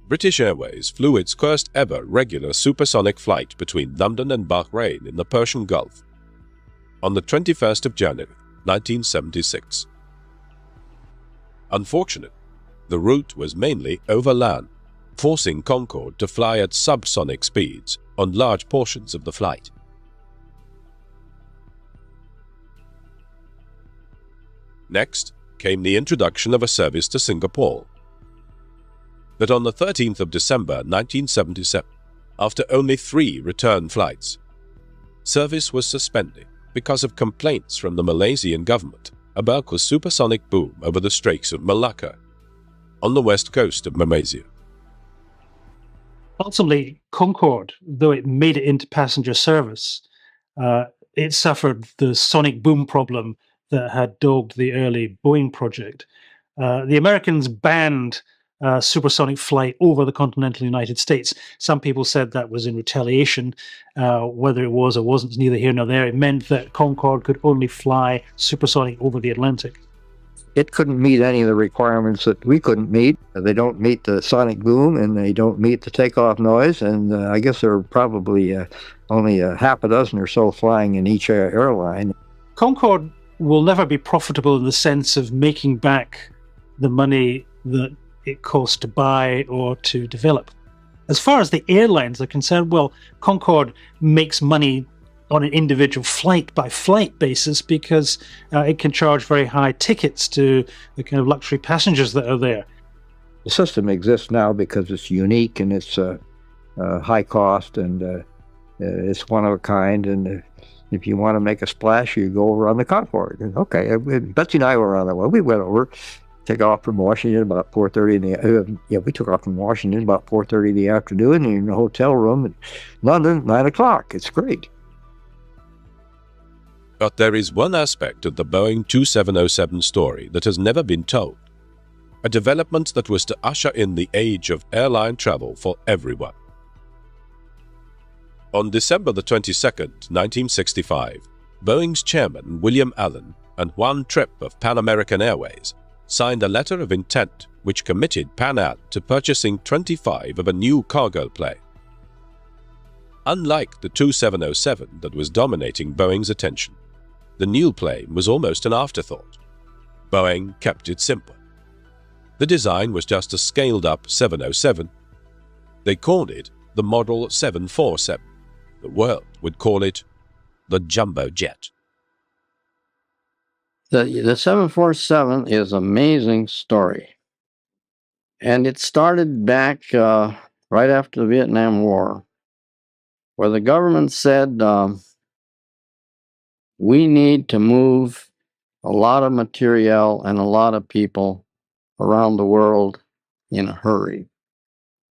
British Airways flew its first ever regular supersonic flight between London and Bahrain in the Persian Gulf on the 21st of January, 1976. Unfortunately, the route was mainly over land, forcing Concorde to fly at subsonic speeds on large portions of the flight. Next came the introduction of a service to Singapore. But on the 13th of December 1977, after only 3 return flights, service was suspended because of complaints from the Malaysian government about the supersonic boom over the Straits of Malacca on the west coast of Malaysia. Ultimately, Concorde, though it made it into passenger service, it suffered the sonic boom problem that had dogged the early Boeing project. The Americans banned supersonic flight over the continental United States. Some people said that was in retaliation. Whether it was or wasn't is neither here nor there. It meant that Concorde could only fly supersonic over the Atlantic. It couldn't meet any of the requirements that we couldn't meet. They don't meet the sonic boom, and they don't meet the takeoff noise, and I guess there are probably only half a dozen or so flying in each airline. Concorde will never be profitable in the sense of making back the money that it cost to buy or to develop. As far as the airlines are concerned, well, Concorde makes money on an individual flight-by-flight basis because it can charge very high tickets to the kind of luxury passengers that are there. The system exists now because it's unique and it's high cost and it's one of a kind. And if you want to make a splash, you go over on the Concorde. And okay, Betsy and I were on that one. We went over, take off from Washington about 4:30 in the we took off from Washington about 4:30 in the afternoon in a hotel room in London, 9 o'clock. It's great. But there is one aspect of the Boeing 2707 story that has never been told, a development that was to usher in the age of airline travel for everyone. On December the 22nd, 1965, Boeing's chairman, William Allen, and Juan Tripp of Pan American Airways signed a letter of intent which committed Pan Am to purchasing 25 of a new cargo plane. Unlike the 2707 that was dominating Boeing's attention, the new plane was almost an afterthought. Boeing kept it simple. The design was just a scaled-up 707. They called it the Model 747. The world would call it the Jumbo Jet. The 747 is an amazing story. And it started back right after the Vietnam War, where the government said, we need to move a lot of material and a lot of people around the world in a hurry.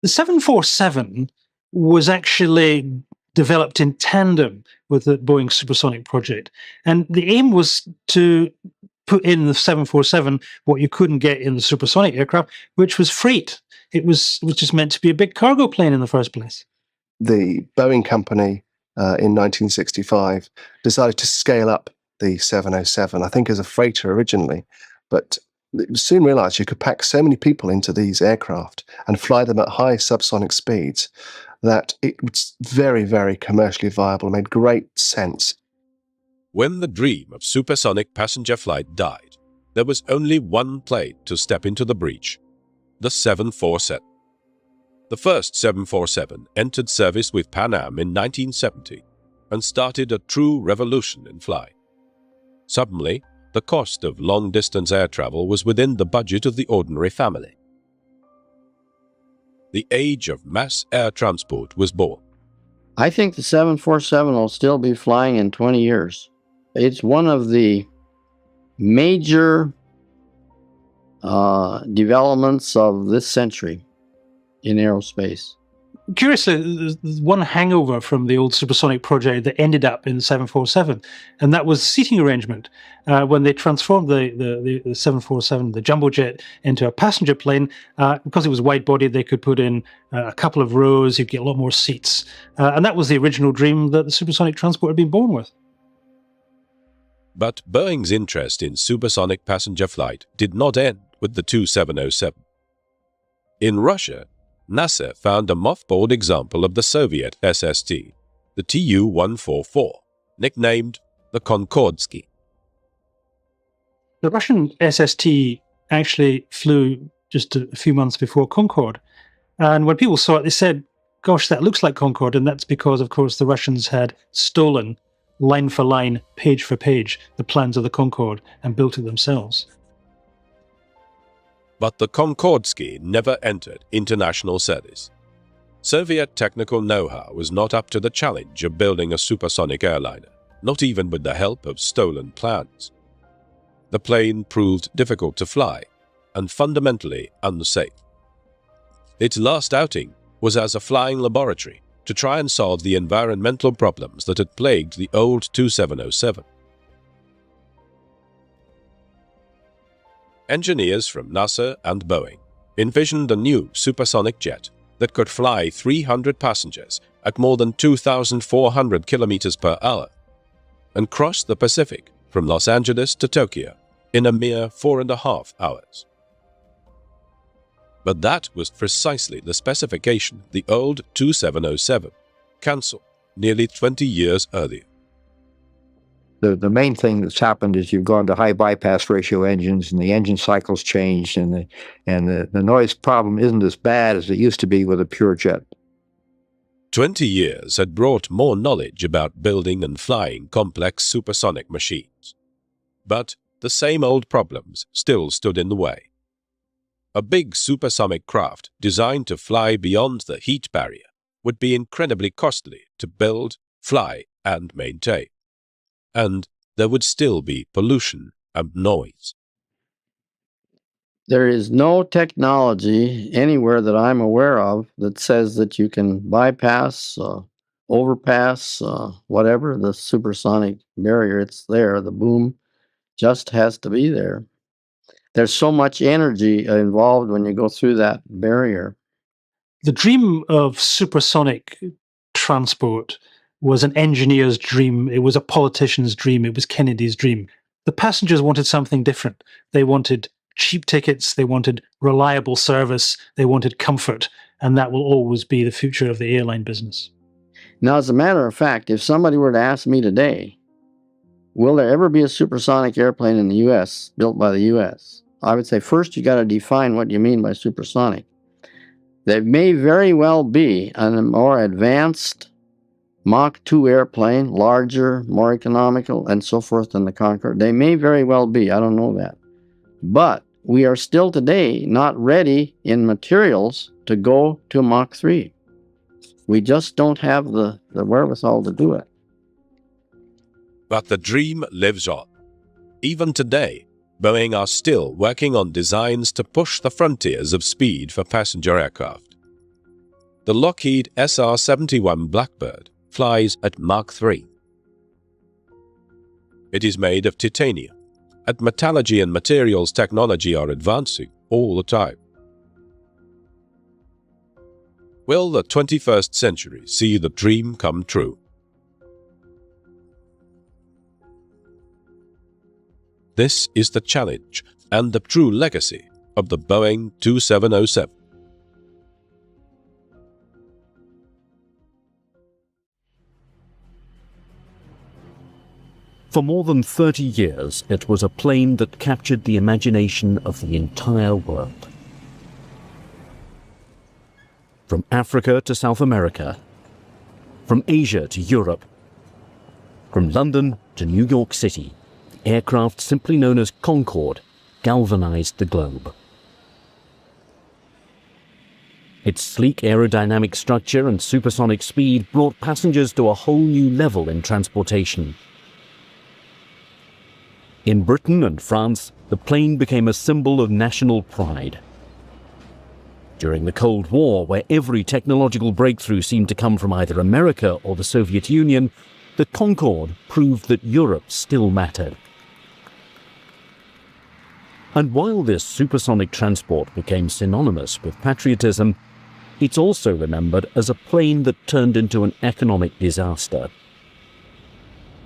The 747 was actually developed in tandem with the Boeing Supersonic project. And the aim was to put in the 747 what you couldn't get in the supersonic aircraft, which was freight. It was just meant to be a big cargo plane in the first place. The Boeing company in 1965 decided to scale up the 707, I think as a freighter originally, but soon realized you could pack so many people into these aircraft and fly them at high subsonic speeds that it was very, very commercially viable and made great sense. When the dream of supersonic passenger flight died, there was only one plane to step into the breach, the 747. The first 747 entered service with Pan Am in 1970 and started a true revolution in flying. Suddenly, the cost of long-distance air travel was within the budget of the ordinary family. The age of mass air transport was born. I think the 747 will still be flying in 20 years. It's one of the major developments of this century in aerospace. Curiously, there's one hangover from the old supersonic project that ended up in the 747, and that was seating arrangement. When they transformed the 747, the jumbo jet, into a passenger plane, because it was wide-bodied, they could put in a couple of rows, you'd get a lot more seats. And that was the original dream that the supersonic transport had been born with. But Boeing's interest in supersonic passenger flight did not end with the 2707. In Russia, NASA found a mothballed example of the Soviet SST, the Tu-144, nicknamed the Concorde. The Russian SST actually flew just a few months before Concorde. And when people saw it, they said, gosh, that looks like Concorde. And that's because, of course, the Russians had stolen, line for line, page for page, the plans of the Concorde and built it themselves. But the Concorde never entered international service. Soviet technical know-how was not up to the challenge of building a supersonic airliner, not even with the help of stolen plans. The plane proved difficult to fly and fundamentally unsafe. Its last outing was as a flying laboratory to try and solve the environmental problems that had plagued the old 2707. Engineers from NASA and Boeing envisioned a new supersonic jet that could fly 300 passengers at more than 2,400 kilometers per hour and cross the Pacific from Los Angeles to Tokyo in a mere 4.5 hours. But that was precisely the specification the old 2707 cancelled nearly 20 years earlier. The main thing that's happened is you've gone to high bypass ratio engines, and the engine cycles changed, and the noise problem isn't as bad as it used to be with a pure jet. 20 years had brought more knowledge about building and flying complex supersonic machines. But the same old problems still stood in the way. A big supersonic craft designed to fly beyond the heat barrier would be incredibly costly to build, fly, and maintain. And there would still be pollution and noise. There is no technology anywhere that I'm aware of that says that you can bypass, overpass, whatever, the supersonic barrier. It's there. The boom just has to be there. There's so much energy involved when you go through that barrier. The dream of supersonic transport was an engineer's dream. It was a politician's dream. It was Kennedy's dream. The passengers wanted something different. They wanted cheap tickets. They wanted reliable service. They wanted comfort. And that will always be the future of the airline business. Now, as a matter of fact, if somebody were to ask me today, will there ever be a supersonic airplane in the U.S., built by the U.S., I would say first you got to define what you mean by supersonic. There may very well be a more advanced Mach 2 airplane, larger, more economical, and so forth than the Concorde. They may very well be. I don't know that. But we are still today not ready in materials to go to Mach 3. We just don't have the wherewithal to do it. But the dream lives on. Even today, Boeing are still working on designs to push the frontiers of speed for passenger aircraft. The Lockheed SR-71 Blackbird flies at Mach 3. It is made of titanium, and metallurgy and materials technology are advancing all the time. Will the 21st century see the dream come true? This is the challenge and the true legacy of the Boeing 2707. For more than 30 years, it was a plane that captured the imagination of the entire world. From Africa to South America, from Asia to Europe, from London to New York City, the aircraft simply known as Concorde galvanized the globe. Its sleek aerodynamic structure and supersonic speed brought passengers to a whole new level in transportation. In Britain and France, the plane became a symbol of national pride. During the Cold War, where every technological breakthrough seemed to come from either America or the Soviet Union, the Concorde proved that Europe still mattered. And while this supersonic transport became synonymous with patriotism, it's also remembered as a plane that turned into an economic disaster.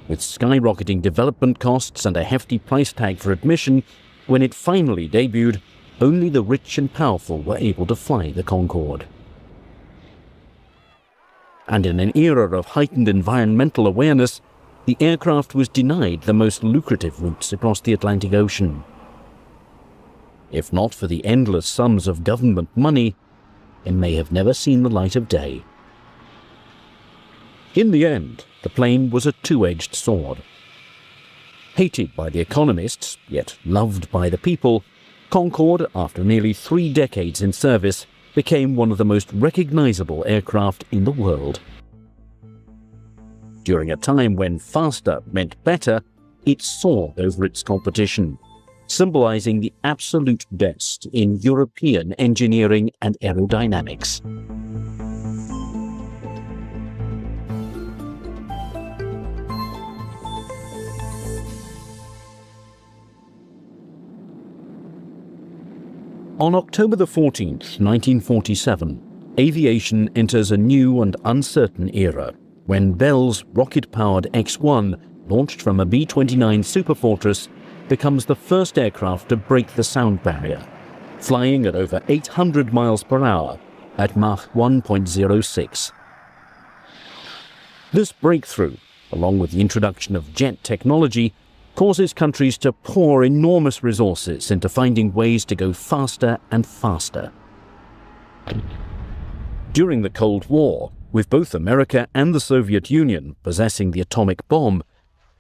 With skyrocketing development costs and a hefty price tag for admission, when it finally debuted, only the rich and powerful were able to fly the Concorde. And in an era of heightened environmental awareness, the aircraft was denied the most lucrative routes across the Atlantic Ocean. If not for the endless sums of government money, it may have never seen the light of day. In the end, the plane was a two-edged sword. Hated by the economists, yet loved by the people, Concorde, after nearly 3 decades in service, became one of the most recognizable aircraft in the world. During a time when faster meant better, it soared over its competition, symbolizing the absolute best in European engineering and aerodynamics. On October the 14th, 1947, aviation enters a new and uncertain era when Bell's rocket-powered X-1, launched from a B-29 Superfortress, becomes the first aircraft to break the sound barrier, flying at over 800 miles per hour at Mach 1.06. This breakthrough, along with the introduction of jet technology, causes countries to pour enormous resources into finding ways to go faster and faster. During the Cold War, with both America and the Soviet Union possessing the atomic bomb,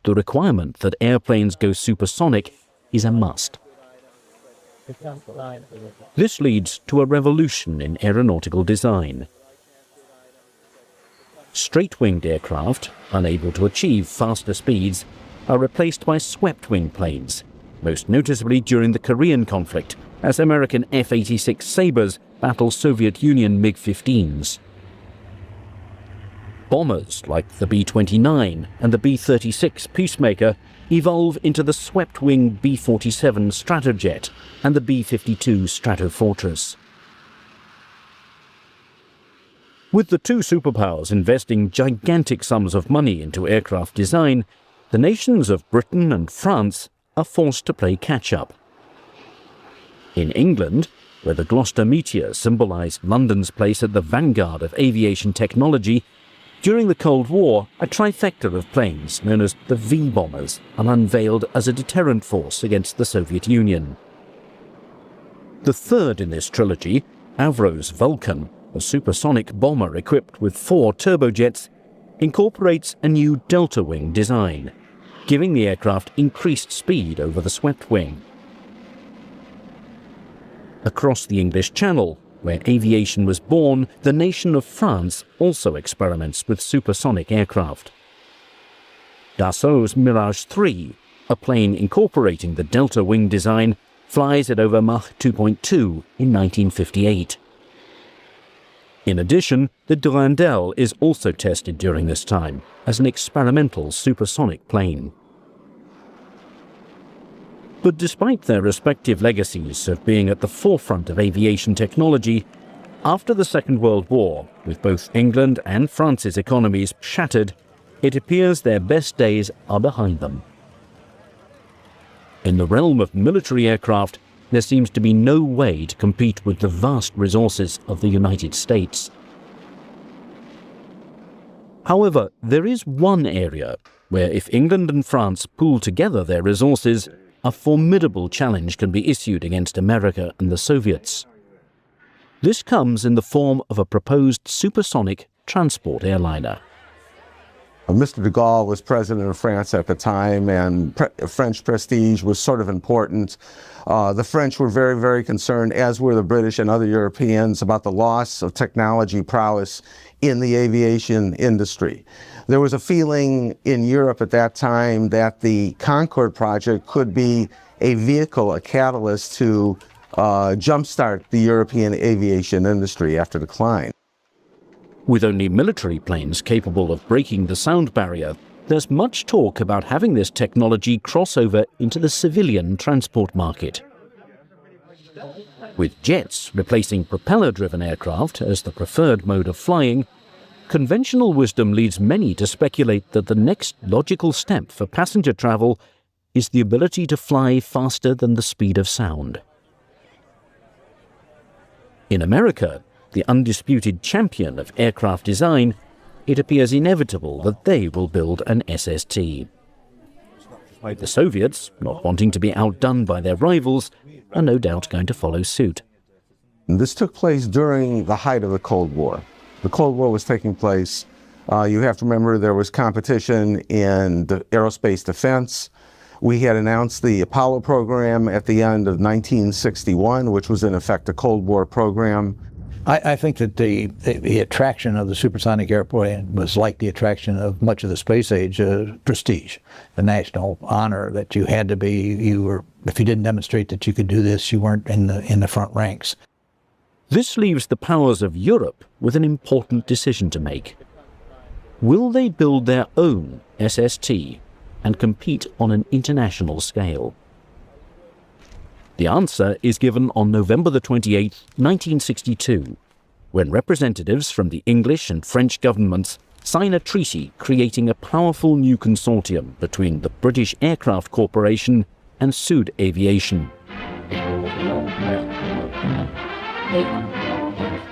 the requirement that airplanes go supersonic is a must. This leads to a revolution in aeronautical design. Straight-winged aircraft, unable to achieve faster speeds, are replaced by swept-wing planes, most noticeably during the Korean conflict, as American F-86 Sabres battle Soviet Union MiG-15s. Bombers like the B-29 and the B-36 Peacemaker evolve into the swept-wing B-47 Stratojet and the B-52 Stratofortress. With the two superpowers investing gigantic sums of money into aircraft design, the nations of Britain and France are forced to play catch-up. In England, where the Gloucester Meteor symbolised London's place at the vanguard of aviation technology, during the Cold War, a trifecta of planes known as the V-bombers are unveiled as a deterrent force against the Soviet Union. The third in this trilogy, Avro's Vulcan, a supersonic bomber equipped with 4 turbojets, incorporates a new delta-wing design, giving the aircraft increased speed over the swept wing. Across the English Channel, where aviation was born, the nation of France also experiments with supersonic aircraft. Dassault's Mirage 3, a plane incorporating the delta wing design, flies at over Mach 2.2 in 1958. In addition, the Durandal is also tested during this time as an experimental supersonic plane. But despite their respective legacies of being at the forefront of aviation technology, after the Second World War, with both England and France's economies shattered, it appears their best days are behind them. In the realm of military aircraft, there seems to be no way to compete with the vast resources of the United States. However, there is one area where if England and France pool together their resources, a formidable challenge can be issued against America and the Soviets. This comes in the form of a proposed supersonic transport airliner. Mr. de Gaulle was president of France at the time, and French prestige was sort of important. The French were very, very concerned, as were the British and other Europeans, about the loss of technology prowess in the aviation industry. There was a feeling in Europe at that time that the Concorde project could be a vehicle, a catalyst to jumpstart the European aviation industry after decline. With only military planes capable of breaking the sound barrier, there's much talk about having this technology cross over into the civilian transport market. With jets replacing propeller-driven aircraft as the preferred mode of flying, conventional wisdom leads many to speculate that the next logical step for passenger travel is the ability to fly faster than the speed of sound. In America, the undisputed champion of aircraft design, it appears inevitable that they will build an SST. The Soviets, not wanting to be outdone by their rivals, are no doubt going to follow suit. This took place during the height of the Cold War. The Cold War was taking place. You have to remember there was competition in the aerospace defense. We had announced the Apollo program at the end of 1961, which was in effect a Cold War program. I think that the attraction of the supersonic airplane was like the attraction of much of the space age prestige, the national honor that you had to be. If you didn't demonstrate that you could do this, you weren't in the front ranks. This leaves the powers of Europe with an important decision to make. Will they build their own SST and compete on an international scale? The answer is given on November the 28th, 1962, when representatives from the English and French governments sign a treaty creating a powerful new consortium between the British Aircraft Corporation and Sud Aviation.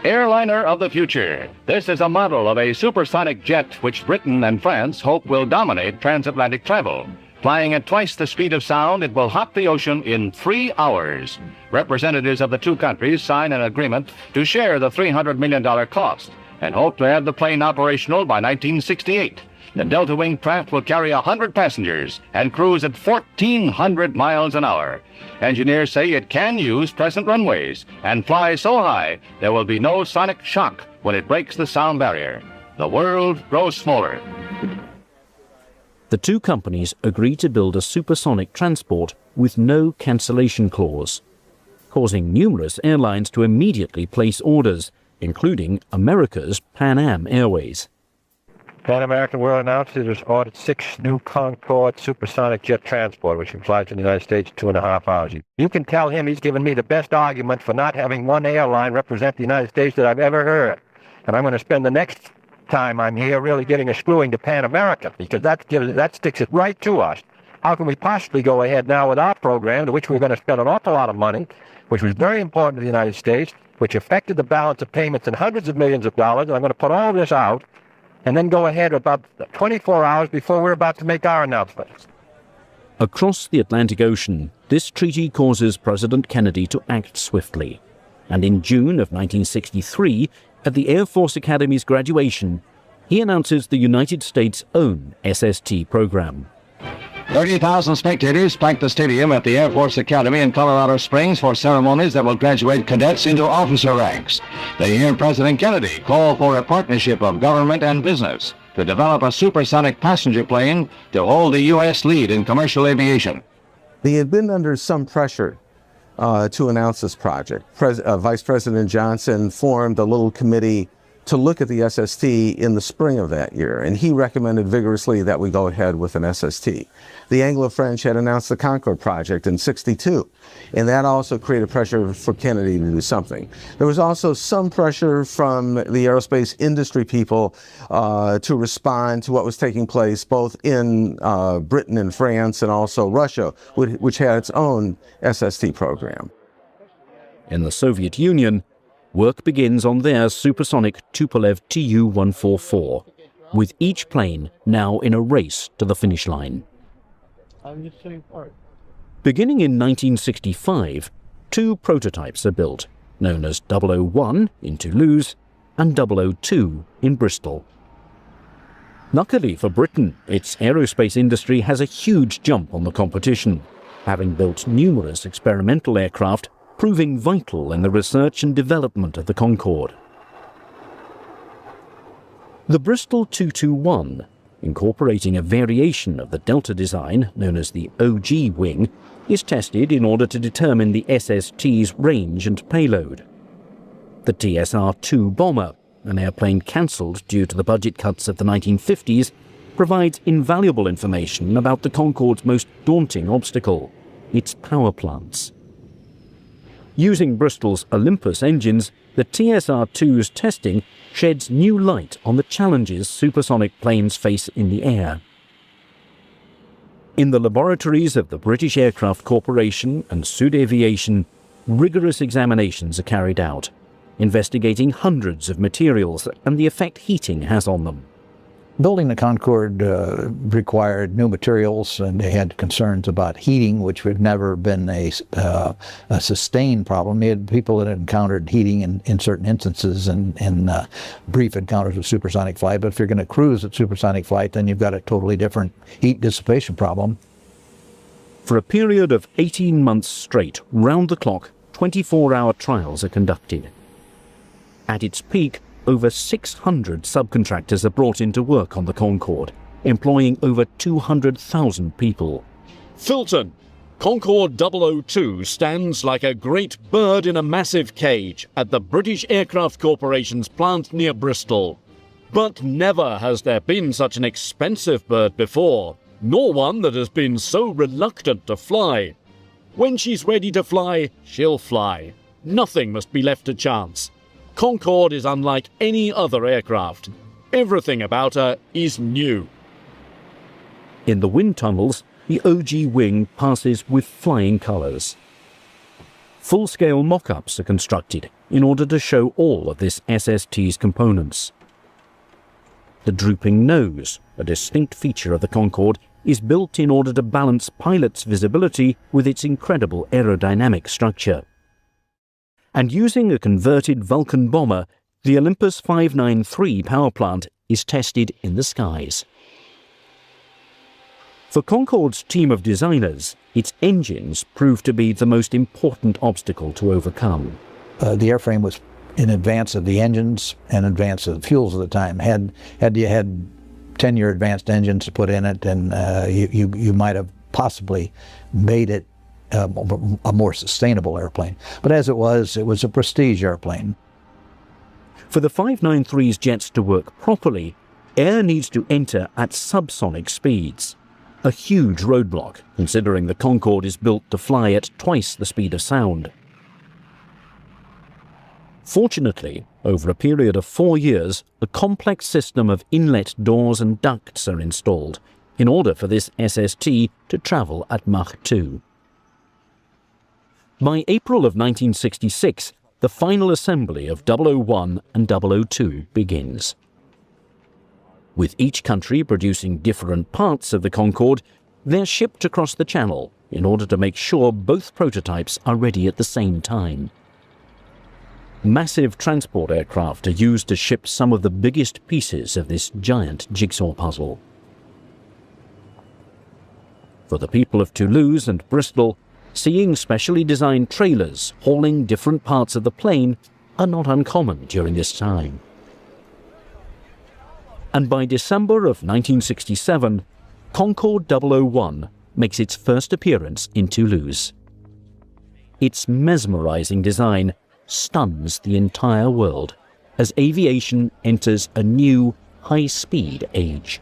Airliner of the future. This is a model of a supersonic jet which Britain and France hope will dominate transatlantic travel. Flying at twice the speed of sound, it will hop the ocean in 3 hours. Representatives of the two countries sign an agreement to share the $300 million cost and hope to have the plane operational by 1968. The Delta Wing craft will carry 100 passengers and cruise at 1,400 miles an hour. Engineers say it can use present runways and fly so high there will be no sonic shock when it breaks the sound barrier. The world grows smaller. The two companies agree to build a supersonic transport with no cancellation clause, causing numerous airlines to immediately place orders, including America's Pan Am Airways. Pan American World announced it has ordered 6 new Concorde supersonic jet transport, which can fly to the United States in 2.5 hours. You can tell him he's given me the best argument for not having one airline represent the United States that I've ever heard. And I'm going to spend the next time I'm here really getting a screwing to Pan America, because that sticks it right to us. How can we possibly go ahead now with our program, to which we're going to spend an awful lot of money, which was very important to the United States, which affected the balance of payments in hundreds of millions of dollars, and I'm going to put all this out and then go ahead about 24 hours before we're about to make our announcement. Across the Atlantic Ocean, this treaty causes President Kennedy to act swiftly. And in June of 1963, at the Air Force Academy's graduation, he announces the United States' own SST program. 30,000 spectators packed the stadium at the Air Force Academy in Colorado Springs for ceremonies that will graduate cadets into officer ranks. They hear President Kennedy call for a partnership of government and business to develop a supersonic passenger plane to hold the U.S. lead in commercial aviation. They had been under some pressure to announce this project. Vice President Johnson formed a little committee to look at the SST in the spring of that year, and he recommended vigorously that we go ahead with an SST. The Anglo-French had announced the Concorde project in '62, and that also created pressure for Kennedy to do something. There was also some pressure from the aerospace industry people to respond to what was taking place both in Britain and France and also Russia, which had its own SST program. In the Soviet Union, work begins on their supersonic Tupolev Tu-144, with each plane now in a race to the finish line. Beginning in 1965, 2 prototypes are built, known as 001 in Toulouse and 002 in Bristol. Luckily for Britain, its aerospace industry has a huge jump on the competition, having built numerous experimental aircraft proving vital in the research and development of the Concorde. The Bristol 221, incorporating a variation of the Delta design known as the OG wing, is tested in order to determine the SST's range and payload. The TSR-2 bomber, an airplane cancelled due to the budget cuts of the 1950s, provides invaluable information about the Concorde's most daunting obstacle, its power plants. Using Bristol's Olympus engines, the TSR-2's testing sheds new light on the challenges supersonic planes face in the air. In the laboratories of the British Aircraft Corporation and Sud Aviation, rigorous examinations are carried out, investigating hundreds of materials and the effect heating has on them. Building the Concorde required new materials, and they had concerns about heating, which had never been a sustained problem. They had people that had encountered heating in certain instances and in brief encounters with supersonic flight. But if you're going to cruise at supersonic flight, then you've got a totally different heat dissipation problem. For a period of 18 months straight, round-the-clock, 24-hour trials are conducted. At its peak, over 600 subcontractors are brought into work on the Concorde, employing over 200,000 people. Filton, Concorde 002 stands like a great bird in a massive cage at the British Aircraft Corporation's plant near Bristol. But never has there been such an expensive bird before, nor one that has been so reluctant to fly. When she's ready to fly, she'll fly. Nothing must be left to chance. Concorde is unlike any other aircraft. Everything about her is new. In the wind tunnels, the OG wing passes with flying colours. Full-scale mock-ups are constructed in order to show all of this SST's components. The drooping nose, a distinct feature of the Concorde, is built in order to balance pilots' visibility with its incredible aerodynamic structure. And using a converted Vulcan bomber, the Olympus 593 power plant is tested in the skies. For Concorde's team of designers, its engines proved to be the most important obstacle to overcome. The airframe was in advance of the engines and in advance of the fuels at the time. Had you had 10-year advanced engines to put in it, then you might have possibly made it a more sustainable airplane. But as it was a prestige airplane. For the 593's jets to work properly, air needs to enter at subsonic speeds. A huge roadblock, considering the Concorde is built to fly at twice the speed of sound. Fortunately, over a period of 4 years, a complex system of inlet doors and ducts are installed in order for this SST to travel at Mach 2. By April of 1966, the final assembly of 001 and 002 begins. With each country producing different parts of the Concorde, they're shipped across the Channel in order to make sure both prototypes are ready at the same time. Massive transport aircraft are used to ship some of the biggest pieces of this giant jigsaw puzzle. For the people of Toulouse and Bristol, seeing specially designed trailers hauling different parts of the plane are not uncommon during this time. And by December of 1967, Concorde 001 makes its first appearance in Toulouse. Its mesmerizing design stuns the entire world as aviation enters a new, high-speed age.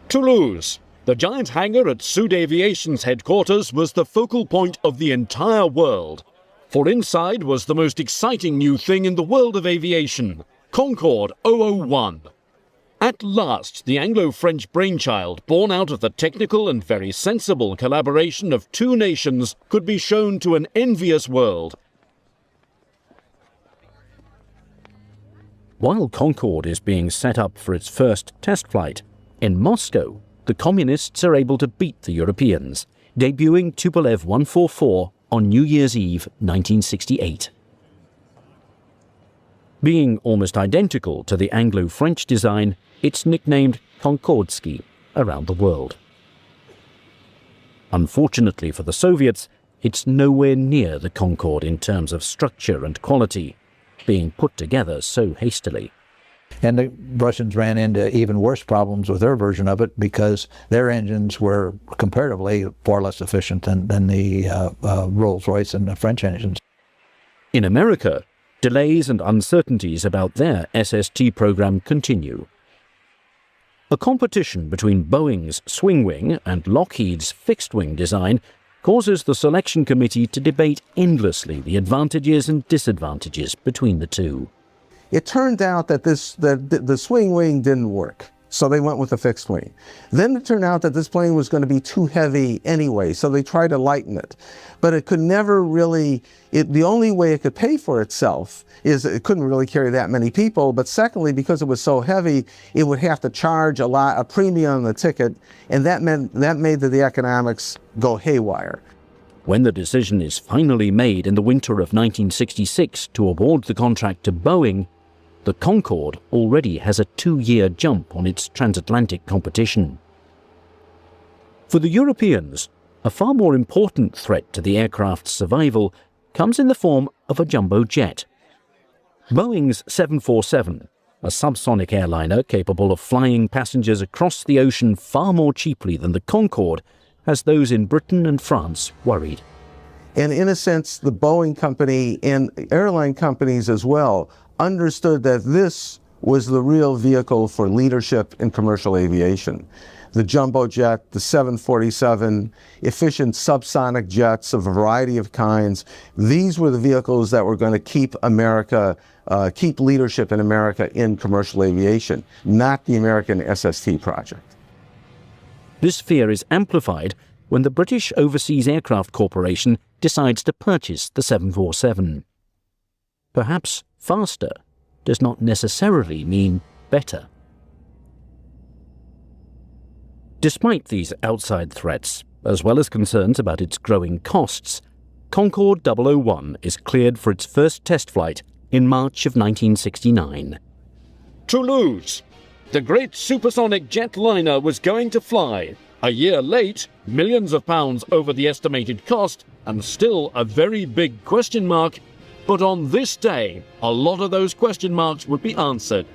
Toulouse. The giant hangar at Sud Aviation's headquarters was the focal point of the entire world. For inside was the most exciting new thing in the world of aviation, Concorde 001. At last, the Anglo-French brainchild, born out of the technical and very sensible collaboration of two nations, could be shown to an envious world. While Concorde is being set up for its first test flight, in Moscow, the Communists are able to beat the Europeans, debuting Tupolev 144 on New Year's Eve 1968. Being almost identical to the Anglo-French design, it's nicknamed Concordski around the world. Unfortunately for the Soviets, it's nowhere near the Concorde in terms of structure and quality, being put together so hastily. And the Russians ran into even worse problems with their version of it because their engines were comparatively far less efficient than the Rolls-Royce and the French engines. In America, delays and uncertainties about their SST program continue. A competition between Boeing's swing wing and Lockheed's fixed wing design causes the selection committee to debate endlessly the advantages and disadvantages between the two. It turned out that the swing wing didn't work. So they went with a fixed wing. Then it turned out that this plane was going to be too heavy anyway, so they tried to lighten it. But it could never really, the only way it could pay for itself is it couldn't really carry that many people, but secondly, because it was so heavy, it would have to charge a premium on the ticket, and that made the economics go haywire. When the decision is finally made in the winter of 1966 to award the contract to Boeing, the Concorde already has a 2-year jump on its transatlantic competition. For the Europeans, a far more important threat to the aircraft's survival comes in the form of a jumbo jet. Boeing's 747, a subsonic airliner capable of flying passengers across the ocean far more cheaply than the Concorde, has those in Britain and France worried. And in a sense, the Boeing company and airline companies as well understood that this was the real vehicle for leadership in commercial aviation. The jumbo jet, the 747, efficient subsonic jets of a variety of kinds, these were the vehicles that were going to keep America, keep leadership in America in commercial aviation, not the American SST project. This fear is amplified when the British Overseas Aircraft Corporation decides to purchase the 747. Perhaps faster does not necessarily mean better. Despite these outside threats, as well as concerns about its growing costs, Concorde 001 is cleared for its first test flight in March of 1969. Toulouse! The great supersonic jetliner was going to fly. A year late, millions of pounds over the estimated cost, and still a very big question mark. But on this day, a lot of those question marks would be answered.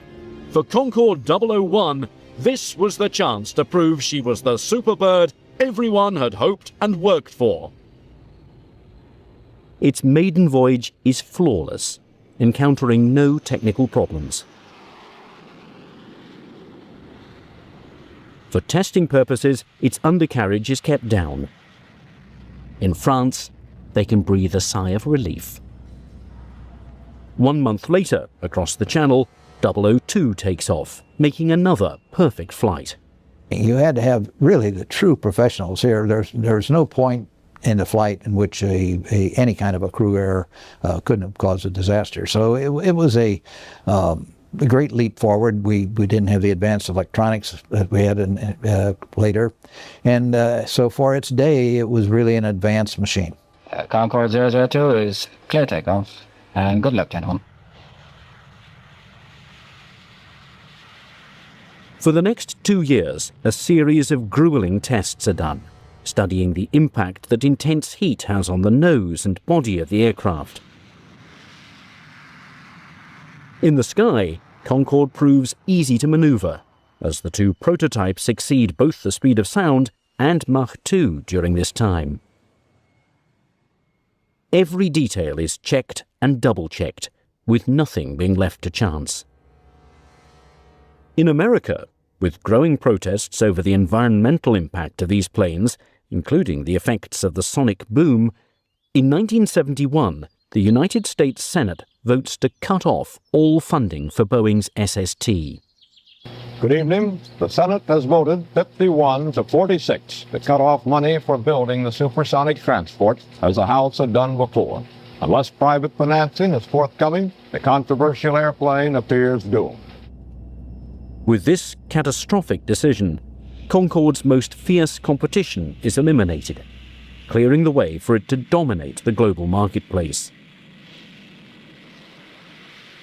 For Concorde 001, this was the chance to prove she was the superbird everyone had hoped and worked for. Its maiden voyage is flawless, encountering no technical problems. For testing purposes, its undercarriage is kept down. In France, they can breathe a sigh of relief. 1 month later, across the Channel, 002 takes off, making another perfect flight. You had to have really the true professionals here. There's no point in the flight in which any kind of a crew error couldn't have caused a disaster. So it was a great leap forward. We didn't have the advanced electronics that we had later. And so for its day, it was really an advanced machine. Concorde 002 is clear takeoff. And good luck, gentlemen. For the next 2 years, a series of grueling tests are done, studying the impact that intense heat has on the nose and body of the aircraft. In the sky, Concorde proves easy to maneuver, as the two prototypes exceed both the speed of sound and Mach 2 during this time. Every detail is checked and double-checked, with nothing being left to chance. In America, with growing protests over the environmental impact of these planes, including the effects of the sonic boom, in 1971, the United States Senate votes to cut off all funding for Boeing's SST. Good evening. The Senate has voted 51 to 46 to cut off money for building the supersonic transport, as the House had done before. Unless private financing is forthcoming, the controversial airplane appears doomed. With this catastrophic decision, Concorde's most fierce competition is eliminated, clearing the way for it to dominate the global marketplace.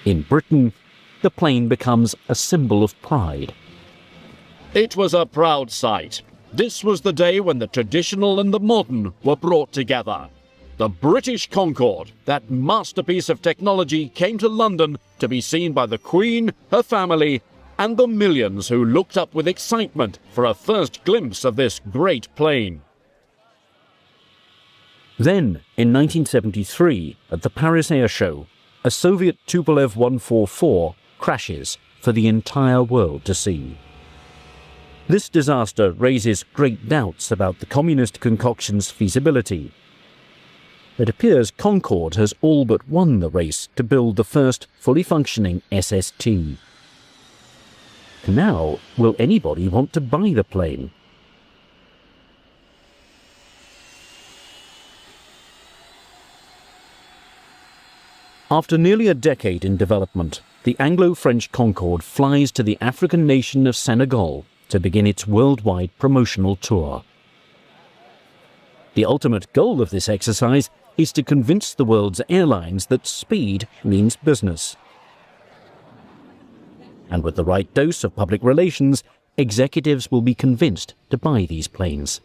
In Britain, the plane becomes a symbol of pride. It was a proud sight. This was the day when the traditional and the modern were brought together. The British Concorde, that masterpiece of technology, came to London to be seen by the Queen, her family, and the millions who looked up with excitement for a first glimpse of this great plane. Then, in 1973, at the Paris Air Show, a Soviet Tupolev 144 crashes for the entire world to see. This disaster raises great doubts about the communist concoction's feasibility. It appears Concorde has all but won the race to build the first fully functioning SST. now, will anybody want to buy the plane? After nearly a decade in development, the Anglo-French Concorde flies to the African nation of Senegal to begin its worldwide promotional tour. The ultimate goal of this exercise is to convince the world's airlines that speed means business. And with the right dose of public relations, executives will be convinced to buy these planes.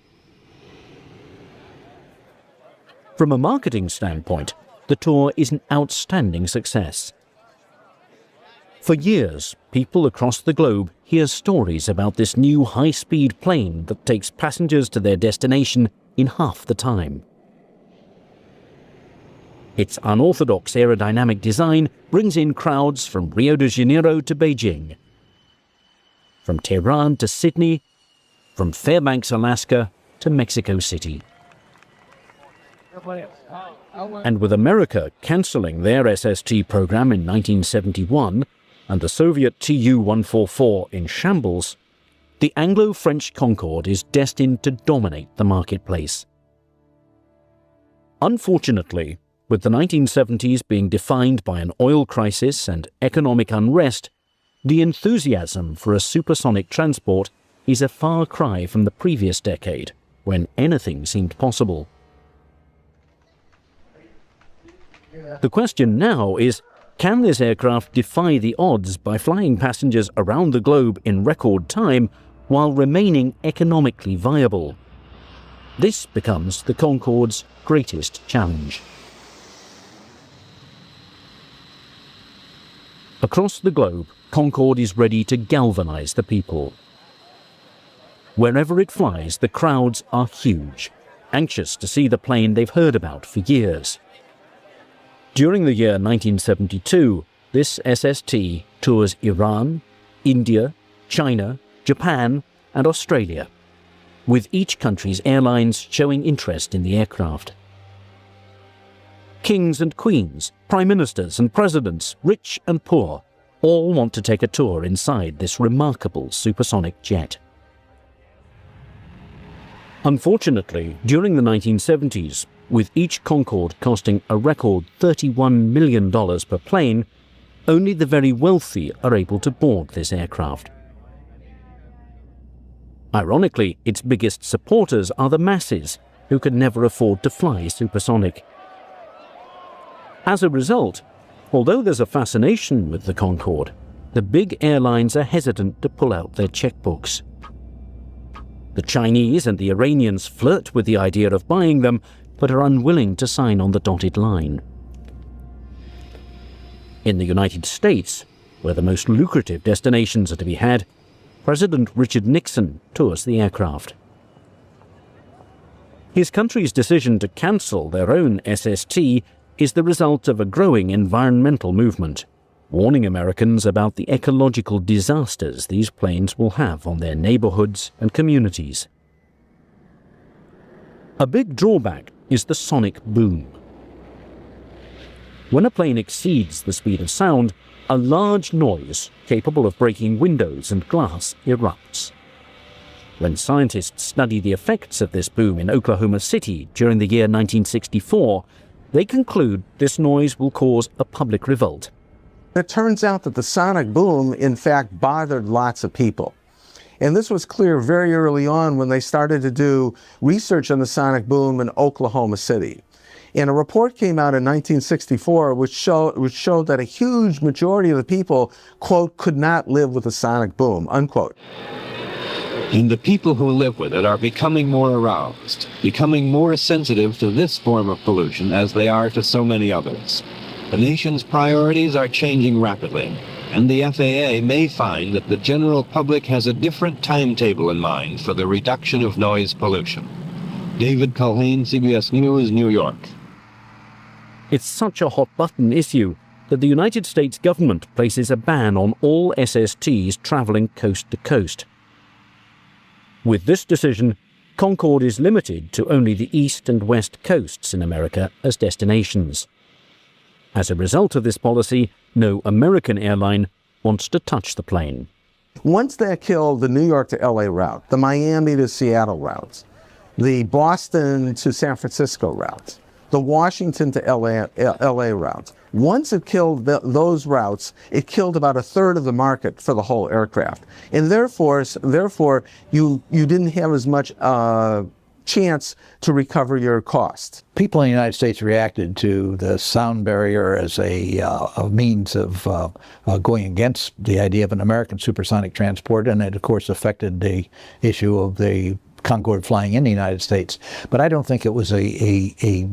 From a marketing standpoint, the tour is an outstanding success. For years, people across the globe hear stories about this new high-speed plane that takes passengers to their destination in half the time. Its unorthodox aerodynamic design brings in crowds from Rio de Janeiro to Beijing, from Tehran to Sydney, from Fairbanks, Alaska to Mexico City. And with America cancelling their SST program in 1971 and the Soviet Tu-144 in shambles, the Anglo-French Concorde is destined to dominate the marketplace. Unfortunately, with the 1970s being defined by an oil crisis and economic unrest, the enthusiasm for a supersonic transport is a far cry from the previous decade, when anything seemed possible. The question now is, can this aircraft defy the odds by flying passengers around the globe in record time while remaining economically viable? This becomes the Concorde's greatest challenge. Across the globe, Concorde is ready to galvanize the people. Wherever it flies, the crowds are huge, anxious to see the plane they've heard about for years. During the year 1972, this SST tours Iran, India, China, Japan, and Australia, with each country's airlines showing interest in the aircraft. Kings and queens, prime ministers and presidents, rich and poor, all want to take a tour inside this remarkable supersonic jet. Unfortunately, during the 1970s, with each Concorde costing a record $31 million per plane, only the very wealthy are able to board this aircraft. Ironically, its biggest supporters are the masses, who could never afford to fly supersonic. As a result, although there's a fascination with the Concorde, the big airlines are hesitant to pull out their checkbooks. The Chinese and the Iranians flirt with the idea of buying them, but are unwilling to sign on the dotted line. In the United States, where the most lucrative destinations are to be had, President Richard Nixon tours the aircraft. His country's decision to cancel their own SST is the result of a growing environmental movement, warning Americans about the ecological disasters these planes will have on their neighborhoods and communities. A big drawback is the sonic boom. When a plane exceeds the speed of sound, a large noise capable of breaking windows and glass erupts. When scientists study the effects of this boom in Oklahoma City during the year 1964, they conclude this noise will cause a public revolt. It turns out that the sonic boom, in fact, bothered lots of people. And this was clear very early on when they started to do research on the sonic boom in Oklahoma City. And a report came out in 1964 which showed that a huge majority of the people, quote, could not live with a sonic boom, unquote. And the people who live with it are becoming more aroused, becoming more sensitive to this form of pollution as they are to so many others. The nation's priorities are changing rapidly, and the FAA may find that the general public has a different timetable in mind for the reduction of noise pollution. David Culhane, CBS News, New York. It's such a hot-button issue that the United States government places a ban on all SSTs traveling coast to coast. With this decision, Concorde is limited to only the east and west coasts in America as destinations. As a result of this policy, no American airline wants to touch the plane. Once that killed the New York to LA route, the Miami to Seattle routes, the Boston to San Francisco routes, the Washington to LA routes. Once it killed those routes, it killed about a third of the market for the whole aircraft. And therefore you didn't have as much chance to recover your cost. People in the United States reacted to the sound barrier as a means of going against the idea of an American supersonic transport, and it of course affected the issue of the Concorde flying in the United States. But I don't think it was a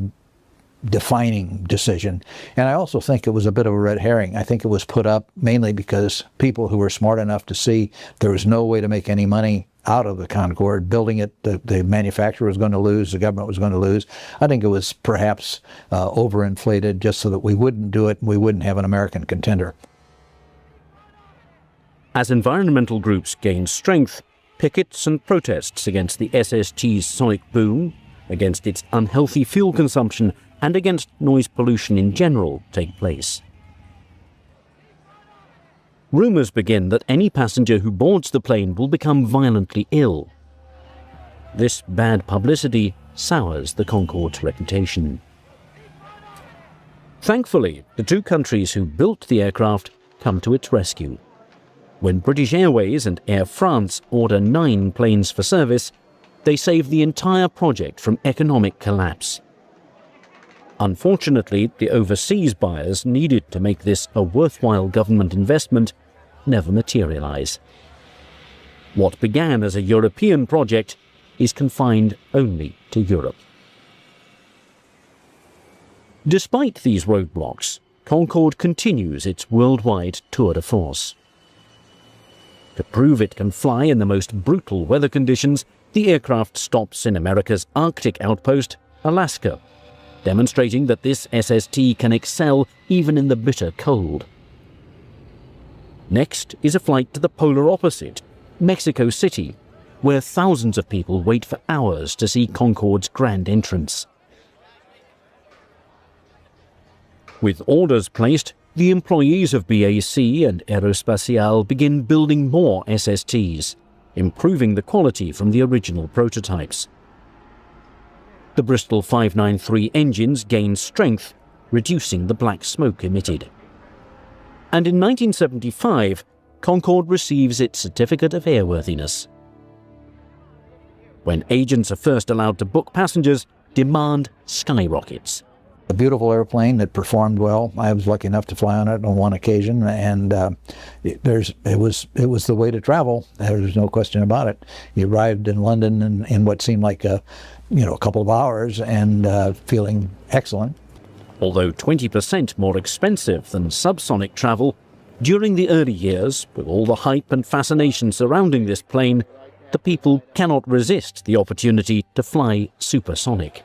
defining decision. And I also think it was a bit of a red herring. I think it was put up mainly because people who were smart enough to see there was no way to make any money out of the Concorde. Building it, the manufacturer was going to lose, the government was going to lose. I think it was perhaps overinflated just so that we wouldn't do it and we wouldn't have an American contender. As environmental groups gain strength, pickets and protests against the SST's sonic boom, against its unhealthy fuel consumption, and against noise pollution in general take place. Rumours begin that any passenger who boards the plane will become violently ill. This bad publicity sours the Concorde's reputation. Thankfully, the two countries who built the aircraft come to its rescue. When British Airways and Air France order 9 planes for service, they save the entire project from economic collapse. Unfortunately, the overseas buyers needed to make this a worthwhile government investment never materialize. What began as a European project is confined only to Europe. Despite these roadblocks, Concorde continues its worldwide tour de force. To prove it can fly in the most brutal weather conditions, the aircraft stops in America's Arctic outpost, Alaska, demonstrating that this SST can excel even in the bitter cold. Next is a flight to the polar opposite, Mexico City, where thousands of people wait for hours to see Concorde's grand entrance. With orders placed, the employees of BAC and Aerospace begin building more SSTs, improving the quality from the original prototypes. The Bristol 593 engines gain strength, reducing the black smoke emitted. And in 1975, Concorde receives its Certificate of Airworthiness. When agents are first allowed to book passengers, demand skyrockets. A beautiful airplane that performed well. I was lucky enough to fly on it on one occasion, and it was the way to travel. There's no question about it. You arrived in London in what seemed like a couple of hours, and feeling excellent. Although 20% more expensive than subsonic travel, during the early years, with all the hype and fascination surrounding this plane, the people cannot resist the opportunity to fly supersonic.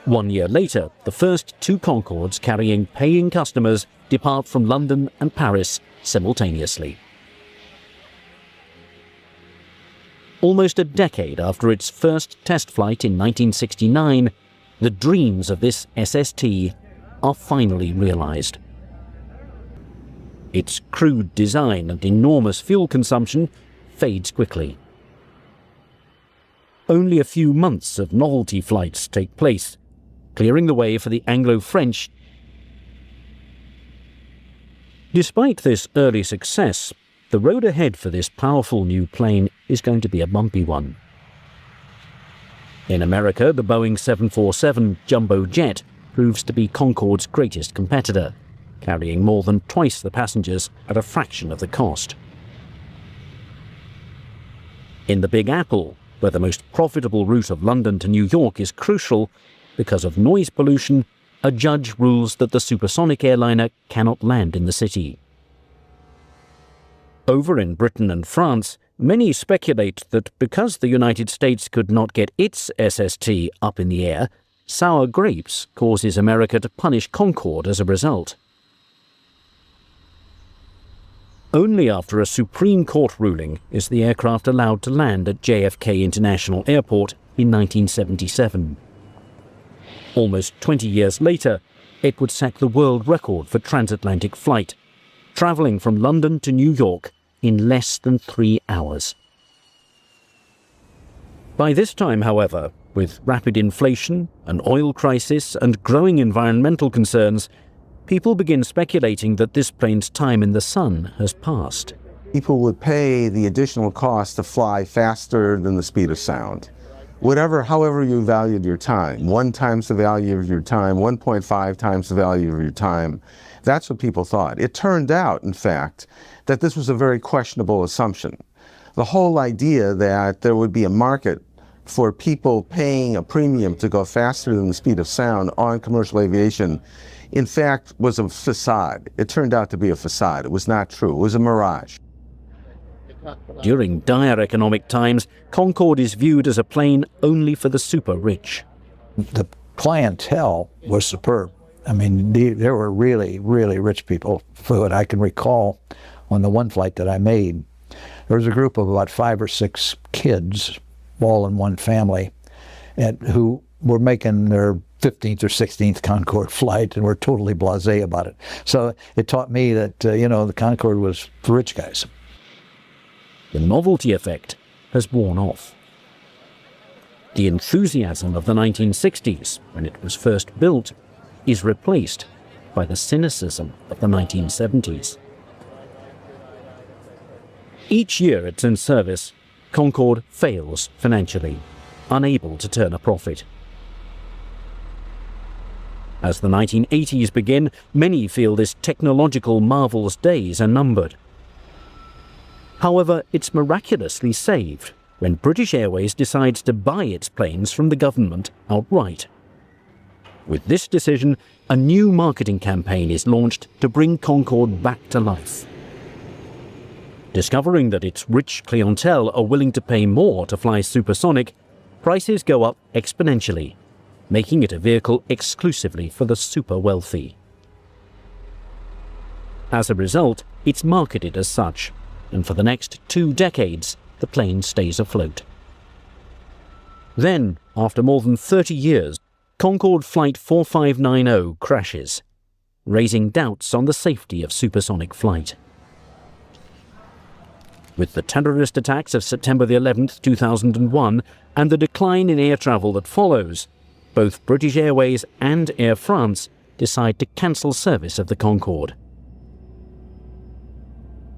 1 year later, the first 2 Concordes carrying paying customers depart from London and Paris simultaneously. Almost a decade after its first test flight in 1969, the dreams of this SST are finally realized. Its crude design and enormous fuel consumption fades quickly. Only a few months of novelty flights take place, clearing the way for the Anglo-French. Despite this early success, the road ahead for this powerful new plane is going to be a bumpy one. In America, the Boeing 747 jumbo jet proves to be Concorde's greatest competitor, carrying more than twice the passengers at a fraction of the cost. In the Big Apple, where the most profitable route of London to New York is crucial, because of noise pollution, a judge rules that the supersonic airliner cannot land in the city. Over in Britain and France, many speculate that because the United States could not get its SST up in the air, sour grapes causes America to punish Concorde as a result. Only after a Supreme Court ruling is the aircraft allowed to land at JFK International Airport in 1977. Almost 20 years later, it would set the world record for transatlantic flight, travelling from London to New York in less than 3 hours. By this time, however, with rapid inflation, an oil crisis, and growing environmental concerns, people begin speculating that this plane's time in the sun has passed. People would pay the additional cost to fly faster than the speed of sound. However you valued your time, 1 times the value of your time, 1.5 times the value of your time, that's what people thought. It turned out, in fact, that this was a very questionable assumption. The whole idea that there would be a market for people paying a premium to go faster than the speed of sound on commercial aviation, in fact, was a facade. It turned out to be a facade. It was not true. It was a mirage. During dire economic times, Concorde is viewed as a plane only for the super rich. The clientele was superb. I mean, there were really, really rich people. For what I can recall, on the one flight that I made, there was a group of about 5 or 6 kids, all in one family, who were making their 15th or 16th Concorde flight and were totally blasé about it. So it taught me that, the Concorde was for rich guys. The novelty effect has worn off. The enthusiasm of the 1960s, when it was first built, is replaced by the cynicism of the 1970s. Each year it's in service, Concorde fails financially, unable to turn a profit. As the 1980s begin, many feel this technological marvel's days are numbered. However, it's miraculously saved when British Airways decides to buy its planes from the government outright. With this decision, a new marketing campaign is launched to bring Concorde back to life. Discovering that its rich clientele are willing to pay more to fly supersonic, prices go up exponentially, making it a vehicle exclusively for the super wealthy. As a result, it's marketed as such, and for the next 2 decades, the plane stays afloat. Then, after more than 30 years, Concorde Flight 4590 crashes, raising doubts on the safety of supersonic flight. With the terrorist attacks of September the 11th, 2001, and the decline in air travel that follows, both British Airways and Air France decide to cancel service of the Concorde.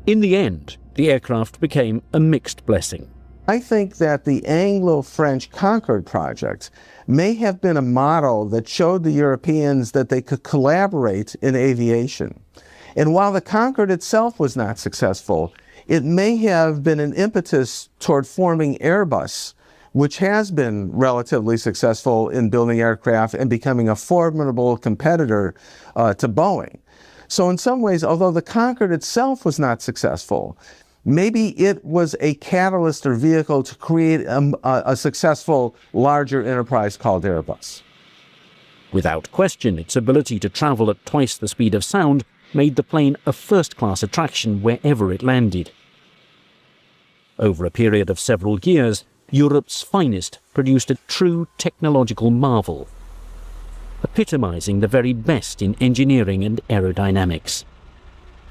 In the end, the aircraft became a mixed blessing. I think that the Anglo-French Concorde project may have been a model that showed the Europeans that they could collaborate in aviation. And while the Concorde itself was not successful, it may have been an impetus toward forming Airbus, which has been relatively successful in building aircraft and becoming a formidable competitor to Boeing. So in some ways, although the Concorde itself was not successful, maybe it was a catalyst or vehicle to create a successful, larger enterprise called Airbus. Without question, its ability to travel at twice the speed of sound made the plane a first-class attraction wherever it landed. Over a period of several years, Europe's finest produced a true technological marvel, epitomizing the very best in engineering and aerodynamics.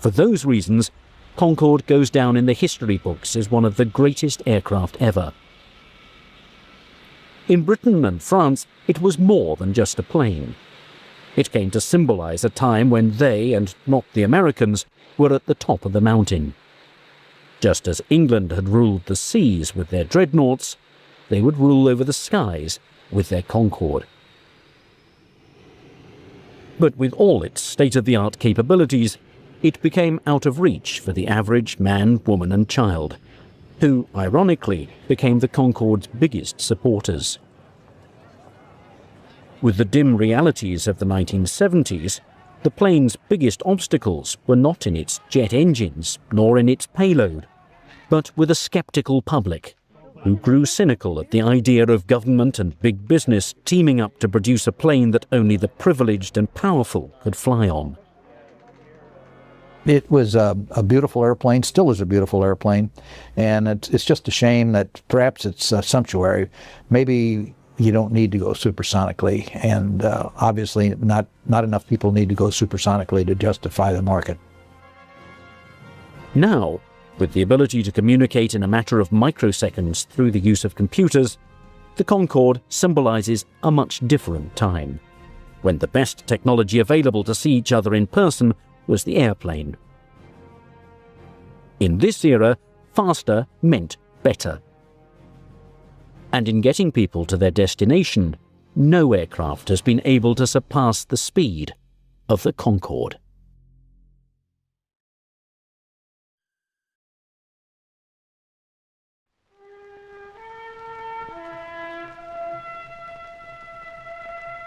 For those reasons, Concorde goes down in the history books as one of the greatest aircraft ever. In Britain and France, it was more than just a plane. It came to symbolize a time when they, and not the Americans, were at the top of the mountain. Just as England had ruled the seas with their dreadnoughts, they would rule over the skies with their Concorde. But with all its state-of-the-art capabilities, it became out of reach for the average man, woman and child, who, ironically, became the Concorde's biggest supporters. With the dim realities of the 1970s, the plane's biggest obstacles were not in its jet engines, nor in its payload, but with a skeptical public, who grew cynical at the idea of government and big business teaming up to produce a plane that only the privileged and powerful could fly on. It was a beautiful airplane, still is a beautiful airplane, and it's just a shame that perhaps it's sumptuary. Maybe you don't need to go supersonically, and obviously not enough people need to go supersonically to justify the market. Now, With the ability to communicate in a matter of microseconds through the use of computers, the Concorde symbolizes a much different time, when the best technology available to see each other in person was the airplane. In this era, faster meant better. And in getting people to their destination, no aircraft has been able to surpass the speed of the Concorde.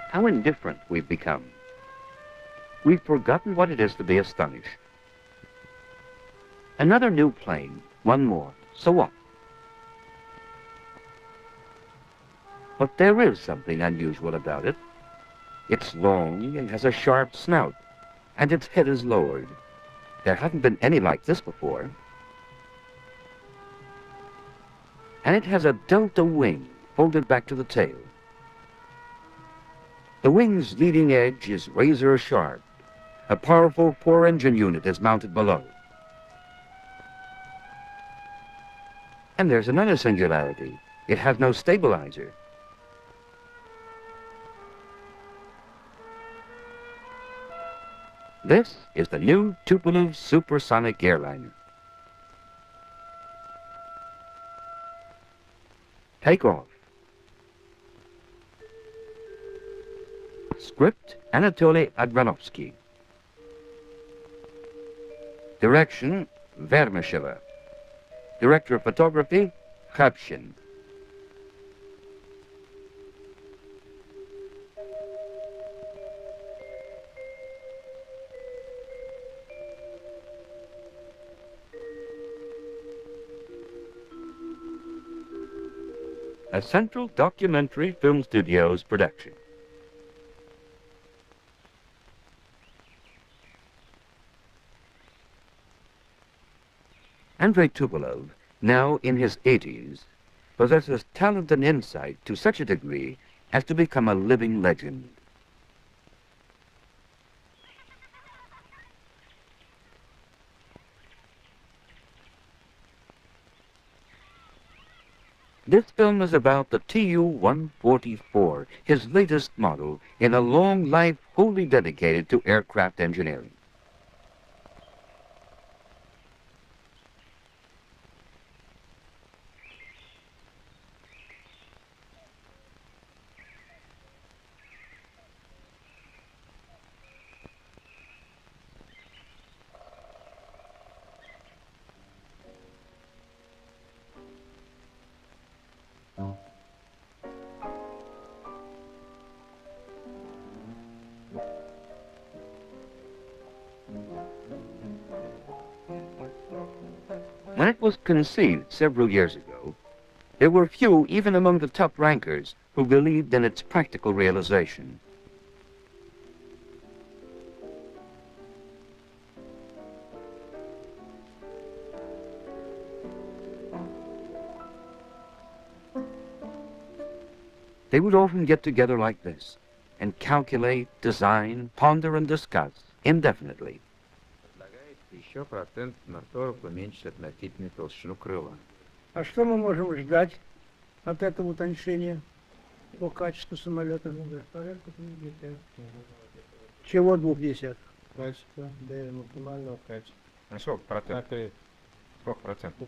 How indifferent we've become. We've forgotten what it is to be astonished. Another new plane, one more, so what? But there is something unusual about it. It's long and has a sharp snout, and its head is lowered. There haven't been any like this before. And it has a delta wing folded back to the tail. The wing's leading edge is razor sharp. A powerful four-engine unit is mounted below. And there's another singularity. It has no stabilizer. This is the new Tupolev Supersonic Airliner. Take off. Script, Anatoly Agranovsky. Direction, Vermisheva. Director of Photography, Khabshin. A Central Documentary Film Studios production. Andrei Tupolev, now in his 80s, possesses talent and insight to such a degree as to become a living legend. This film is about the Tu-144, his latest model in a long life wholly dedicated to aircraft engineering. When it was conceived several years ago, there were few, even among the top rankers, who believed in its practical realization. They would often get together like this and calculate, design, ponder, and discuss indefinitely. Еще процент моторов уменьшит относительно толщину крыла. А что мы можем ждать от этого утончения по качеству самолета? Чего 0,2? Качество, да, максимального качества. На сколько процентов? Сколько процентов?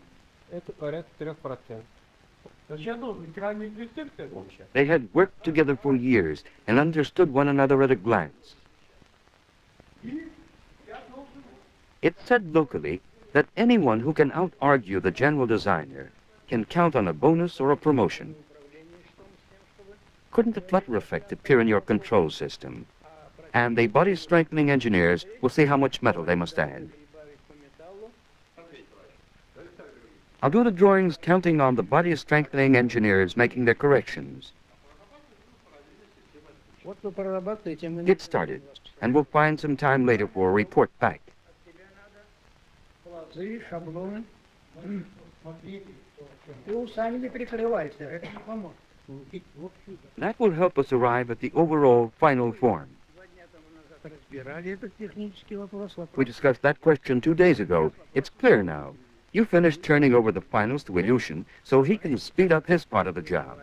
Это порядка 3%. They had worked together for years and understood one another at a glance. It's said locally that anyone who can out-argue the general designer can count on a bonus or a promotion. Couldn't the flutter effect appear in your control system? And the body-strengthening engineers will see how much metal they must add. I'll do the drawings counting on the body-strengthening engineers making their corrections. Get started, and we'll find some time later for a report back. That will help us arrive at the overall final form. We discussed that question 2 days ago. It's clear now. You finished turning over the finals to Ilyushin so he can speed up his part of the job.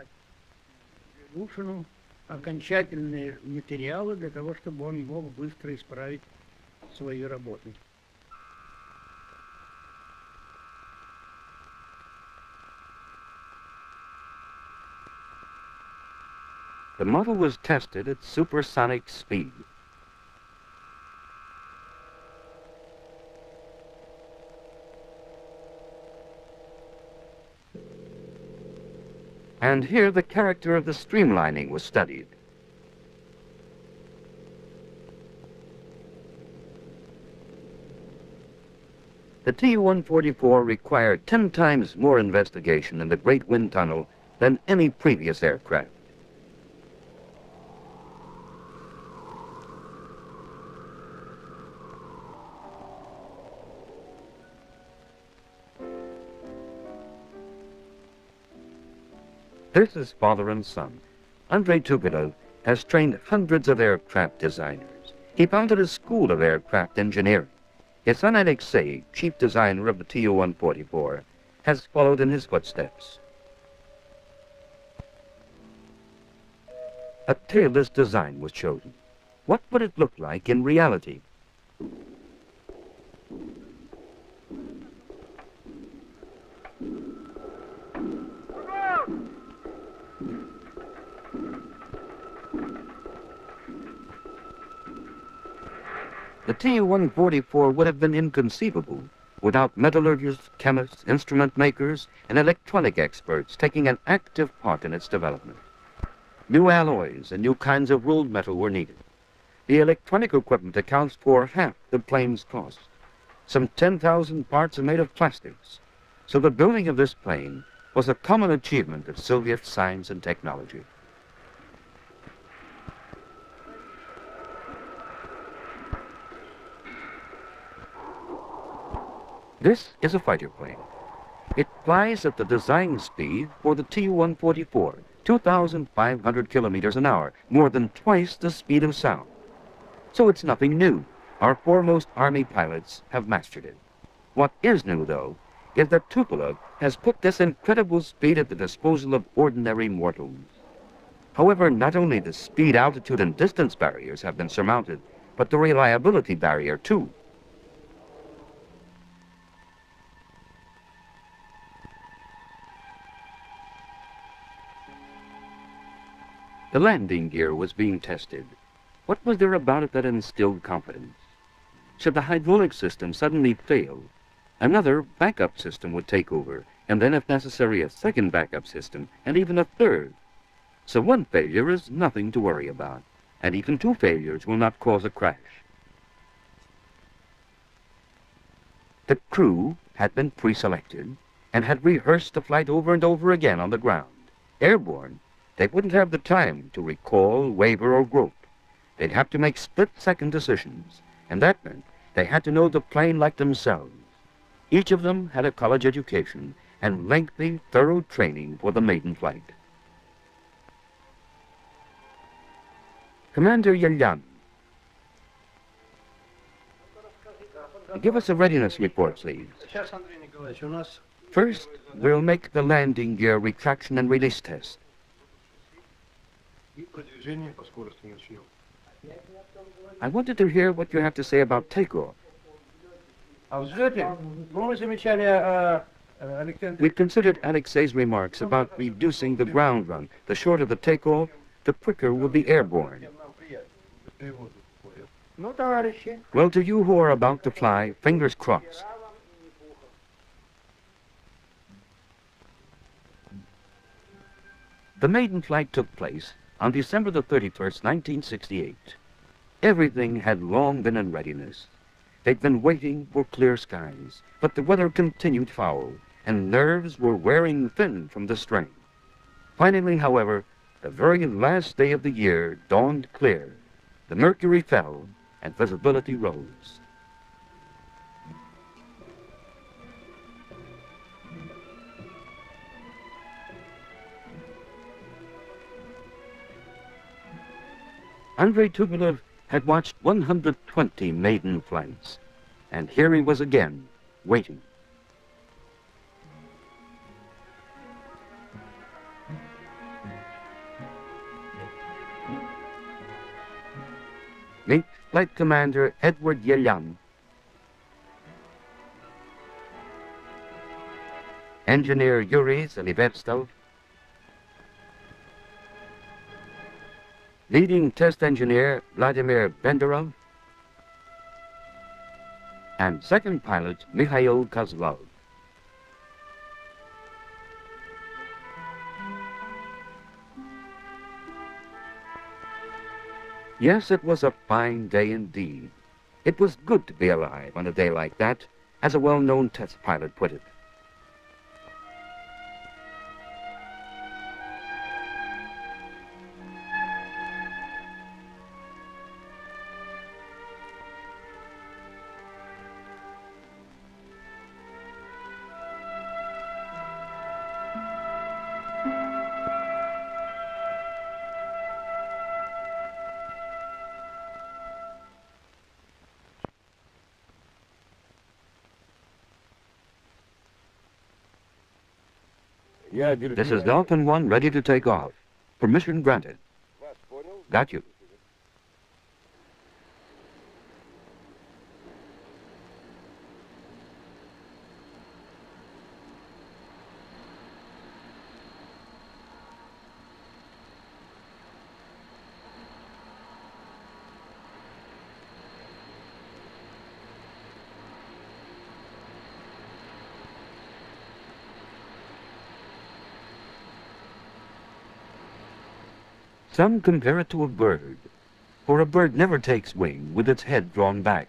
Иlyushinu окончательные материалы для того, чтобы он мог быстро исправить свои работы. The model was tested at supersonic speed. And here the character of the streamlining was studied. The Tu-144 required 10 times more investigation in the Great Wind Tunnel than any previous aircraft. This is father and son. Andrei Tupolev has trained hundreds of aircraft designers. He founded a school of aircraft engineering. His son Alexei, chief designer of the Tu-144, has followed in his footsteps. A tailless design was chosen. What would it look like in reality? The Tu-144 would have been inconceivable without metallurgists, chemists, instrument makers, and electronic experts taking an active part in its development. New alloys and new kinds of rolled metal were needed. The electronic equipment accounts for half the plane's cost. Some 10,000 parts are made of plastics. So the building of this plane was a common achievement of Soviet science and technology. This is a fighter plane. It flies at the design speed for the Tu-144, 2,500 kilometers an hour, more than twice the speed of sound. So it's nothing new. Our foremost Army pilots have mastered it. What is new, though, is that Tupolev has put this incredible speed at the disposal of ordinary mortals. However, not only the speed, altitude, and distance barriers have been surmounted, but the reliability barrier, too. The landing gear was being tested. What was there about it that instilled confidence? Should the hydraulic system suddenly fail, another backup system would take over, and then if necessary a second backup system, and even a third. So one failure is nothing to worry about, and even two failures will not cause a crash. The crew had been pre-selected and had rehearsed the flight over and over again on the ground. Airborne, they wouldn't have the time to recall, waver, or grope. They'd have to make split-second decisions, and that meant they had to know the plane like themselves. Each of them had a college education and lengthy, thorough training for the maiden flight. Commander Yelyan, give us a readiness report, please. First, we'll make the landing gear retraction and release test. I wanted to hear what you have to say about takeoff. We've considered Alexei's remarks about reducing the ground run. The shorter the takeoff, the quicker we'll be airborne. Well, to you who are about to fly, fingers crossed. The maiden flight took place on December the 31st, 1968. Everything had long been in readiness. They'd been waiting for clear skies, but the weather continued foul, and nerves were wearing thin from the strain. Finally, however, the very last day of the year dawned clear. The mercury fell, and visibility rose. Andrei Tupolev had watched 120 maiden flights, and here he was again, waiting. Meet Flight Commander Edward Yelyan, Engineer Yuri Zalivestov, Leading Test Engineer Vladimir Benderov, and Second Pilot Mikhail Kozlov. Yes, it was a fine day indeed. It was good to be alive on a day like that, as a well-known test pilot put it. This is Dolphin 1 ready to take off. Permission granted. Got you. Some compare it to a bird, for a bird never takes wing with its head drawn back.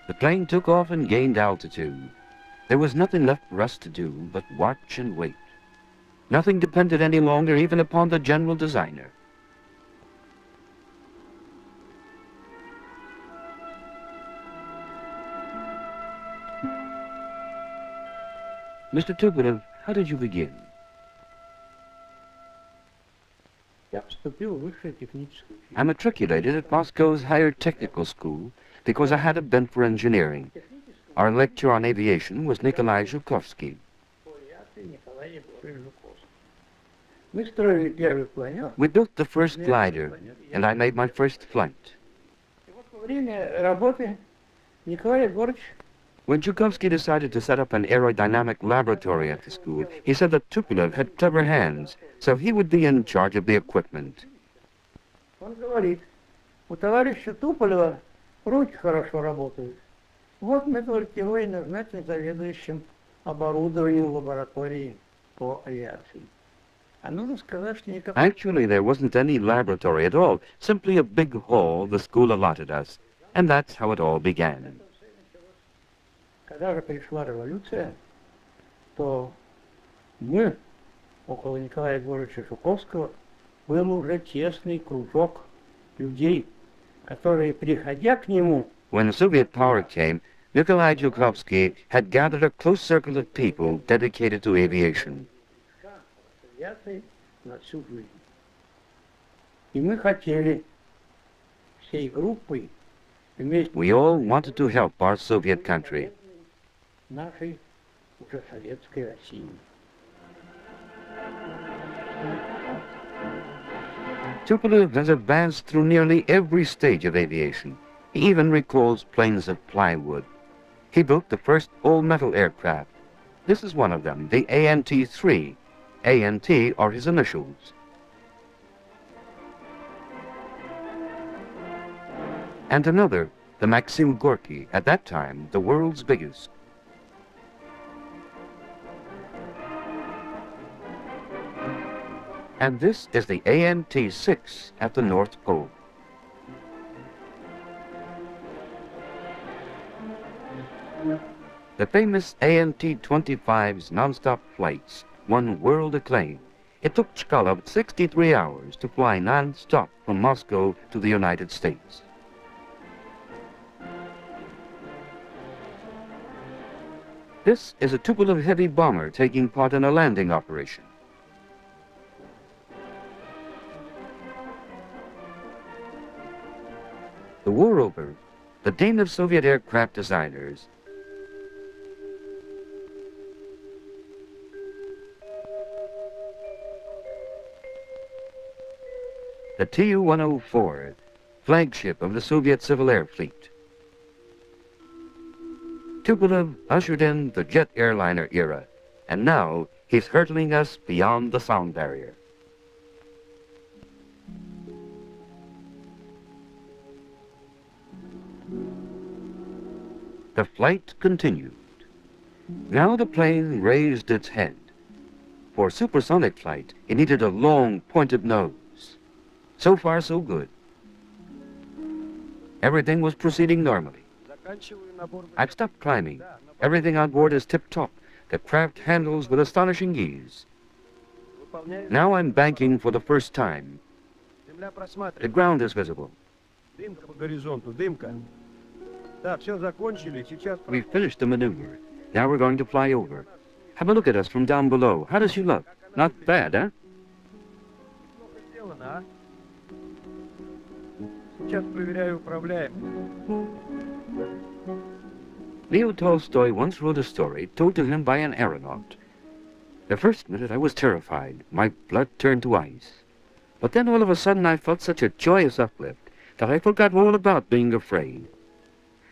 The plane took off and gained altitude. There was nothing left for us to do but watch and wait. Nothing depended any longer even upon the general designer. Mr. Tupolev, how did you begin? I matriculated at Moscow's higher technical school because I had a bent for engineering. Our lecturer on aviation was Nikolai Zhukovsky. We built the first glider, and I made my first flight. When Zhukovsky decided to set up an aerodynamic laboratory at the school, he said that Tupolev had clever hands, so he would be in charge of the equipment. Он говорит, у товарища Туполева руки хорошо работают. Вот мы только его и назначим заведующим оборудованием лаборатории по авиации. А нужно сказать, что никакого... Actually, there wasn't any laboratory at all, simply a big hall the school allotted us. And that's how it all began. Когда же пришла революция, то мы, около Николая Егоровича Жуковского, был уже тесный кружок людей, которые, приходя к нему... When Soviet power came, Nikolai Zhukovsky had gathered a close circle of people dedicated to aviation. На всю жизнь. И мы хотели всей группой вместе... We all wanted to help our Soviet country. Нашей уже советской России. Tupolev has advanced through nearly every stage of aviation. He even recalls planes of plywood. He built the first all-metal aircraft. This is one of them, the ANT-3. ANT are his initials. And another, the Maxim Gorky, at that time the world's biggest. And this is the ANT-6 at the North Pole. The famous ANT-25's non-stop flights won world acclaim. It took Chkalov 63 hours to fly non-stop from Moscow to the United States. This is a Tupolev heavy bomber taking part in a landing operation. The war over, the Dane of Soviet aircraft designers the Tu-104, flagship of the Soviet Civil Air Fleet. Tupolev ushered in the jet airliner era, and now he's hurtling us beyond the sound barrier. The flight continued. Now the plane raised its head. For supersonic flight, it needed a long, pointed nose. So far, so good. Everything was proceeding normally. I've stopped climbing. Everything on board is tip-top. The craft handles with astonishing ease. Now I'm banking for the first time. The ground is visible. We've finished the maneuver. Now we're going to fly over. Have a look at us from down below. How does she look? Not bad, huh? Leo Tolstoy once wrote a story told to him by an aeronaut. The first minute I was terrified. My blood turned to ice. But then all of a sudden I felt such a joyous uplift that I forgot all about being afraid.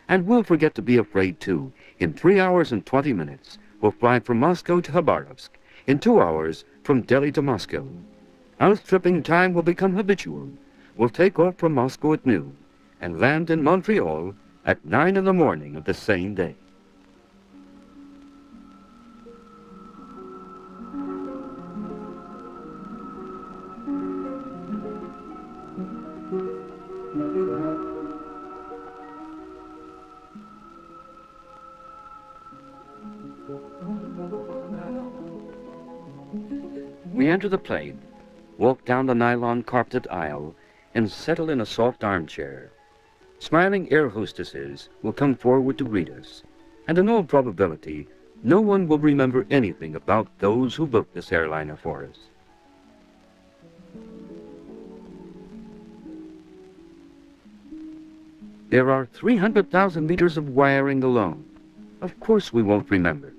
And we'll forget to be afraid too. In 3 hours and 20 minutes, we'll fly from Moscow to Khabarovsk. In 2 hours, from Delhi to Moscow. Outstripping time will become habitual. We'll take off from Moscow at noon and land in Montreal at 9 in the morning of the same day. We enter the plane, walk down the nylon carpeted aisle, and settle in a soft armchair. Smiling air hostesses will come forward to greet us, and in all probability, no one will remember anything about those who built this airliner for us. There are 300,000 meters of wiring alone. Of course we won't remember.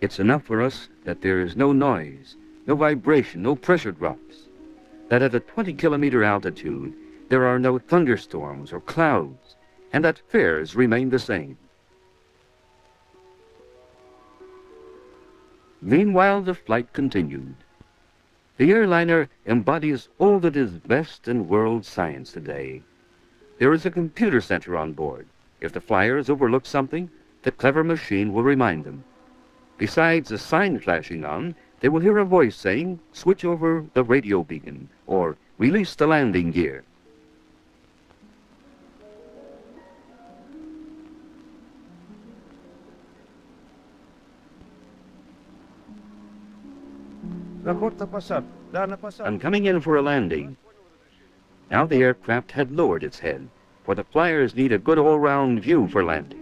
It's enough for us that there is no noise, no vibration, no pressure drops. That at a 20-kilometer altitude, there are no thunderstorms or clouds, and that fares remain the same. Meanwhile, the flight continued. The airliner embodies all that is best in world science today. There is a computer center on board. If the flyers overlook something, the clever machine will remind them. Besides a sign flashing on, they will hear a voice saying, switch over the radio beacon, or release the landing gear. I'm coming in for a landing. Now the aircraft had lowered its head, for the flyers need a good all-round view for landing.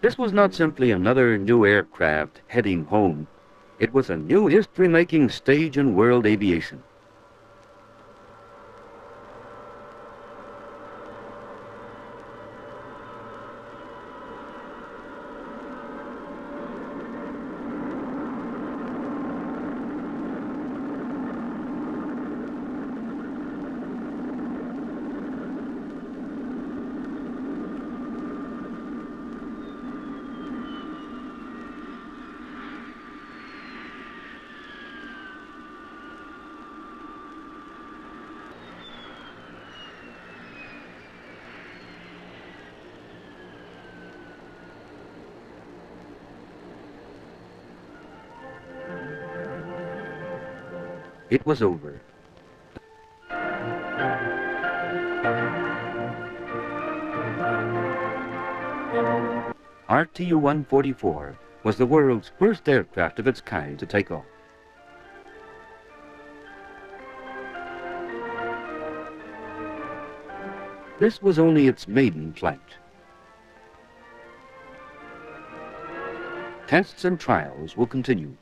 This was not simply another new aircraft heading home. It was a new history-making stage in world aviation. It was over. Our Tu-144 was the world's first aircraft of its kind to take off. This was only its maiden flight. Tests and trials will continue.